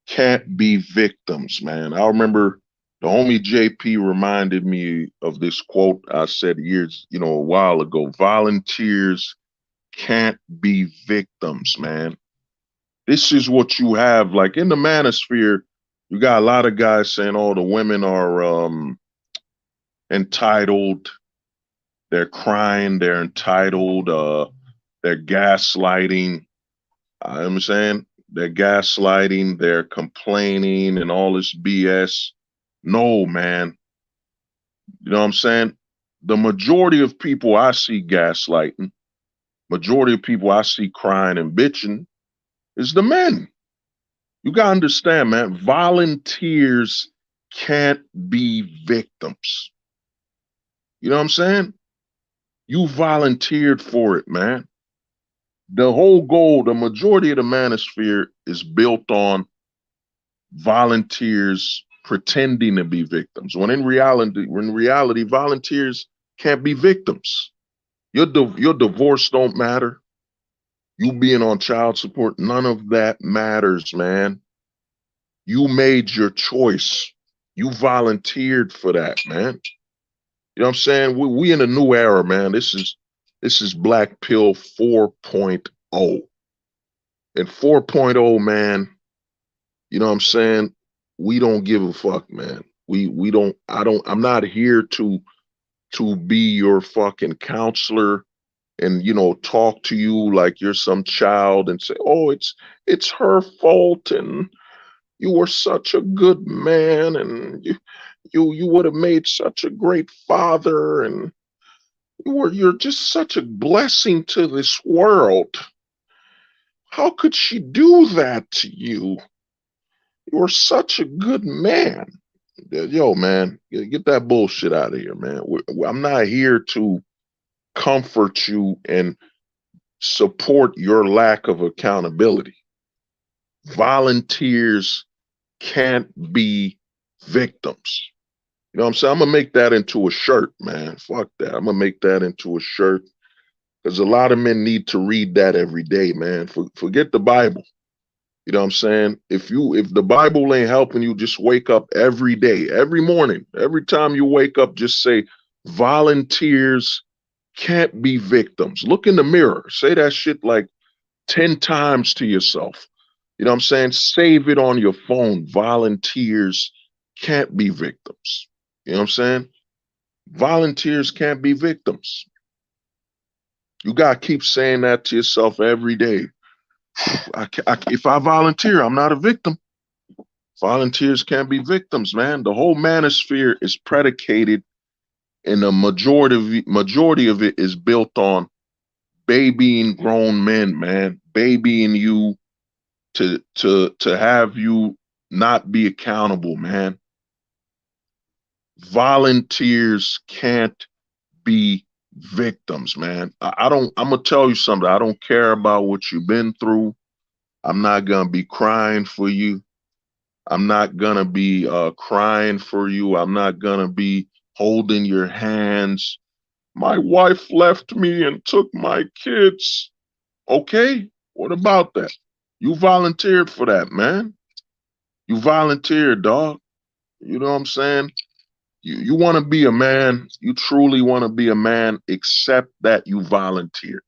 can't be victims, man. I remember the homie JP reminded me of this quote I said years, you know, a while ago. Volunteers can't be victims, man. This is what you have. Like in the manosphere, you got a lot of guys saying, oh, the women are entitled. They're crying. They're entitled. They're gaslighting. I'm saying they're gaslighting, they're complaining, and all this BS. No, man. You know what I'm saying? The majority of people I see gaslighting, majority of people I see crying and bitching is the men. You gotta understand, man, volunteers can't be victims. You know what I'm saying? You volunteered for it, man. The whole goal, the majority of the manosphere is built on volunteers pretending to be victims. When in reality, volunteers can't be victims. Your divorce don't matter. You being on child support, none of that matters, man. You made your choice. You volunteered for that, man. You know what I'm saying? We in a new era, man. This is Black Pill 4.0. And 4.0, man, you know what I'm saying? We don't give a fuck, man. I'm not here to be your fucking counselor and, you know, talk to you like you're some child and say, oh, it's her fault and you were such a good man and you would have made such a great father and you're just such a blessing to this world. How could she do that to you? You're such a good man. Yo, man, get that bullshit out of here, man. I'm not here to comfort you and support your lack of accountability. Volunteers can't be victims. You know what I'm saying? I'm going to make that into a shirt, man. Fuck that. I'm going to make that into a shirt because a lot of men need to read that every day, man. Forget the Bible. You know what I'm saying? If the Bible ain't helping you, just wake up every day, every morning, every time you wake up, just say, volunteers can't be victims. Look in the mirror. Say that shit like 10 times to yourself. You know what I'm saying? Save it on your phone. Volunteers can't be victims. You know what I'm saying? Volunteers can't be victims. You got to keep saying that to yourself every day. If I volunteer, I'm not a victim. Volunteers can't be victims, man. The whole manosphere is predicated, and the majority of it is built on babying grown men, man. Babying you to have you not be accountable, man. Volunteers can't be victims, man. I'm gonna tell you something. I don't care about what you've been through. I'm not gonna be crying for you. I'm not gonna be crying for you. I'm not gonna be holding your hands. My wife left me and took my kids. Okay, what about that? You volunteered for that, man. You volunteered, dog. You know what I'm saying? You want to be a man. You truly want to be a man, except that you volunteered.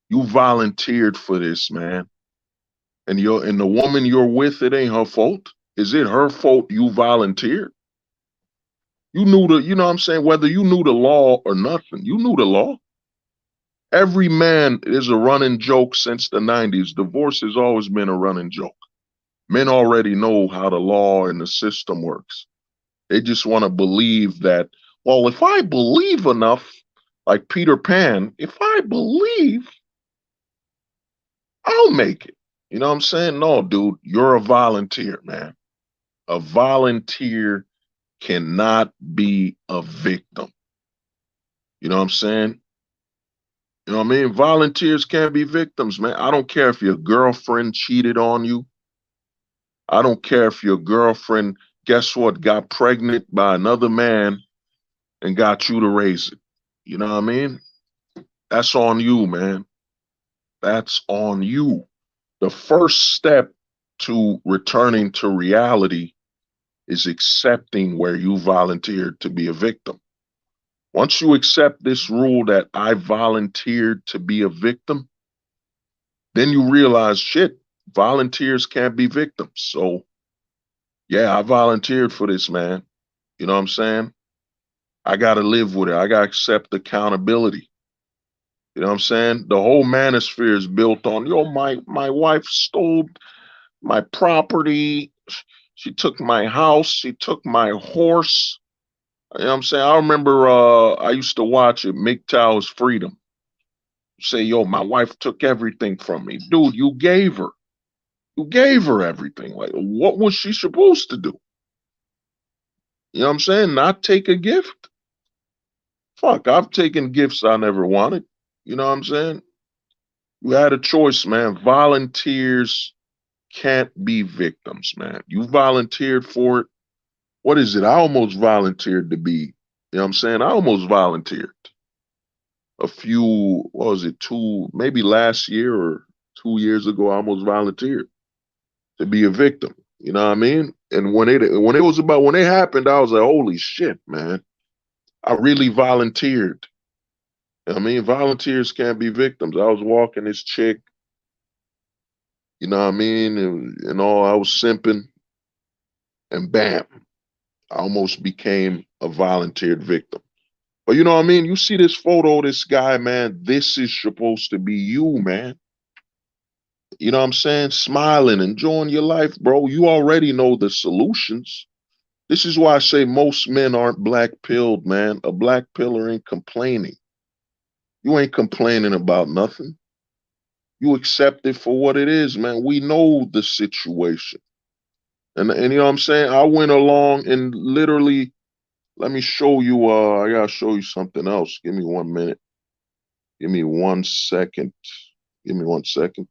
You volunteered for this, man. And the woman you're with, it ain't her fault. Is it her fault you volunteered? You know what I'm saying? Whether you knew the law or nothing, you knew the law. Every man is a running joke since the 90s. Divorce has always been a running joke. Men already know how the law and the system works. They just want to believe that, well, if I believe enough, like Peter Pan, if I believe, I'll make it. You know what I'm saying? No, dude, you're a volunteer, man. A volunteer cannot be a victim. You know what I'm saying? You know what I mean? Volunteers can't be victims, man. I don't care if your girlfriend cheated on you. I don't care if your girlfriend, guess what, got pregnant by another man and got you to raise it. You know what I mean? That's on you, man. That's on you. The first step to returning to reality is accepting where you volunteered to be a victim. Once you accept this rule that I volunteered to be a victim, then you realize, shit, volunteers can't be victims. So, yeah, I volunteered for this, man. You know what I'm saying? I got to live with it. I got to accept accountability. You know what I'm saying? The whole manosphere is built on, yo, my wife stole my property. She took my house. She took my horse. You know what I'm saying? I remember I used to watch it, MGTOW's Freedom. Say, yo, my wife took everything from me. Dude, you gave her. You gave her everything. Like, what was she supposed to do? You know what I'm saying? Not take a gift? Fuck, I've taken gifts I never wanted. You know what I'm saying? You had a choice, man. Volunteers can't be victims, man. You volunteered for it. What is it? I almost volunteered to be, you know what I'm saying? I almost volunteered a few, what was it, maybe last year or 2 years ago, I almost volunteered to be a victim. You know what I mean? And when it happened, I was like, holy shit, man. I really volunteered. I mean, volunteers can't be victims. I was walking this chick, you know what I mean? And all, I was simping, and bam, I almost became a volunteered victim. But you know what I mean? You see this photo of this guy, man, this is supposed to be you, man. You know what I'm saying? Smiling, enjoying your life, bro. You already know the solutions. This is why I say most men aren't black pilled, man. A black pillar ain't complaining. You ain't complaining about nothing. You accept it for what it is, man. We know the situation. And you know what I'm saying? I went along and literally, let me show you, I gotta show you something else. Give me 1 minute. Give me 1 second. Give me 1 second.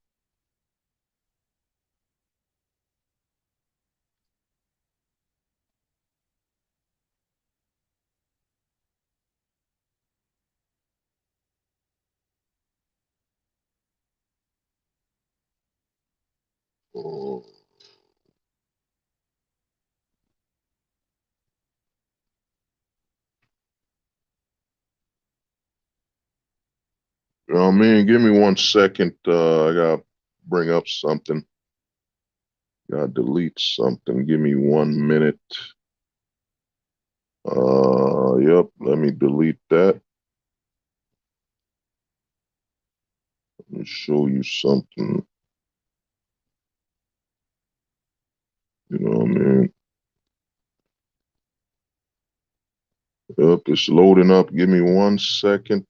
Oh. You know what I mean? Give me 1 second. I gotta bring up something. Gotta delete something. Give me 1 minute. Yep, let me delete that. Let me show you something. You know what I mean? Yep, it's loading up. Give me 1 second.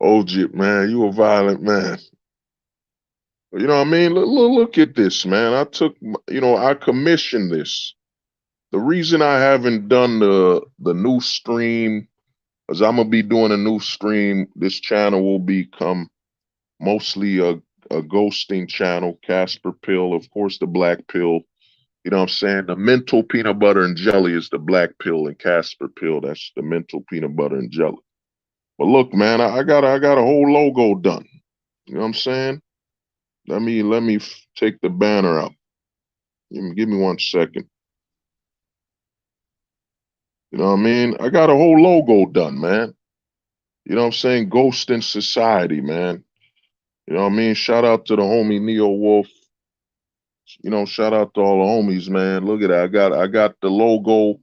OG, man, you a violent man. You know what I mean? Look at this, man. I commissioned this. The reason I haven't done the new stream is I'm gonna be doing a new stream. This channel will become mostly a ghosting channel. Casper Pill, of course, the black pill. You know what I'm saying? The mental peanut butter and jelly is the black pill, and Casper Pill, that's the mental peanut butter and jelly. But look, man, I got a whole logo done. You know what I'm saying? Let me take the banner out. Give me 1 second. You know what I mean? I got a whole logo done, man. You know what I'm saying? Ghost in Society, man. You know what I mean? Shout out to the homie Neo Wolf. You know, shout out to all the homies, man. Look at that. I got the logo,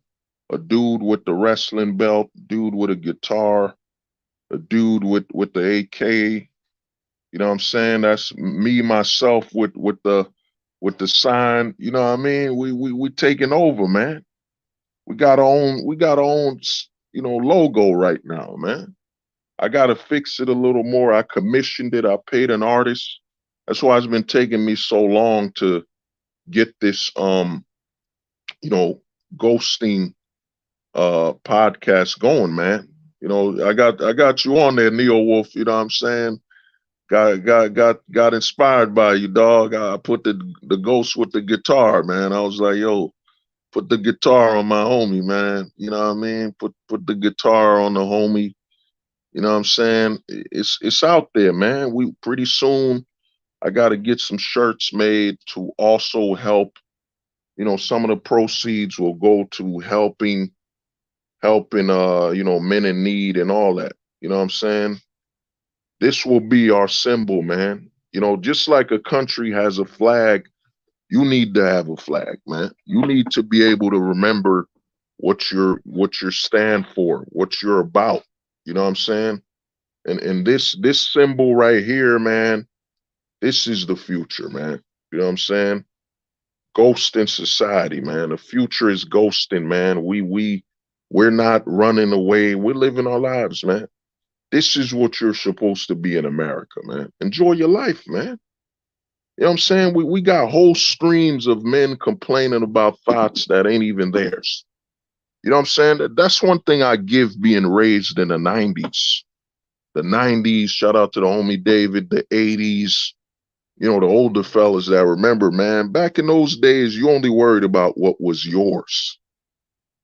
a dude with the wrestling belt, dude with a guitar, a dude with the AK. You know what I'm saying? That's me, myself with the sign. You know what I mean? We taking over, man. We got our own, you know, logo right now, man. I gotta fix it a little more. I commissioned it. I paid an artist. That's why it's been taking me so long to get this you know, ghosting podcast going, man. You know, I got you on there, Neo Wolf, you know what I'm saying? Got inspired by you, dog. I put the ghost with the guitar, man. I was like, yo, put the guitar on my homie, man. You know what I mean? Put the guitar on the homie. You know what I'm saying? It's out there, man. We pretty soon I gotta get some shirts made to also help. You know, some of the proceeds will go to helping you know, men in need and all that. You know what I'm saying? This will be our symbol, man. You know, just like a country has a flag, you need to have a flag, man. You need to be able to remember what you're stand for, what you're about. You know what I'm saying? And this symbol right here, man, this is the future, man. You know what I'm saying? Ghosting society, man. The future is ghosting, man. We're not running away. We're living our lives, man. This is what you're supposed to be in America, man. Enjoy your life, man. You know what I'm saying? We got whole streams of men complaining about thoughts that ain't even theirs. You know what I'm saying? That's one thing I give being raised in the 90s. The 90s, shout out to the homie David, the 80s, you know, the older fellas that remember, man, back in those days, you only worried about what was yours.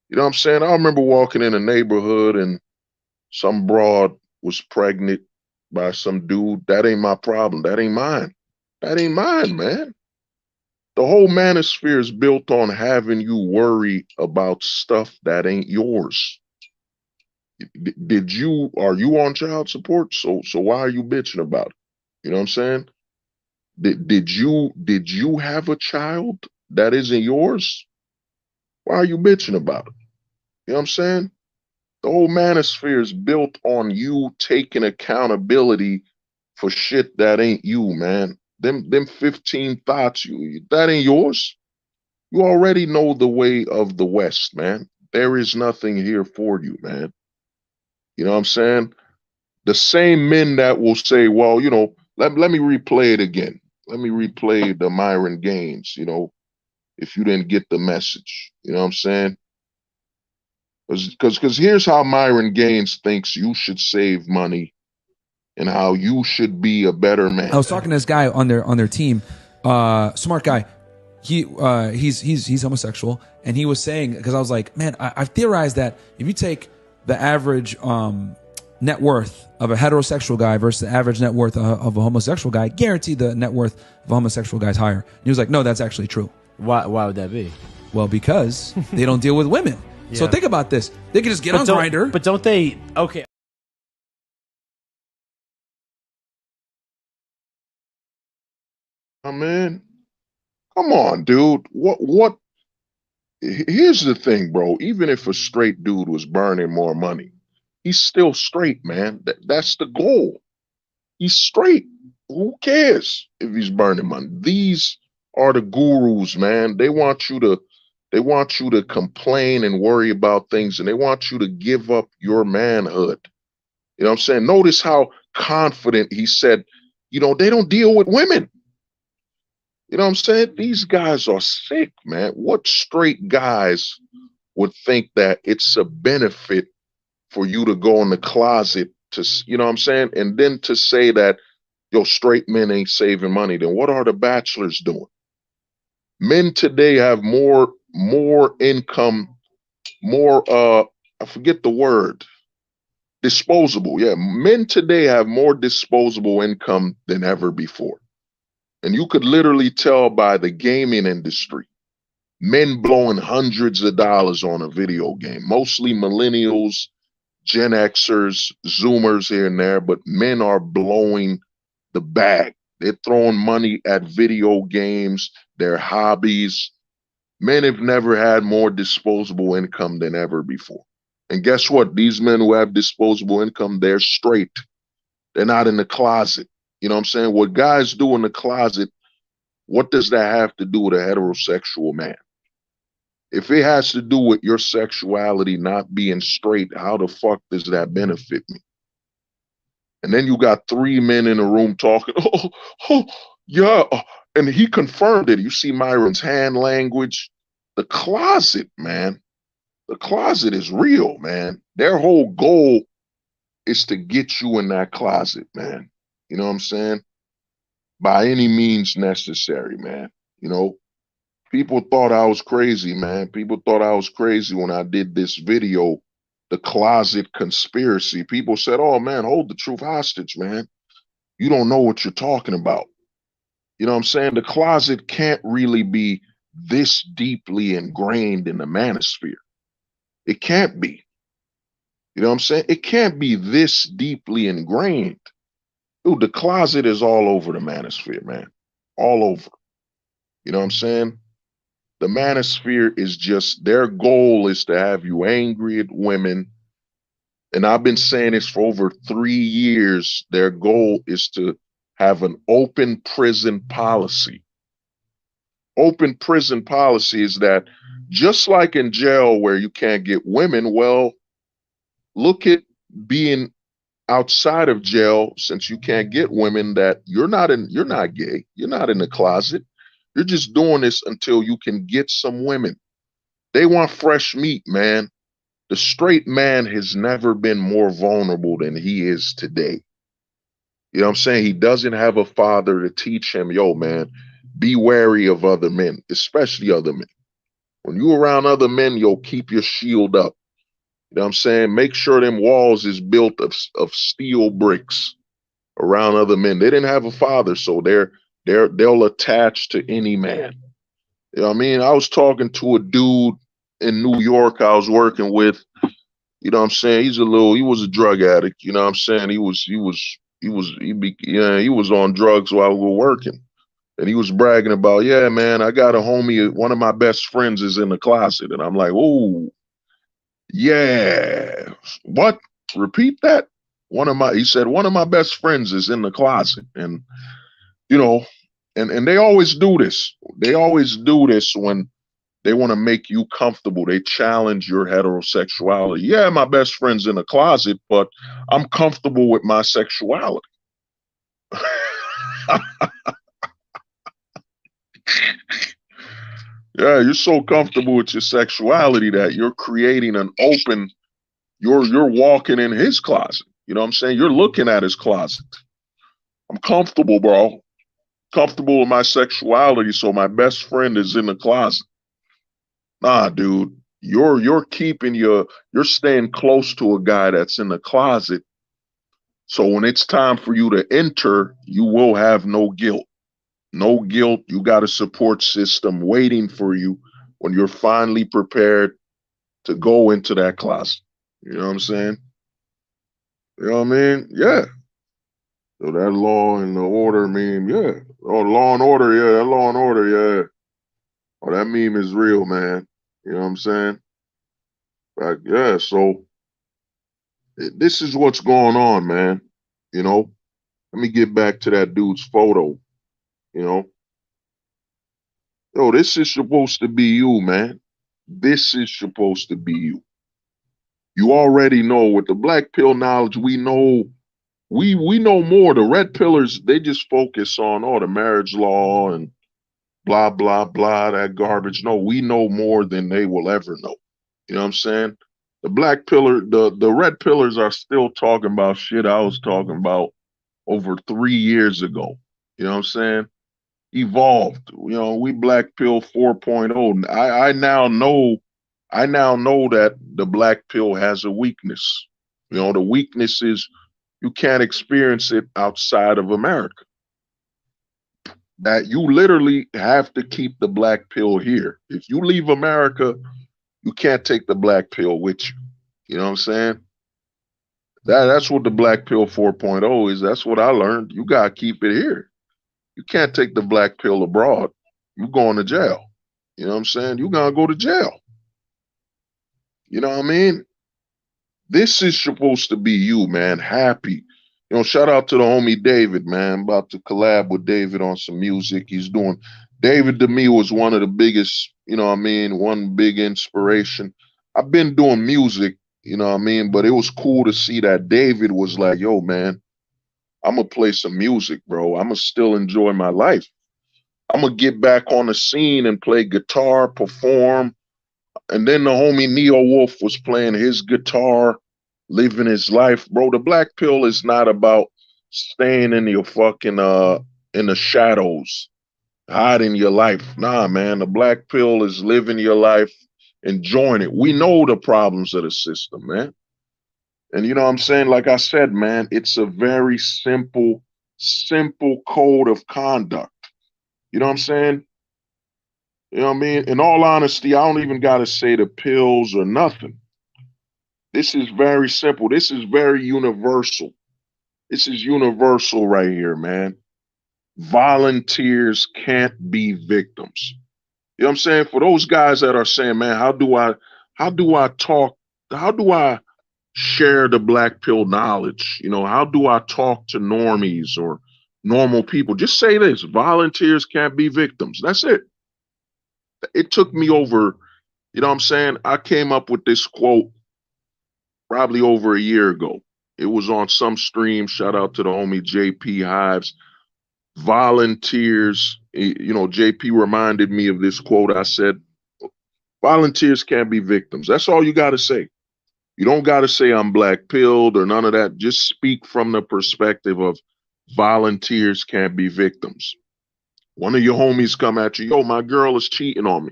You know what I'm saying? I remember walking in a neighborhood and some broad was pregnant by some dude. That ain't my problem. That ain't mine. That ain't mine, man. The whole manosphere is built on having you worry about stuff that ain't yours. Are you on child support? So why are you bitching about it? You know what I'm saying? Did you have a child that isn't yours? Why are you bitching about it? You know what I'm saying? The whole manosphere is built on you taking accountability for shit that ain't you, man. Them 15 thoughts, that ain't yours. You already know the way of the West, man. There is nothing here for you, man. You know what I'm saying? The same men that will say, well, you know, let me replay it again. Let me replay the Myron Gaines, you know, if you didn't get the message. You know what I'm saying? Because here's how Myron Gaines thinks you should save money and how you should be a better man.
I was talking to this guy on their team, smart guy. He's homosexual, and he was saying, because I was like, man, I've theorized that if you take the average net worth of a heterosexual guy versus the average net worth of a homosexual guy, guaranteed the net worth of a homosexual guy is higher. And he was like, no, that's actually true.
Why would that be?
Well, because they don't deal with women. Yeah. So think about this. They can just get on Grindr.
But don't they? Okay.
Oh, man, come on, dude. What? Here's the thing, bro. Even if a straight dude was burning more money, he's still straight, man. That's the goal. He's straight. Who cares if he's burning money? These are the gurus, man. They want you to complain and worry about things, and they want you to give up your manhood. You know what I'm saying? Notice how confident he said, you know, they don't deal with women. You know what I'm saying? These guys are sick, man. What straight guys would think that it's a benefit for you to go in the closet to, you know what I'm saying? And then to say that, yo, straight men ain't saving money. Then what are the bachelors doing? Men today have more income, I forget the word, disposable. Yeah, men today have more disposable income than ever before. And you could literally tell by the gaming industry, men blowing hundreds of dollars on a video game, mostly millennials, Gen Xers, Zoomers here and there, but men are blowing the bag. They're throwing money at video games, their hobbies. Men have never had more disposable income than ever before. And guess what? These men who have disposable income, they're straight. They're not in the closet. You know what I'm saying? What guys do in the closet, what does that have to do with a heterosexual man? If it has to do with your sexuality not being straight, how the fuck does that benefit me? And then you got three men in a room talking, yeah. And he confirmed it. You see Myron's hand language. The closet, man. The closet is real, man. Their whole goal is to get you in that closet, man. You know what I'm saying? By any means necessary, man. You know, people thought I was crazy, man. People thought I was crazy when I did this video, The Closet Conspiracy. People said, oh, man, hold the truth hostage, man. You don't know what you're talking about. You know what I'm saying? The closet can't really be this deeply ingrained in the manosphere. It can't be.
You know what I'm saying? It can't be this deeply ingrained. Dude, the closet is all over the manosphere, man. All over. You know what I'm saying? The manosphere is just, their goal is to have you angry at women. And I've been saying this for over 3 years. Their goal is to have an open prison policy. Open prison policy is that just like in jail where you can't get women, well, look at being outside of jail, since you can't get women, that you're not gay, you're not in the closet. You're just doing this until you can get some women. They want fresh meat, man. The straight man has never been more vulnerable than he is today. You know what I'm saying? He doesn't have a father to teach him, yo, man, be wary of other men, especially other men. When you around other men, yo, keep your shield up. You know what I'm saying? Make sure them walls is built of steel bricks around other men. They didn't have a father, so they'll attach to any man. You know what I mean? I was talking to a dude in New York I was working with. You know what I'm saying? He was a drug addict. You know what I'm saying? He was on drugs while we were working. And he was bragging about, yeah, man, I got a homie, one of my best friends is in the closet. And I'm like, oh, yeah. What? Repeat that? He said, one of my best friends is in the closet. And, you know, and they always do this. They always do this when they want to make you comfortable. They challenge your heterosexuality. Yeah, my best friend's in the closet, but I'm comfortable with my sexuality. Yeah, you're so comfortable with your sexuality that you're creating an open, you're walking in his closet. You know what I'm saying? You're looking at his closet. I'm comfortable, bro. Comfortable with my sexuality, so my best friend is in the closet. Nah, dude. You're staying close to a guy that's in the closet. So when it's time for you to enter, you will have no guilt. No guilt. You got a support system waiting for you when you're finally prepared to go into that closet. You know what I'm saying? You know what I mean? Yeah. So that law and the order meme, yeah. Oh, law and order, yeah. That law and order, yeah. Oh, that meme is real, man. You know what I'm saying? Like, yeah, so this is what's going on, man. You know? Let me get back to that dude's photo. You know? Yo, this is supposed to be you, man. This is supposed to be you. You already know with the black pill knowledge, we know more. The red pillars, they just focus on the marriage law and blah, blah, blah, that garbage. No, we know more than they will ever know. You know what I'm saying? The black pillar, the red pillars are still talking about shit I was talking about over 3 years ago. You know what I'm saying? Evolved. You know, we black pill 4.0. I now know that the black pill has a weakness. You know, the weakness is you can't experience it outside of America. That you literally have to keep the black pill here. If you leave America, you can't take the black pill with you. You know what I'm saying? That's what the black pill 4.0 is. That's what I learned. You gotta keep it here. You can't take the black pill abroad. You're going to jail. You know what I'm saying? You're gonna go to jail. You know what I mean? This is supposed to be you, man. Happy. You know, shout out to the homie David, man. I'm about to collab with David on some music he's doing. David to me was one of the biggest, you know what I mean, one big inspiration. I've been doing music, you know what I mean, but it was cool to see that David was like, yo, man, I'm going to play some music, bro. I'm going to still enjoy my life. I'm going to get back on the scene and play guitar, perform. And then the homie Neo Wolf was playing his guitar, living his life. Bro, the black pill is not about staying in your fucking, in the shadows, hiding your life. Nah, man, the black pill is living your life, enjoying it. We know the problems of the system, man. And you know what I'm saying? Like I said, man, it's a very simple code of conduct. You know what I'm saying? You know what I mean? In all honesty, I don't even got to say the pills or nothing.
This is very simple. This is very universal. This is universal right here, man. Volunteers can't be victims. You know what I'm saying? For those guys that are saying, man, how do I talk? How do I share the black pill knowledge? You know, how do I talk to normies or normal people? Just say this: volunteers can't be victims. That's it. It took me over, you know what I'm saying? I came up with this quote probably over a year ago. It was on some stream. Shout out to the homie JP Hives. Volunteers, you know, JP reminded me of this quote. I said, volunteers can't be victims. That's all you got to say. You don't got to say I'm black pilled or none of that. Just speak from the perspective of volunteers can't be victims. One of your homies come at you, yo, my girl is cheating on me.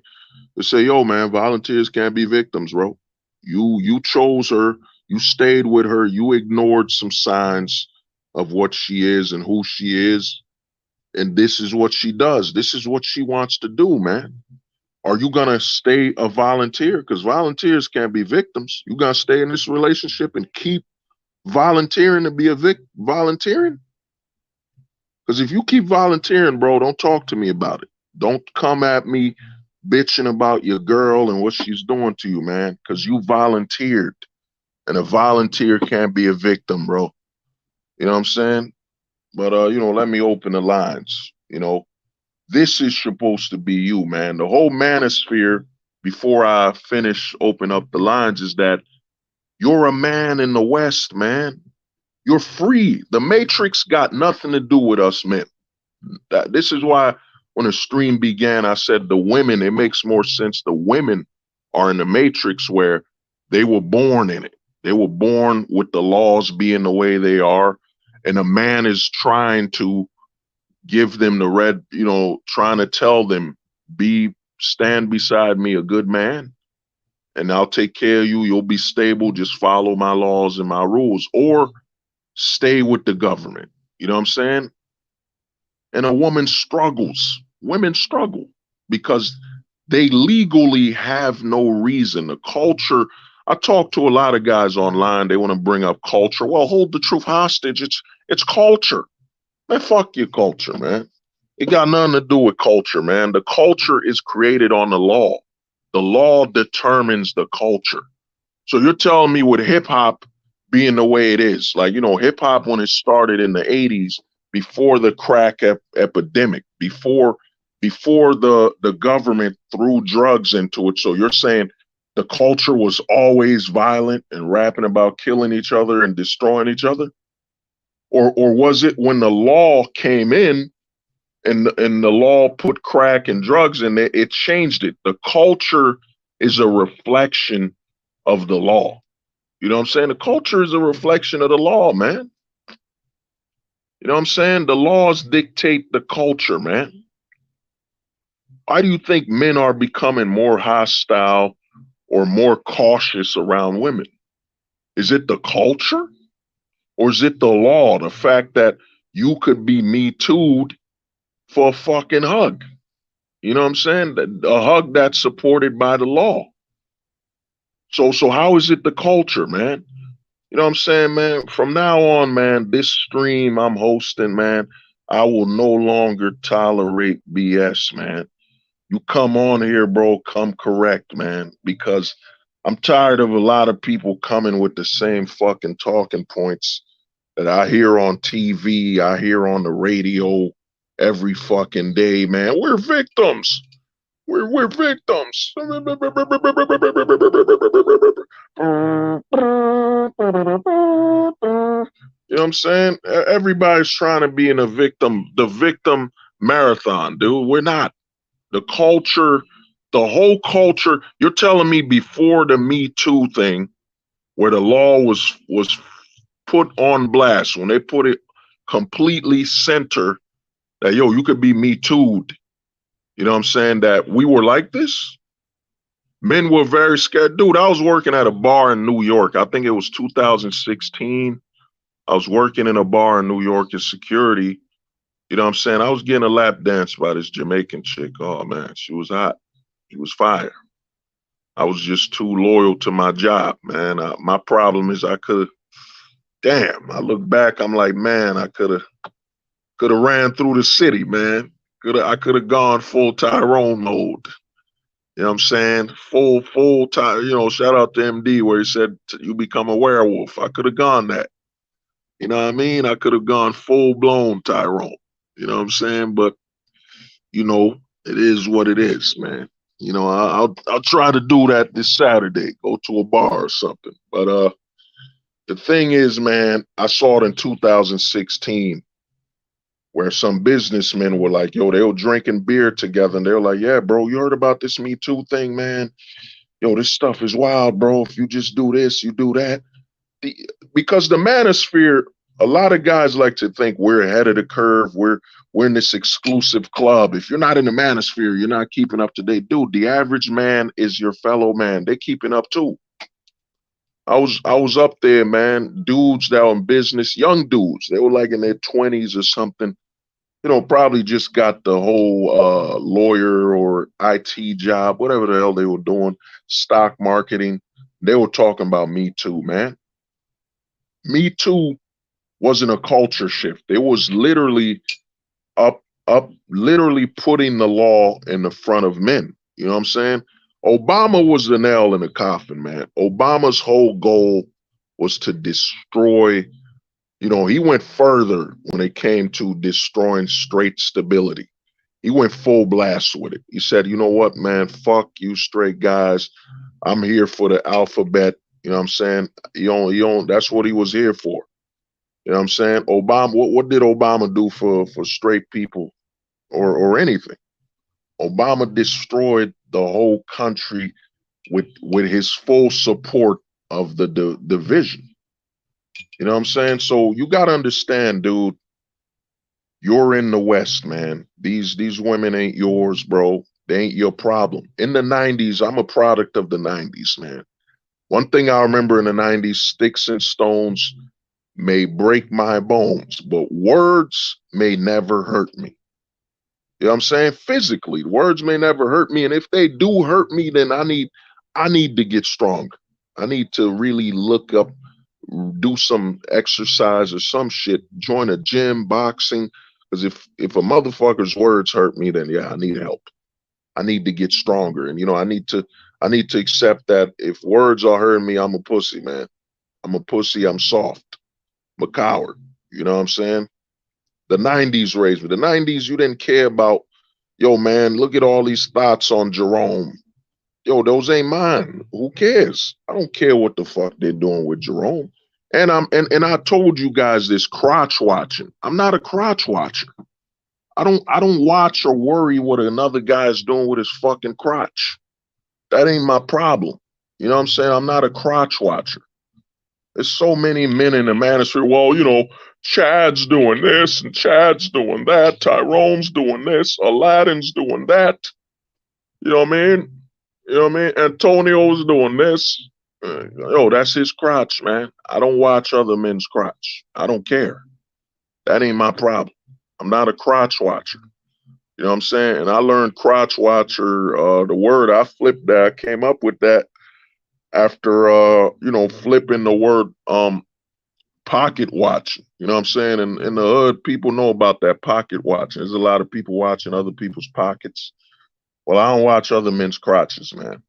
They say, yo, man, volunteers can't be victims, bro. You chose her, you stayed with her, you ignored some signs of what she is and who she is. And this is what she does. This is what she wants to do, man. Are you going to stay a volunteer? Because volunteers can't be victims. You going to stay in this relationship and keep volunteering to be a volunteering? Because if you keep volunteering, bro, don't talk to me about it. Don't come at me bitching about your girl and what she's doing to you, man, because you volunteered. And a volunteer can't be a victim, bro. You know what I'm saying? But, you know, let me open the lines. You know, this is supposed to be you, man. The whole manosphere, before I finish open up the lines, is that you're a man in the West, man. You're free. The Matrix got nothing to do with us men. This is why when the stream began, I said the women, it makes more sense. The women are in the Matrix where they were born in it. They were born with the laws being the way they are. And a man is trying to give them the red, you know, trying to tell them, stand beside me, a good man, and I'll take care of you. You'll be stable. Just follow my laws and my rules, or stay with the government. You know what I'm saying? And a woman struggles. Women struggle because they legally have no reason. The culture, I talk to a lot of guys online. They want to bring up culture. Well, hold the truth hostage. It's culture. Man, fuck your culture, man. It got nothing to do with culture, man. The culture is created on the law. The law determines the culture. So you're telling me with hip hop being the way it is, like, you know, hip hop when it started in the 80s, before the crack epidemic, before the government threw drugs into it. So you're saying the culture was always violent and rapping about killing each other and destroying each other? Or was it when the law came in and the law put crack and drugs in there, it changed it? The culture is a reflection of the law. You know what I'm saying? The culture is a reflection of the law, man. You know what I'm saying? The laws dictate the culture, man. Why do you think men are becoming more hostile or more cautious around women? Is it the culture? Or is it the law? The fact that you could be Me Too'd for a fucking hug. You know what I'm saying? A hug that's supported by the law. So how is it the culture, man? You know what I'm saying, man? From now on, man, this stream I'm hosting, man, I will no longer tolerate BS, man. You come on here, bro, come correct, man, because I'm tired of a lot of people coming with the same fucking talking points that I hear on TV, I hear on the radio every fucking day, man. We're victims. We're victims. You know what I'm saying? Everybody's trying to be in the victim marathon, dude. We're not. The culture, the whole culture, you're telling me before the Me Too thing, where the law was put on blast, when they put it completely center that, yo, you could be Me Too'd. You know what I'm saying? That we were like this. Men were very scared. Dude, I was working at a bar in New York. I think it was 2016. I was working in a bar in New York as security. You know what I'm saying? I was getting a lap dance by this Jamaican chick. Oh, man, she was hot. She was fire. I was just too loyal to my job, man. My problem is I look back, I'm like, man, I could have ran through the city, man. I could have gone full Tyrone mode. You know what I'm saying? Full time, shout out to MD where he said you become a werewolf. I could have gone that. You know what I mean? I could have gone full blown Tyrone. You know what I'm saying? But it is what it is, man. I'll try to do that this Saturday. Go to a bar or something. But the thing is, man, I saw it in 2016 where some businessmen were like, yo, they were drinking beer together and they were like, yeah, bro, you heard about this Me Too thing, man? Yo, this stuff is wild, bro. If you just do this, you do that. Because the manosphere, a lot of guys like to think we're ahead of the curve. We're in this exclusive club. If you're not in the manosphere, you're not keeping up to date. Dude, the average man is your fellow man. They're keeping up too. I was up there, man. Dudes that were in business, young dudes. They were like in their 20s or something. Probably just got the whole lawyer or IT job, whatever the hell they were doing, stock marketing. They were talking about Me Too, man. Me Too wasn't a culture shift. It was literally literally putting the law in the front of men. You know what I'm saying? Obama was the nail in the coffin, man. Obama's whole goal was to destroy, he went further when it came to destroying straight stability. He went full blast with it. He said, you know what, man, fuck you straight guys. I'm here for the alphabet. You know what I'm saying? That's what he was here for. You know what I'm saying? Obama, what did Obama do for straight people or anything? Obama destroyed the whole country with his full support of the division. You know what I'm saying? So you got to understand, dude, you're in the West, man. These women ain't yours, bro. They ain't your problem. In the 90s, I'm a product of the 90s, man. One thing I remember in the 90s, sticks and stones may break my bones, but words may never hurt me. You know what I'm saying? Physically, words may never hurt me. And if they do hurt me, then I need to get stronger. I need to really look up, do some exercise or some shit, join a gym, boxing. Because if a motherfucker's words hurt me, then yeah, I need help. I need to get stronger. And I need to accept that if words are hurting me, I'm a pussy, man. I'm a pussy, I'm soft. I'm a coward. You know what I'm saying? The 90s raised me. The 90s, you didn't care about, yo, man, look at all these thoughts on Jerome. Yo, those ain't mine. Who cares? I don't care what the fuck they're doing with Jerome. And I told you guys this, crotch watching. I'm not a crotch watcher. I don't watch or worry what another guy's doing with his fucking crotch. That ain't my problem. You know what I'm saying? I'm not a crotch watcher. There's so many men in the manosphere. Well, Chad's doing this and Chad's doing that. Tyrone's doing this. Aladdin's doing that. You know what I mean? You know what I mean? Antonio's doing this. Yo, that's his crotch, man. I don't watch other men's crotch. I don't care. That ain't my problem. I'm not a crotch watcher. You know what I'm saying? And I learned crotch watcher, the word. I flipped that. I came up with that after, flipping the word pocket watching. You know what I'm saying? And in the hood, people know about that pocket watching. There's a lot of people watching other people's pockets. Well, I don't watch other men's crotches, man.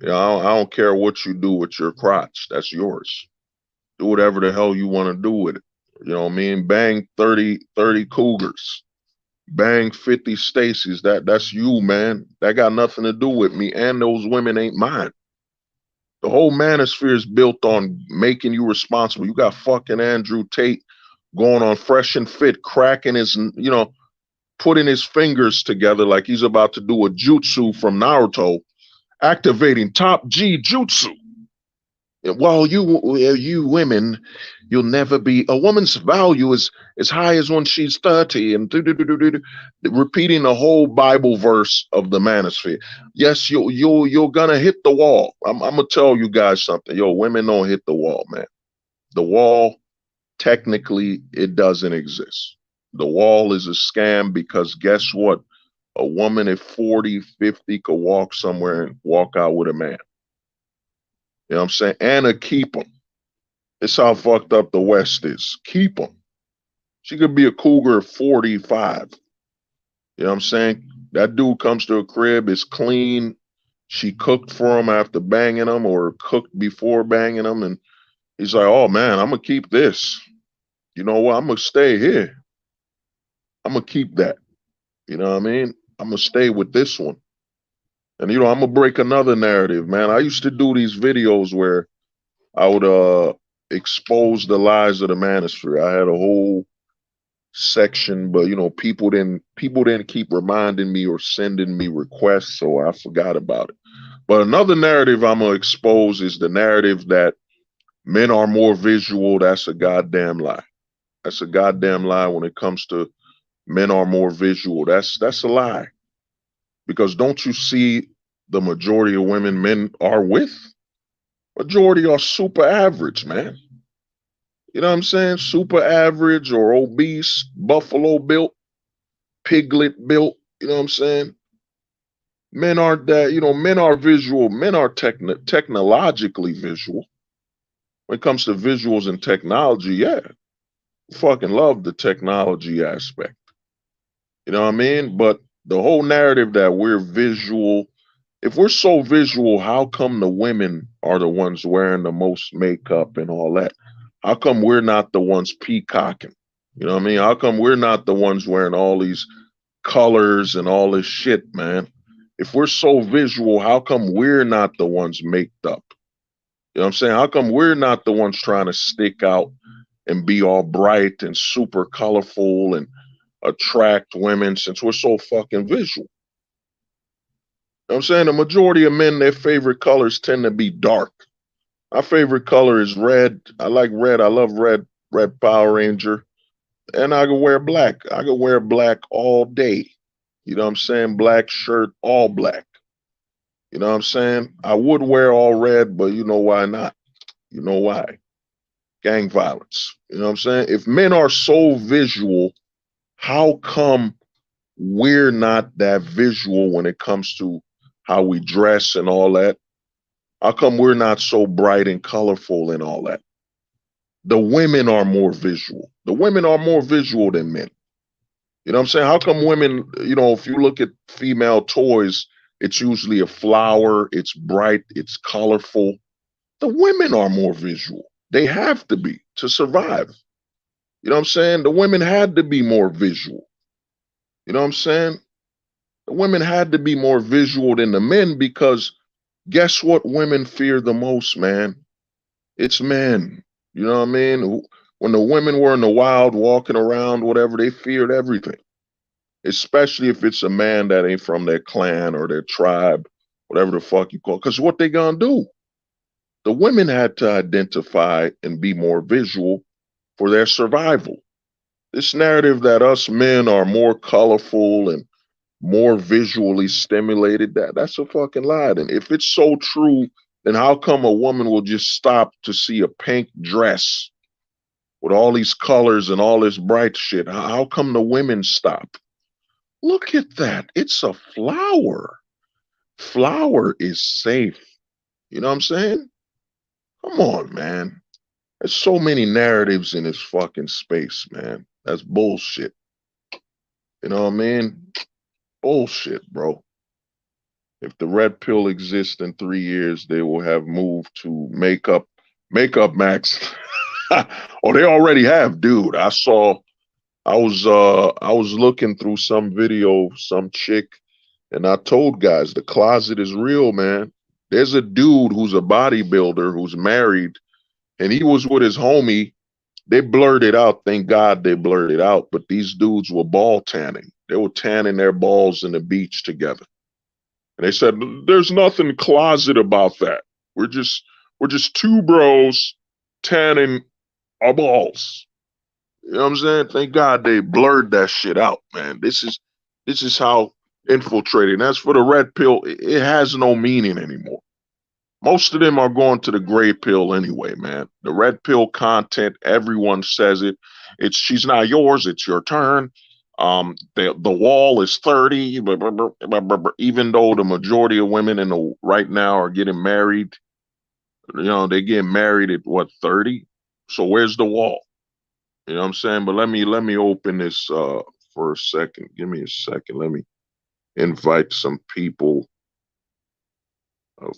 I don't care what you do with your crotch. That's yours. Do whatever the hell you want to do with it. You know what I mean? Bang 30 Cougars. Bang 50 Stacys. That's you, man. That got nothing to do with me. And those women ain't mine. The whole manosphere is built on making you responsible. You got fucking Andrew Tate going on Fresh and Fit, cracking his, putting his fingers together like he's about to do a jutsu from Naruto, activating top G jutsu. Well, you women, you'll never be, a woman's value is as high as when she's 30, and repeating the whole Bible verse of the manosphere. Yes, you're gonna hit the wall. I'm gonna tell you guys something. Yo, women don't hit the wall, man. The wall, technically, it doesn't exist. The wall is a scam because guess what? A woman at 40, 50 could walk somewhere and walk out with a man. You know what I'm saying? And keep them. It's how fucked up the West is. Keep them. She could be a cougar at 45. You know what I'm saying? That dude comes to a crib, is clean. She cooked for him after banging him or cooked before banging him. And he's like, oh man, I'm going to keep this. You know what? I'm going to stay here. I'm going to keep that. You know what I mean? I'm going to stay with this one. And, you know, I'm going to break another narrative, man. I used to do these videos where I would expose the lies of the manosphere. I had a whole section, but, you know, people didn't keep reminding me or sending me requests, so I forgot about it. But another narrative I'm going to expose is the narrative that men are more visual. That's a goddamn lie. That's a goddamn lie when it comes to men are more visual. That's a lie. Because don't you see the majority of women men are with? Majority are super average, man. You know what I'm saying? Super average or obese, buffalo built, piglet built. You know what I'm saying? Men aren't that, you know, men are visual. Men are technologically visual. When it comes to visuals and technology, yeah. Fucking love the technology aspect. You know what I mean? But the whole narrative that we're visual, if we're so visual, how come the women are the ones wearing the most makeup and all that? How come we're not the ones peacocking? You know what I mean? How come we're not the ones wearing all these colors and all this shit, man? If we're so visual, how come we're not the ones maked up? You know what I'm saying? How come we're not the ones trying to stick out and be all bright and super colorful and attract women since we're so fucking visual? You know what I'm saying? The majority of men, their favorite colors tend to be dark. My favorite color is red. I like red. I love red, red Power Ranger. And I can wear black. I can wear black all day. You know what I'm saying? Black shirt, all black. You know what I'm saying? I would wear all red, but you know why not? You know why? Gang violence. You know what I'm saying? If men are so visual, how come we're not that visual when it comes to how we dress and all that? How come we're not so bright and colorful and all that? The women are more visual. The women are more visual than men. You know what I'm saying? How come women, you know, if you look at female toys, it's usually a flower, it's bright, it's colorful. The women are more visual. They have to be to survive. You know what I'm saying? The women had to be more visual. You know what I'm saying? The women had to be more visual than the men because guess what women fear the most, man? It's men. You know what I mean? When the women were in the wild walking around, whatever, they feared everything. Especially if it's a man that ain't from their clan or their tribe, whatever the fuck you call it. Because what they gonna do? The women had to identify and be more visual for their survival. This narrative that us men are more colorful and more visually stimulated, that's a fucking lie. And if it's so true, then how come a woman will just stop to see a pink dress with all these colors and all this bright shit? How come the women stop? Look at that. It's a flower. Flower is safe. You know what I'm saying? Come on, man. There's so many narratives in this fucking space, man. That's bullshit. You know what I mean? Bullshit, bro. If the red pill exists in 3 years, they will have moved to makeup max. Oh, they already have, dude. I was looking through some video, some chick, and I told guys the closet is real, man. There's a dude who's a bodybuilder who's married, and he was with his homie. They blurred it out. Thank God they blurred it out. But these dudes were ball tanning. They were tanning their balls in the beach together. And they said, there's nothing closet about that. We're just two bros tanning our balls. You know what I'm saying? Thank God they blurred that shit out, man. This is how infiltrated. And as for the red pill, it has no meaning anymore. Most of them are going to the gray pill anyway, man. The red pill content, everyone says it. It's she's not yours, it's your turn. The wall is 30, even though the majority of women right now are getting married. You know, they get married at what, 30? So where's the wall? You know what I'm saying? But let me open this for a second. Give me a second. Let me invite some people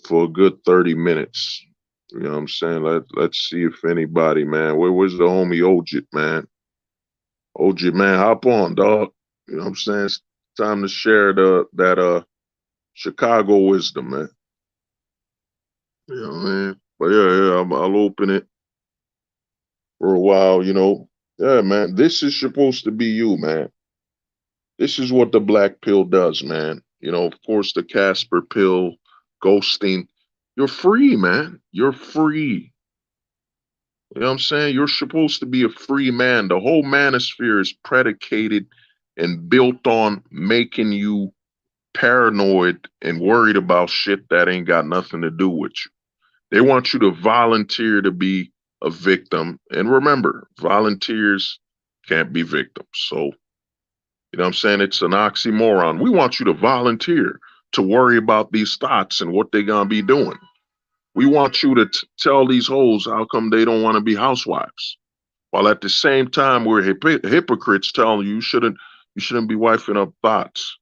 for a good 30 minutes. You know what I'm saying? Let's see if anybody, man. Where's the homie Ojit, man? Ojit, man, hop on, dog. You know what I'm saying? It's time to share that Chicago wisdom, man. You know what I mean? But yeah, I'll open it for a while, you know. Yeah, man. This is supposed to be you, man. This is what the black pill does, man. You know, of course, the Casper pill, ghosting. You're free, man. You're free. You know what I'm saying? You're supposed to be a free man. The whole manosphere is predicated and built on making you paranoid and worried about shit that ain't got nothing to do with you. They want you to volunteer to be a victim. And remember, volunteers can't be victims. So, you know what I'm saying? It's an oxymoron. We want you to volunteer to worry about these thoughts and what they're going to be doing. We want you to tell these hoes how come they don't want to be housewives. While at the same time, we're hypocrites telling you shouldn't be wifing up thoughts.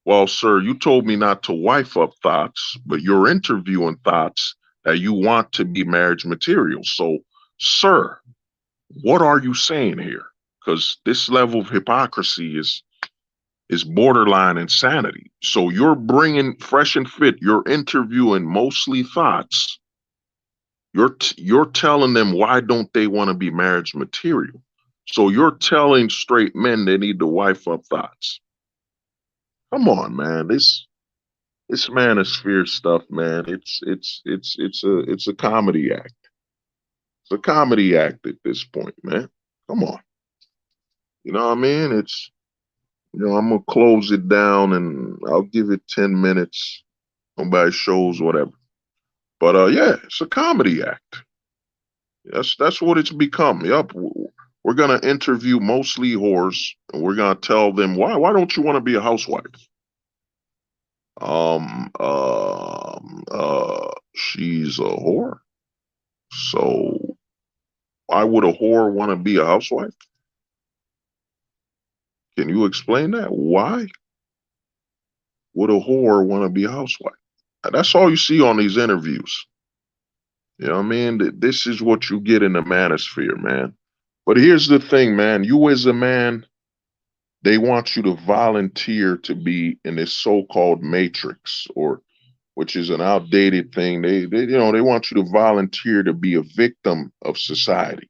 Well, sir, you told me not to wife up thoughts, but you're interviewing thoughts that you want to be marriage material. So, sir, what are you saying here? Because this level of hypocrisy is borderline insanity. So you're bringing fresh and fit. You're interviewing mostly thoughts. You're telling them why don't they want to be marriage material. So you're telling straight men they need to wife up thoughts. Come on, man. This manosphere stuff, man. It's a comedy act. It's a comedy act at this point, man. Come on. You know what I mean? It's, you know, I'm gonna close it down and I'll give it 10 minutes. Nobody shows whatever. But yeah, it's a comedy act. That's what it's become. Yup. We're gonna interview mostly whores and we're gonna tell them why don't you want to be a housewife? She's a whore. So why would a whore want to be a housewife? Can you explain that? Why would a whore want to be a housewife? That's all you see on these interviews. You know what I mean? This is what you get in the manosphere, man. But here's the thing, man. You as a man, they want you to volunteer to be in this so-called matrix, or which is an outdated thing. They want you to volunteer to be a victim of society.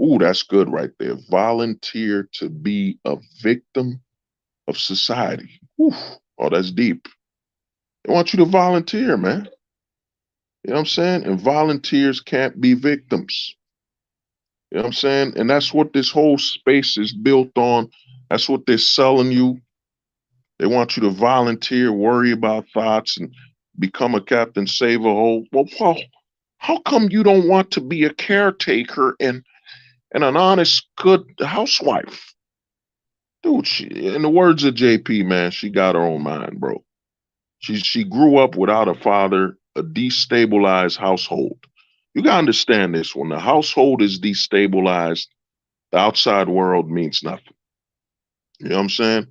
Ooh, that's good right there. Volunteer to be a victim of society. Ooh, oh, that's deep. They want you to volunteer, man. You know what I'm saying? And volunteers can't be victims. You know what I'm saying? And that's what this whole space is built on. That's what they're selling you. They want you to volunteer, worry about thoughts, and become a Captain Save-A-Hole. Well, Paul, how come you don't want to be a caretaker and an honest, good housewife? Dude, in the words of JP, man, she got her own mind, bro. She grew up without a father, a destabilized household. You gotta understand this. When the household is destabilized, the outside world means nothing. You know what I'm saying?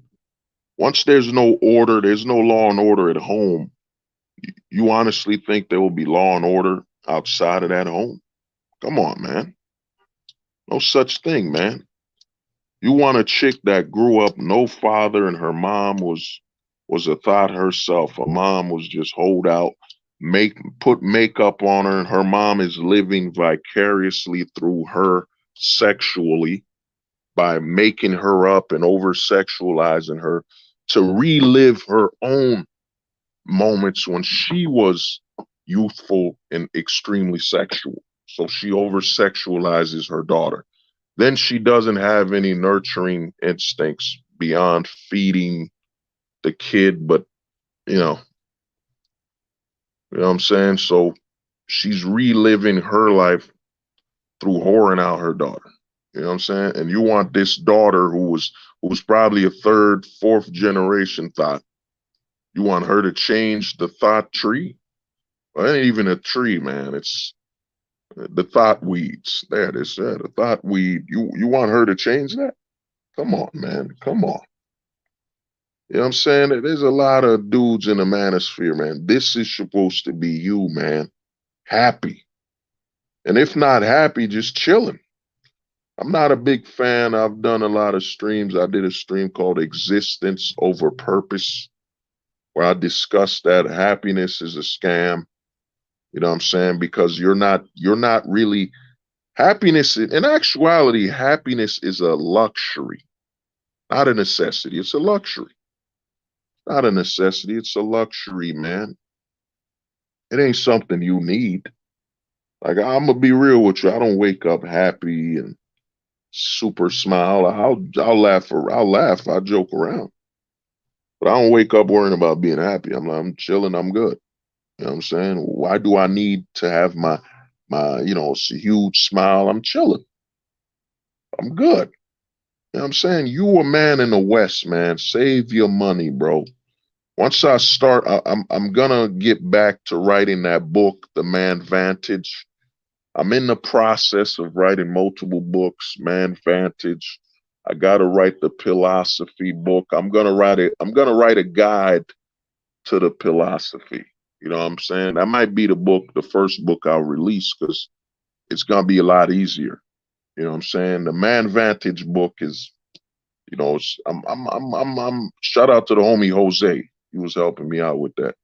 Once there's no order, there's no law and order at home, you honestly think there will be law and order outside of that home? Come on, man. No such thing, man. You want a chick that grew up no father and her mom was a thought herself. Her mom was just hold out, put makeup on her, and her mom is living vicariously through her sexually by making her up and over-sexualizing her to relive her own moments when she was youthful and extremely sexual. So she over-sexualizes her daughter. Then she doesn't have any nurturing instincts beyond feeding the kid, but you know what I'm saying? So she's reliving her life through whoring out her daughter. You know what I'm saying? And you want this daughter who was probably a third, fourth generation thought. You want her to change the thought tree? Well, it ain't even a tree, man. It's the thought weeds. There it is. The thought weed. You want her to change that? Come on, man. Come on. You know what I'm saying? There's a lot of dudes in the manosphere, man. This is supposed to be you, man. Happy. And if not happy, just chilling. I'm not a big fan. I've done a lot of streams. I did a stream called Existence Over Purpose, where I discussed that happiness is a scam. You know what I'm saying? Because you're not really happiness. In actuality, happiness is a luxury, not a necessity. It's a luxury. Not a necessity. It's a luxury, man. It ain't something you need. Like, I'm gonna be real with you. I don't wake up happy and super smile. I'll laugh. I'll laugh. I joke around, but I don't wake up worrying about being happy. I'm chilling. I'm good. You know what I'm saying? Why do I need to have my huge smile? I'm chilling. I'm good. You know what I'm saying? You a man in the West, man. Save your money, bro. Once I start, I'm gonna get back to writing that book, The Man Vantage. I'm in the process of writing multiple books, Man Vantage. I gotta write the philosophy book. I'm gonna write a guide to the philosophy. You know what I'm saying? That might be the first book I'll release because it's gonna be a lot easier. You know what I'm saying? The Man Vantage book is, I'm shout out to the homie Jose. He was helping me out with that.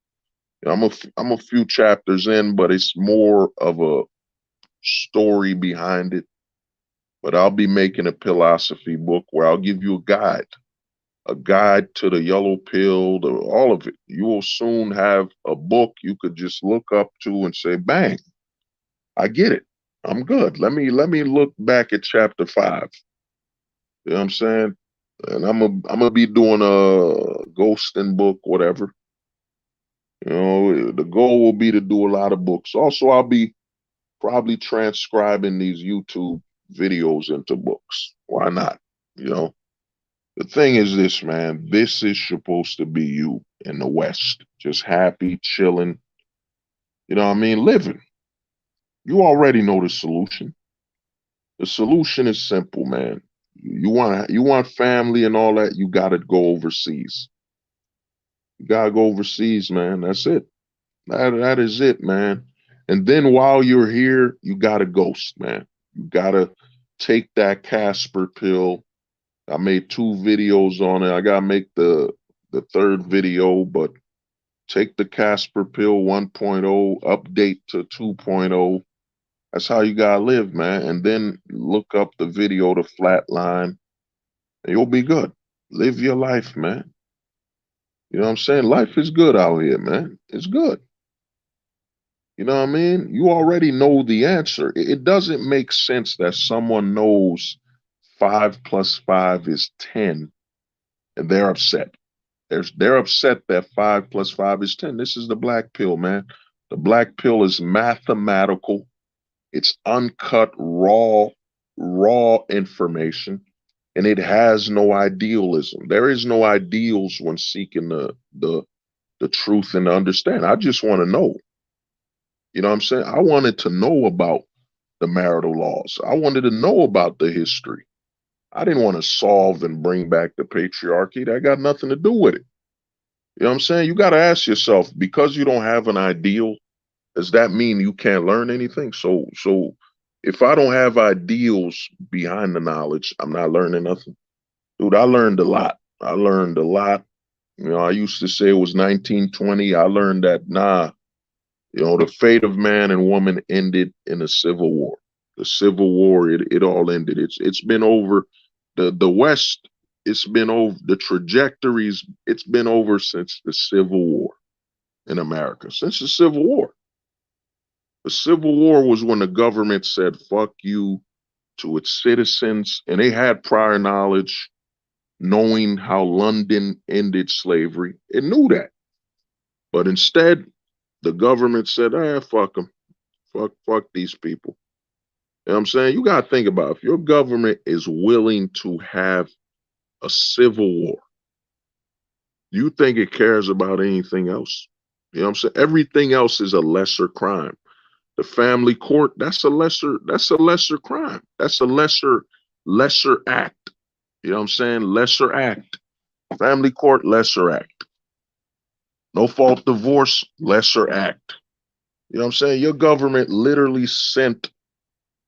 I'm a few chapters in, but it's more of a story behind it. But I'll be making a philosophy book where I'll give you a guide to the yellow pill, to all of it. You will soon have a book you could just look up to and say, bang, I get it. I'm good. Let me look back at chapter 5. You know what I'm saying? And I'm gonna be doing a ghosting book, whatever. You know, the goal will be to do a lot of books. Also, I'll be probably transcribing these YouTube videos into books. Why not? You know, the thing is this, man. This is supposed to be you in the West, just happy, chilling. You know what I mean? Living. You already know the solution. The solution is simple, man. You want family and all that, you gotta go overseas. You gotta go overseas, man. That's it. That is it, man. And then while you're here, you gotta ghost, man. You gotta take that Casper pill. I made 2 videos on it. I gotta make the third video, but take the Casper pill 1.0, update to 2.0. That's how you gotta live, man. And then look up the video to Flatline, and you'll be good. Live your life, man. You know what I'm saying? Life is good out here, man. It's good. You know what I mean? You already know the answer. It doesn't make sense that someone knows 5 + 5 is 10, and they're upset. They're upset that 5 + 5 is 10. This is the black pill, man. The black pill is mathematical. It's uncut, raw information, and it has no idealism. There is no ideals when seeking the truth and the understand. I just want to know. You know what I'm saying? I wanted to know about the marital laws. I wanted to know about the history. I didn't want to solve and bring back the patriarchy. That got nothing to do with it. You know what I'm saying? You got to ask yourself, because you don't have an ideal, does that mean you can't learn anything? So if I don't have ideals behind the knowledge, I'm not learning nothing. Dude, I learned a lot. I learned a lot. You know, I used to say it was 1920. I learned that, nah, you know, the fate of man and woman ended in a civil war. The Civil War, it all ended. It's been over. The West, it's been over. The trajectories, it's been over since the Civil War in America. Since the Civil War. The Civil War was when the government said, fuck you to its citizens, and they had prior knowledge, knowing how London ended slavery. It knew that. But instead, the government said, fuck them. Fuck these people. You know what I'm saying? You got to think about it. If your government is willing to have a civil war, you think it cares about anything else? You know what I'm saying? Everything else is a lesser crime. The family court, that's a lesser crime. That's a lesser act. You know what I'm saying? Lesser act. Family court, lesser act. No fault divorce, lesser act. You know what I'm saying? Your government literally sent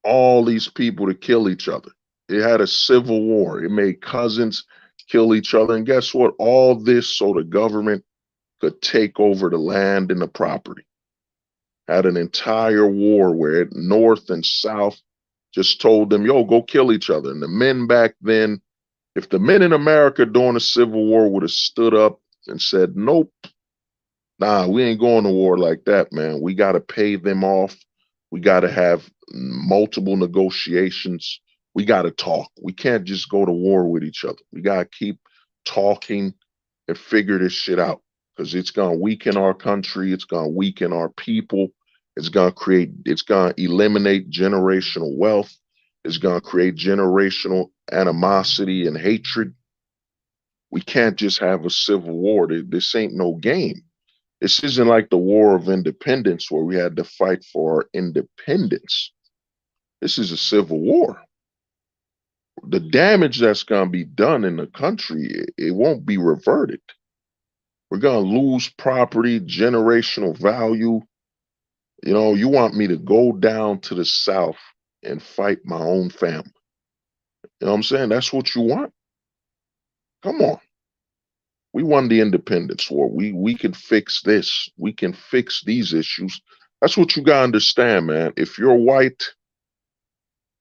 all these people to kill each other. It had a civil war. It made cousins kill each other. And guess what? All this so the government could take over the land and the property. Had an entire war where North and South just told them, yo, go kill each other. And the men back then, if the men in America during the Civil War would have stood up and said, nope, nah, we ain't going to war like that, man. We got to pay them off. We got to have multiple negotiations. We got to talk. We can't just go to war with each other. We got to keep talking and figure this shit out, because it's going to weaken our country. It's going to weaken our people. It's going to eliminate generational wealth. It's going to create generational animosity and hatred. We can't just have a civil war. This ain't no game. This isn't like the War of Independence where we had to fight for our independence. This is a civil war. The damage that's going to be done in the country, it won't be reverted. We're going to lose property, generational value. You know, you want me to go down to the South and fight my own family. You know what I'm saying? That's what you want? Come on. We won the independence war. We can fix this. We can fix these issues. That's what you got to understand, man. If you're white,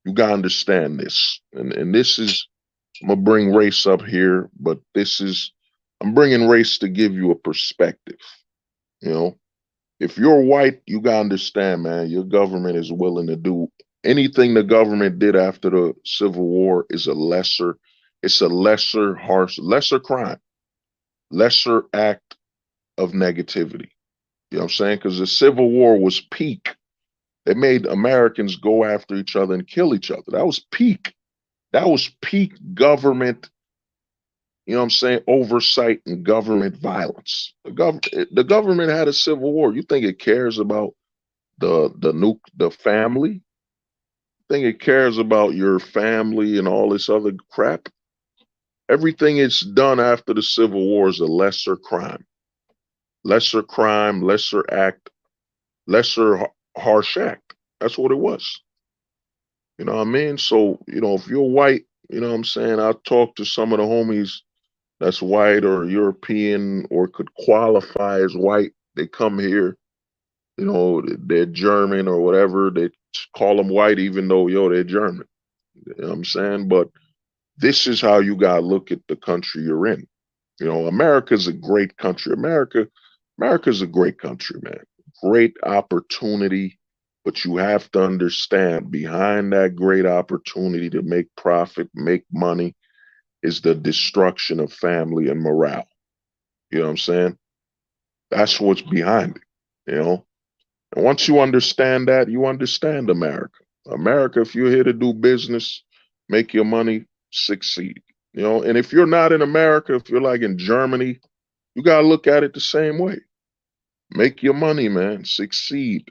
you got to understand this. And this is, I'm going to bring race up here, but I'm bringing race to give you a perspective. You know, if you're white, you got to understand, man, your government is willing to do anything the government did after the Civil War is lesser crime, lesser act of negativity. You know what I'm saying? Because the Civil War was peak. They made Americans go after each other and kill each other. That was peak. That was peak government, you know what I'm saying, oversight and government violence. The government had a civil war. You think it cares about the family? You think it cares about your family and all this other crap? Everything it's done after the Civil War is a lesser crime. Lesser crime, lesser act, lesser harsh act. That's what it was. You know what I mean? So, you know, if you're white, you know what I'm saying, I'll talk to some of the homies that's white or European or could qualify as white. They come here, you know, they're German or whatever. They call them white even though, yo, they're German. You know what I'm saying? But this is how you got to look at the country you're in. You know, America's a great country. America's a great country, man. Great opportunity. But you have to understand, behind that great opportunity to make profit, make money, is the destruction of family and morale. You know what I'm saying? That's what's behind it, you know? And once you understand that, you understand America. America, if you're here to do business, make your money, succeed. You know, and if you're not in America, if you're like in Germany, you got to look at it the same way. Make your money, man, succeed.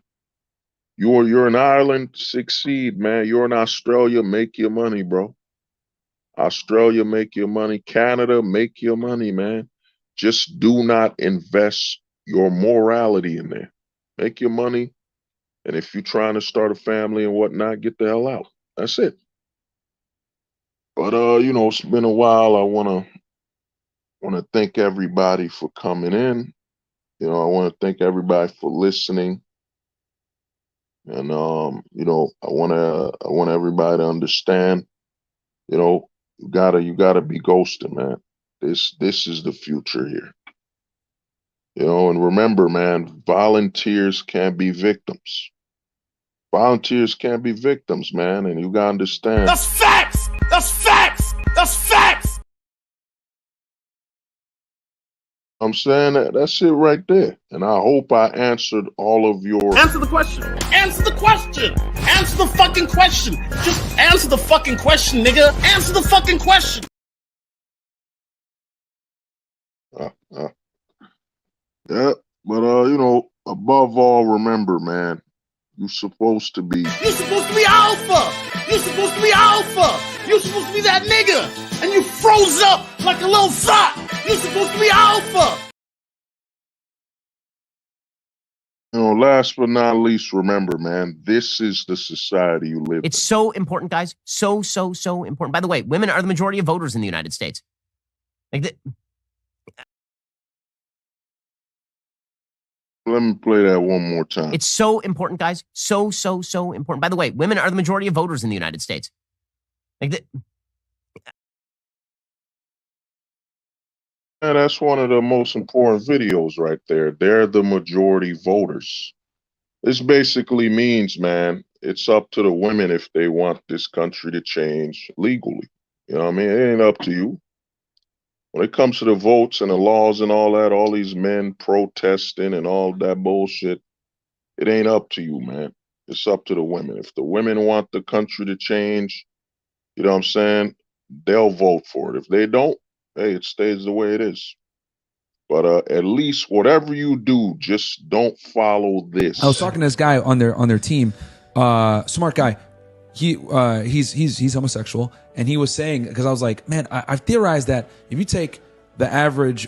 You're in Ireland, succeed, man. You're in Australia, make your money, bro. Australia, make your money. Canada, make your money, man. Just do not invest your morality in there. Make your money. And if you're trying to start a family and whatnot, get the hell out. That's it. But you know, it's been a while. I wanna thank everybody for coming in. You know, I want to thank everybody for listening. And you know, I want everybody to understand, you know, you gotta be ghosted, man. This is the future here. You know, and remember, man, volunteers can't be victims. Volunteers can't be victims, man, and you gotta understand.
That's facts! That's facts! That's facts!
I'm saying that's it right there. And I hope I answered all of your...
Answer the question! Answer the question! Answer the fucking question! Just answer the fucking question, nigga! Answer the fucking question!
Yeah. But you know, above all, remember, man, you're supposed to be.
You're supposed to be alpha. You're supposed to be alpha. You're supposed to be that nigga. And you froze up like a little thought. You're supposed to be alpha.
You know, last but not least, remember, man, this is the society you live in.
It's so important, guys. So important. By the way, women are the majority of voters in the United States.
Let me play that one more time.
It's so important, guys. So important. By the way, women are the majority of voters in the United States.
Yeah, that's one of the most important videos right there. They're the majority voters. This basically means, man, it's up to the women if they want this country to change legally. You know what I mean? It ain't up to you. When it comes to the votes and the laws and all that, all these men protesting and all that bullshit, it ain't up to you, man. It's up to the women. If the women want the country to change, you know what I'm saying, they'll vote for it. If they don't, hey, it stays the way it is. But at least whatever you do, just don't follow this.
I was talking to this guy on their team, smart guy. He's homosexual, and he was saying, because I was like, man, I've theorized that if you take the average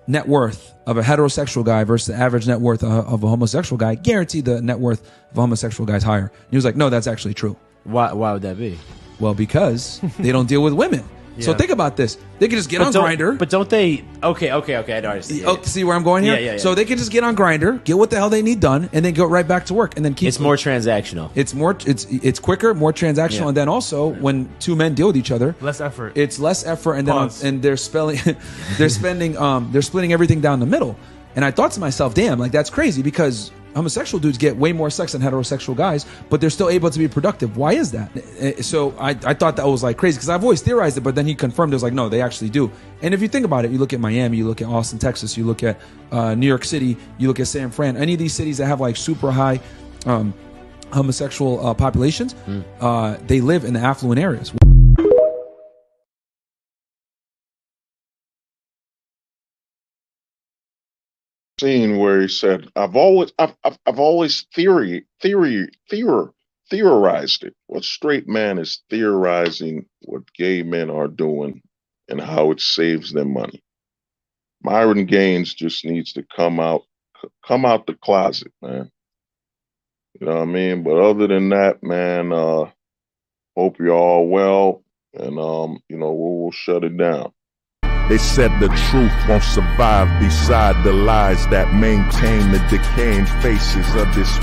net worth of a heterosexual guy versus the average net worth of a homosexual guy, guaranteed the net worth of a homosexual guy is higher. And he was like, no, that's actually true.
Why would that be?
Well, because they don't deal with women. So think about this. They can just get on Grindr.
But don't they? Okay. I don't see.
See where I'm going here?
Yeah.
So they can just get on Grindr, get what the hell they need done, and then go right back to work, and then keep.
It's more transactional.
It's quicker, more transactional, and then also when two men deal with each other,
Less effort.
it's less effort, and then they're splitting everything down the middle. And I thought to myself, damn, like that's crazy, because homosexual dudes get way more sex than heterosexual guys, but they're still able to be productive. Why is that? So I thought that was like crazy, because I've always theorized it, but then he confirmed it was like, no, they actually do. And if you think about it, you look at Miami, you look at Austin, Texas, you look at New York City, you look at San Fran, any of these cities that have like super high homosexual populations, they live in the affluent areas.
Scene where he said, I've always theorized it. What straight man is theorizing what gay men are doing and how it saves them money? Myron Gaines just needs to come out the closet, man. You know what I mean? But other than that, man, hope you're all well, and you know, we'll shut it down.
They said the truth won't survive beside the lies that maintain the decaying faces of this